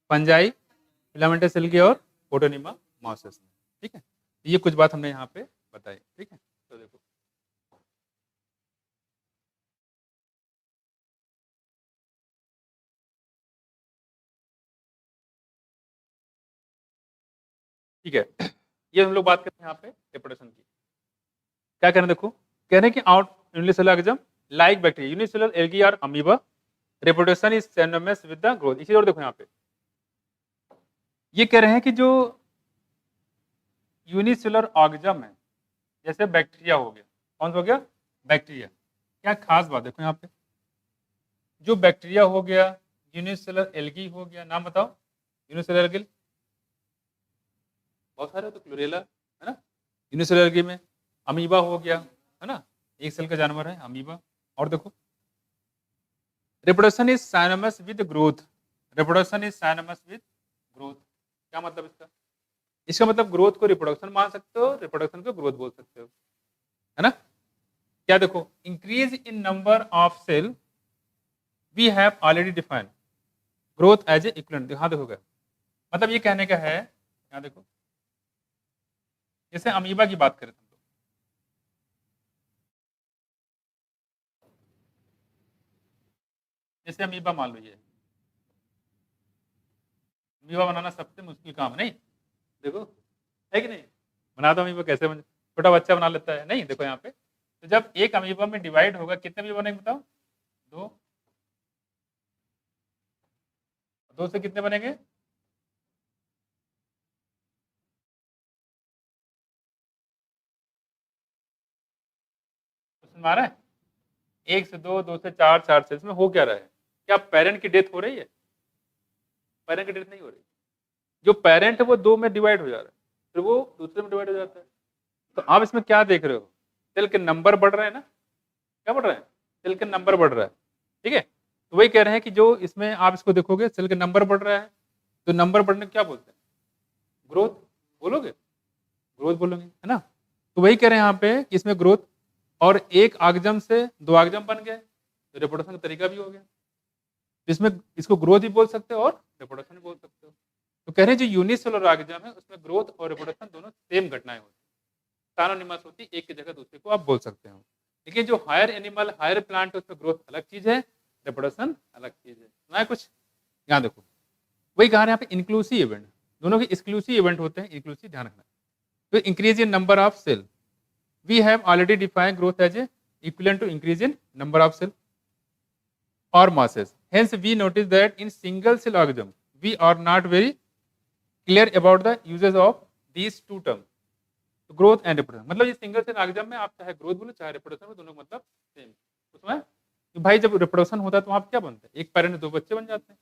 S1: फंजाई, फिलामेंटस एल्गी और प्रोटोनिमा मासेस में। ठीक है, ये कुछ बात हमने यहाँ पे बताई। ठीक है, तो देखो ठीक है, ये हम लोग बात करते हैं यहाँ पे रिप्रोडक्शन की। क्या कहना देखो, कह रहे हैं कि out unicellular organism like bacteria, unicellular algae और amoeba, reproduction is synonymous with the growth. इसी और देखो यहाँ पे ये कह रहे हैं कि जो यूनिसेलुलर ऑर्गेनिज्म है, जैसे बैक्टीरिया हो गया, कौन सा हो गया? बैक्टीरिया। क्या खास बात देखो यहाँ पे, जो बैक्टीरिया हो गया, यूनिसेलुलर एल्गी हो गया, नाम बताओ यूनिसेलुलर एल्गी। बहुत सारे तो क्लोरेला है ना यूनिसेलुलर एल्गी में। अमीबा हो गया, है ना, एक सेल का जानवर है अमीबा। और देखो reproduction is synonymous with growth, reproduction is synonymous with growth. क्या मतलब इसका? इसका मतलब ग्रोथ को रिप्रोडक्शन मान सकते हो, रिप्रोडक्शन को ग्रोथ बोल सकते हो, है ना। क्या देखो, increase in number of cell we have already defined growth as a equivalent. हाँ देखो क्या मतलब, ये कहने का है, यहाँ देखो जैसे अमीबा की बात करें तुम लोग, जैसे अमीबा मान लो, ये अमीबा बनाना सबसे मुश्किल काम है, नहीं? देखो है कि नहीं, बना दो अमीबा, कैसे बन, छोटा बच्चा बना लेता है, नहीं? देखो यहाँ पे, तो जब एक अमीबा में डिवाइड होगा कितने अमीबा बनेंगे बताओ? 2। 2 से कितने बनेंगे? समझ आ रहा है? 1 से 2, 2 से 4, 4 से, इसमें हो क्या रहा है? क्या पेरेंट की डेथ हो रही है? पेरेंट की डेथ नहीं हो रही। जो पेरेंट है वो 2 में डिवाइड हो जा रहा है, फिर वो दूसरे में डिवाइड हो जाता है। तो आप इसमें क्या देख रहे हो? सेल के नंबर बढ़ रहे हैं ना? क्या बढ़ रहा है? सेल के नंबर बढ़ रहा है, ठीक है। तो वही कह रहे हैं कि जो इसमें आप इसको देखोगे सेल का नंबर बढ़ रहा है, तो नंबर बढ़ने को क्या बोलते हैं? ग्रोथ बोलोगे? ग्रोथ बोलोगे, है ना? तो वही कह रहे हैं यहाँ पे कि इसमें ग्रोथ, और एक आगजम से 2 आगजम बन गए, तो रिप्रोडक्शन का तरीका भी हो गया। इसमें इसको ग्रोथ भी बोल सकते हो और रिप्रोडक्शन भी बोल सकते हो। तो कह रहे हैं जो यूनिसेलुलर आगजम है उसमें ग्रोथ और रिप्रोडक्शन दोनों सेम घटनाएं होती हैं, सानोनिमस होती है, एक की जगह दूसरे को आप बोल सकते हो। लेकिन जो हायर एनिमल हायर प्लांट है उसमें ग्रोथ अलग चीज है, रिप्रोडक्शन अलग चीज है। सुना है कुछ? यहाँ देखो वही कहा यहाँ पे इंक्लूसिव इवेंट, दोनों के एक्सक्लूसिव इवेंट होते हैं, इंक्लूसिव ध्यान रखना। तो increase in number of cell, we have already defined growth as a equivalent to increase in number of cell or masses. Hence, we notice that in single cell organism, we are not very clear about the uses of these two terms, तो growth and reproduction। मतलब ये single cell organism में आप चाहे growth बोलो चाहे reproduction में, दोनों का मतलब सेम। उसमें कि भाई जब रिप्रोडक्शन होता है तो वहाँ पे क्या बनता है? एक पेरेंट में 2 बच्चे बन जाते हैं,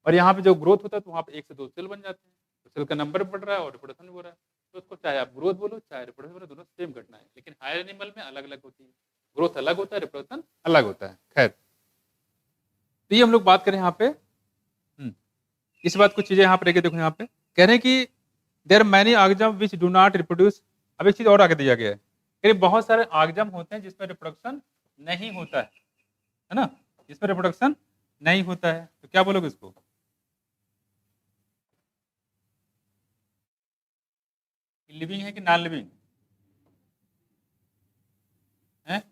S1: और यहाँ पे जो ग्रोथ होता है तो वहाँ पे 1 से 2 सेल बन जाते हैं, तो सेल का नंबर बढ़ रहा है और रिप्रोडक्शन भी हो रहा है। तो उसको चाहे आप ग्रोथ बोलो चाहे रिप्रोडक्शन बोलो, दोनों सेम घटना है। लेकिन हायर एनिमल में अलग अलग होती है, ग्रोथ अलग होता है, रिप्रोडक्शन अलग होता है। खैर, तो ये हम लोग बात करें यहाँ पे इस बात कुछ चीजें यहाँ पर देखो, यहाँ पे कह रहे हैं कि there many organism which do not reproduce. अब एक चीज और आगे दिया गया है कि बहुत सारे ऑर्गेनिज्म होते हैं जिसमें रिप्रोडक्शन नहीं होता है ना, जिसमें रिप्रोडक्शन नहीं होता है, तो क्या बोलोगे इसको? लिविंग है कि नॉन लिविंग है?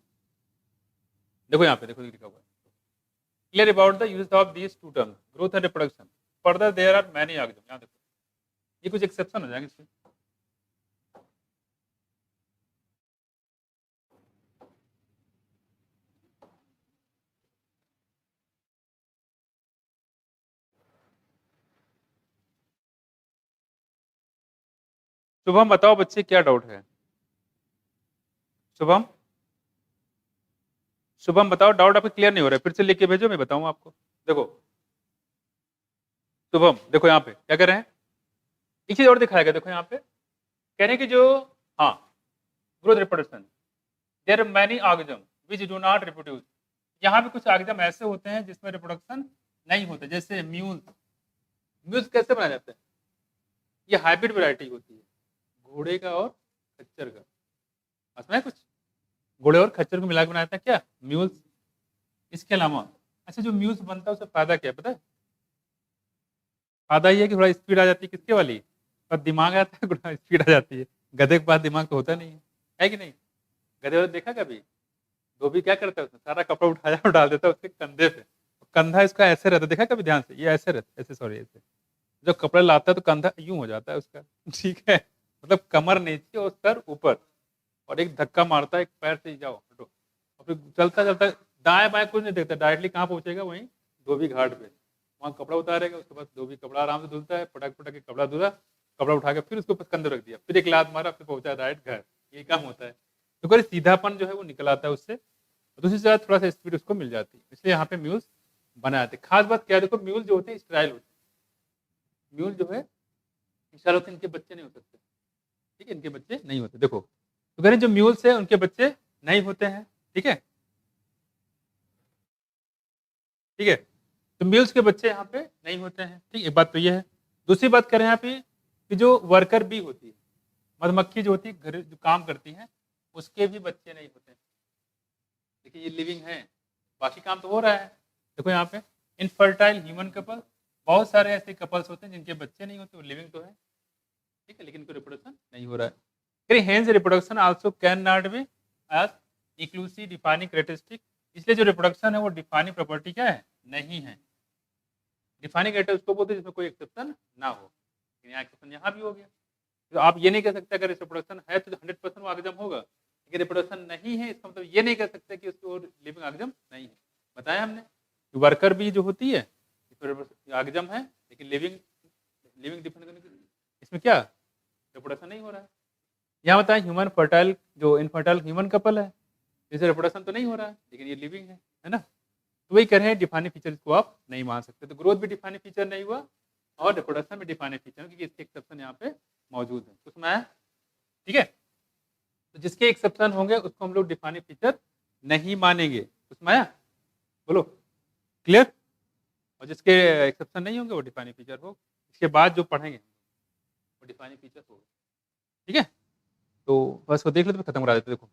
S1: देखो यहाँ पे देखो लिखा हुआ है, clear about the use of these two terms, growth and reproduction. Further, there are many organisms. यहाँ देखो, ये कुछ एक्सेप्शन हो जाएंगे इसमें। शुभम बताओ बच्चे क्या डाउट है? शुभम, शुभम बताओ, डाउट आपको क्लियर नहीं हो रहा है, फिर से लिख के भेजो, मैं बताऊं आपको। देखो शुभम, देखो यहाँ पे क्या कर रहे हैं, एक चीज और दिखाएगा। देखो यहाँ पे कह रहे हैं कि जो हाँ growth reproduction, there are many organism which do not reproduce. यहाँ पे कुछ ऑर्गेनिज्म ऐसे होते हैं जिसमें रिप्रोडक्शन नहीं होता, जैसे म्यूल्स। म्यूल्स कैसे बनाए जाते हैं? ये हाइब्रिड वैरायटी होती है घोड़े का और खच्चर का। उसमें कुछ घोड़े और खच्चर को मिला के बनाया था क्या? म्यूल्स। इसके अलावा अच्छा जो म्यूल्स बनता है उससे फायदा क्या है पता है? फायदा ये है कि थोड़ा स्पीड आ जाती है, किसके वाली? पर दिमाग आता है, थोड़ा स्पीड आ जाती है। गधे के पास दिमाग तो होता नहीं है कि नहीं? गधे वाले देखा कभी? धोबी क्या करता है, उसने सारा कपड़ा उठाया और डाल देता है उसके कंधे पे, कंधा इसका ऐसे रहता है, देखा कभी ध्यान से? ये ऐसे रहता है, ऐसे सॉरी ऐसे। जब कपड़ा लाता है तो कंधा यूं हो जाता है उसका, ठीक है, मतलब कमर नीचे और सर ऊपर, और एक धक्का मारता है, एक पैर से जाओ हटो, और फिर चलता चलता दाएं बाएं कुछ नहीं देखता, डायरेक्टली कहाँ पहुंचेगा? वहीं धोबी घाट पे, वहाँ कपड़ा उतारेगा, उसके बाद धोबी कपड़ा आराम से धुलता है, पटक पटक के कपड़ा धुला, कपड़ा उठा के फिर उसको कंधे रख दिया, फिर एक लात मारा, फिर पहुंचा डायरेक्ट घर। ये काम होता है। तो कोई सीधापन जो है वो निकल आता है उससे, और दूसरी तरह थोड़ा सा स्पीड उसको मिल जाती है, इसलिए यहाँ पे म्यूल्स बनाए जाते हैं। खास बात क्या है, देखो म्यूल जो होते हैं स्ट्राइल होते हैं, म्यूल जो है स्ट्राइल होते हैं, इनके बच्चे नहीं हो सकते, ठीक है, इनके बच्चे नहीं होते। देखो तो कह रहे जो म्यूल्स है उनके बच्चे नहीं होते हैं, ठीक है, ठीक है, तो म्यूल्स के बच्चे यहाँ पे नहीं होते हैं, ठीक है, एक बात तो ये है। दूसरी बात करें यहाँ पे कि जो वर्कर बी होती है, मधुमक्खी जो होती है घर जो काम करती है, उसके भी बच्चे नहीं होते हैं। देखिए ये लिविंग है, बाकी काम तो हो रहा है। देखो यहाँ पे इनफर्टाइल ह्यूमन कपल, बहुत सारे ऐसे कपल्स होते हैं जिनके बच्चे नहीं होते, वो लिविंग तो है, ठीक है, लेकिन कोई रिप्रोडक्शन नहीं हो रहा है। Hence reproduction also can not be as exclusive defining characteristic, इसलिए जो रिप्रोडक्शन है वो डिफाइनिंग प्रॉपर्टी क्या है? नहीं है। डिफाइनिंग कैरेक्टर उसको बोलते हैं जिसमें कोई एक्सेप्शन ना हो, यहाँ एक्सेप्शन यहाँ भी हो गया। तो आप ये नहीं कह सकते अगर रिप्रोडक्शन है तो 100% वो ऑर्गेनिज्म होगा, लेकिन रिप्रोडक्शन नहीं है इसका मतलब ये नहीं कह सकते कि उसको लिविंग ऑर्गेनिज्म नहीं है। बताया हमने वर्कर भी जो होती है ऑर्गेनिज्म है, लेकिन लिविंग लिविंग डिफाइन इसमें क्या रिप्रोडक्शन नहीं हो रहा है। यहाँ बताया ह्यूमन फर्टाइल जो इनफर्टाइल ह्यूमन कपल है, जैसे रिप्रोडक्शन तो नहीं हो रहा है लेकिन ये लिविंग है ना, तो वही कह रहे हैं डिफाइनिंग फीचर को आप नहीं मान सकते। तो ग्रोथ भी डिफाइनिंग फीचर नहीं हुआ और रिप्रोडक्शन भी डिफाइनिंग फीचर, क्योंकि इसके एक्सेप्शन यहाँ पे मौजूद है, उसमें आया, ठीक है। तो जिसके एक्सेप्शन होंगे उसको हम लोग डिफाइनिंग फीचर नहीं मानेंगे, उसमें आया, बोलो क्लियर? और जिसके एक्सेप्शन नहीं होंगे वो डिफाइनिंग फीचर हो, इसके बाद जो पढ़ेंगे वो डिफाइनिंग फीचर होगा। ठीक है? तो बस वो देख लेते खत्म करा देते देखो।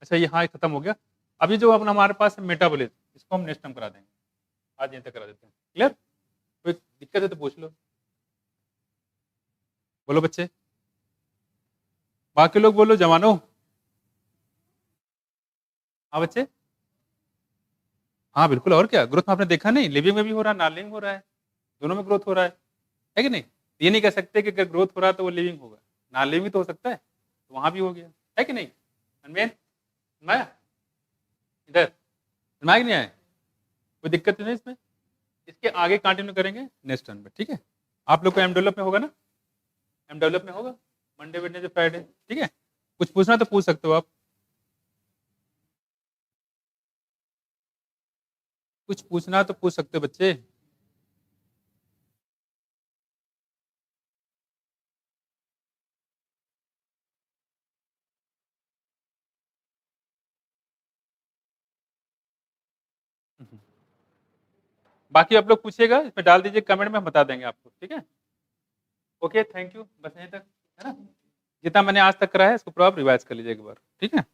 S1: अच्छा ये हाँ, खत्म हो गया। अभी जो अपना हमारे पास है मेटाबॉलिज्म, इसको हम नेक्स्ट टाइम करा देंगे। आज यहीं तक करा देते हैं। क्लियर? कोई दिक्कत है तो पूछ लो। बोलो बच्चे, बाकी लोग बोलो जवानों। हाँ बच्चे, हाँ बिल्कुल, और क्या, ग्रोथ में आपने देखा नहीं, लिविंग में भी हो रहा है, नॉन लिविंग हो रहा है, दोनों में ग्रोथ हो रहा है कि नहीं? ये नहीं कह सकते कि अगर ग्रोथ हो रहा है तो वो लिविंग होगा, नॉन लिविंग तो हो सकता है, तो वहां भी हो गया, है कि नहीं? अनमेन माया इधर दिमाग नहीं आया, कोई दिक्कत नहीं है इसमें। इसके आगे कंटिन्यू करेंगे नेक्स्ट टर्न में, ठीक है? आप लोग को एम डेवलप में होगा ना, एम डेवलप में होगा मंडे वेडनेसडे फ्राइडे, ठीक है? कुछ पूछना तो पूछ सकते हो आप, कुछ पूछना तो पूछ सकते हो बच्चे। बाकी आप लोग पूछिएगा, इसमें डाल दीजिए कमेंट में, हम बता देंगे आपको, ठीक है? ओके, थैंक यू, बस यहीं तक, है ना? जितना मैंने आज तक करा है इसको पूरा आप रिवाइज कर लीजिए एक बार, ठीक है?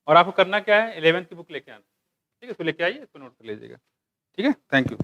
S1: और आपको करना क्या है, 11th की बुक लेके आना, ठीक है? इसको लेके आइए, इसको नोट कर लीजिएगा, ठीक है? Thank you.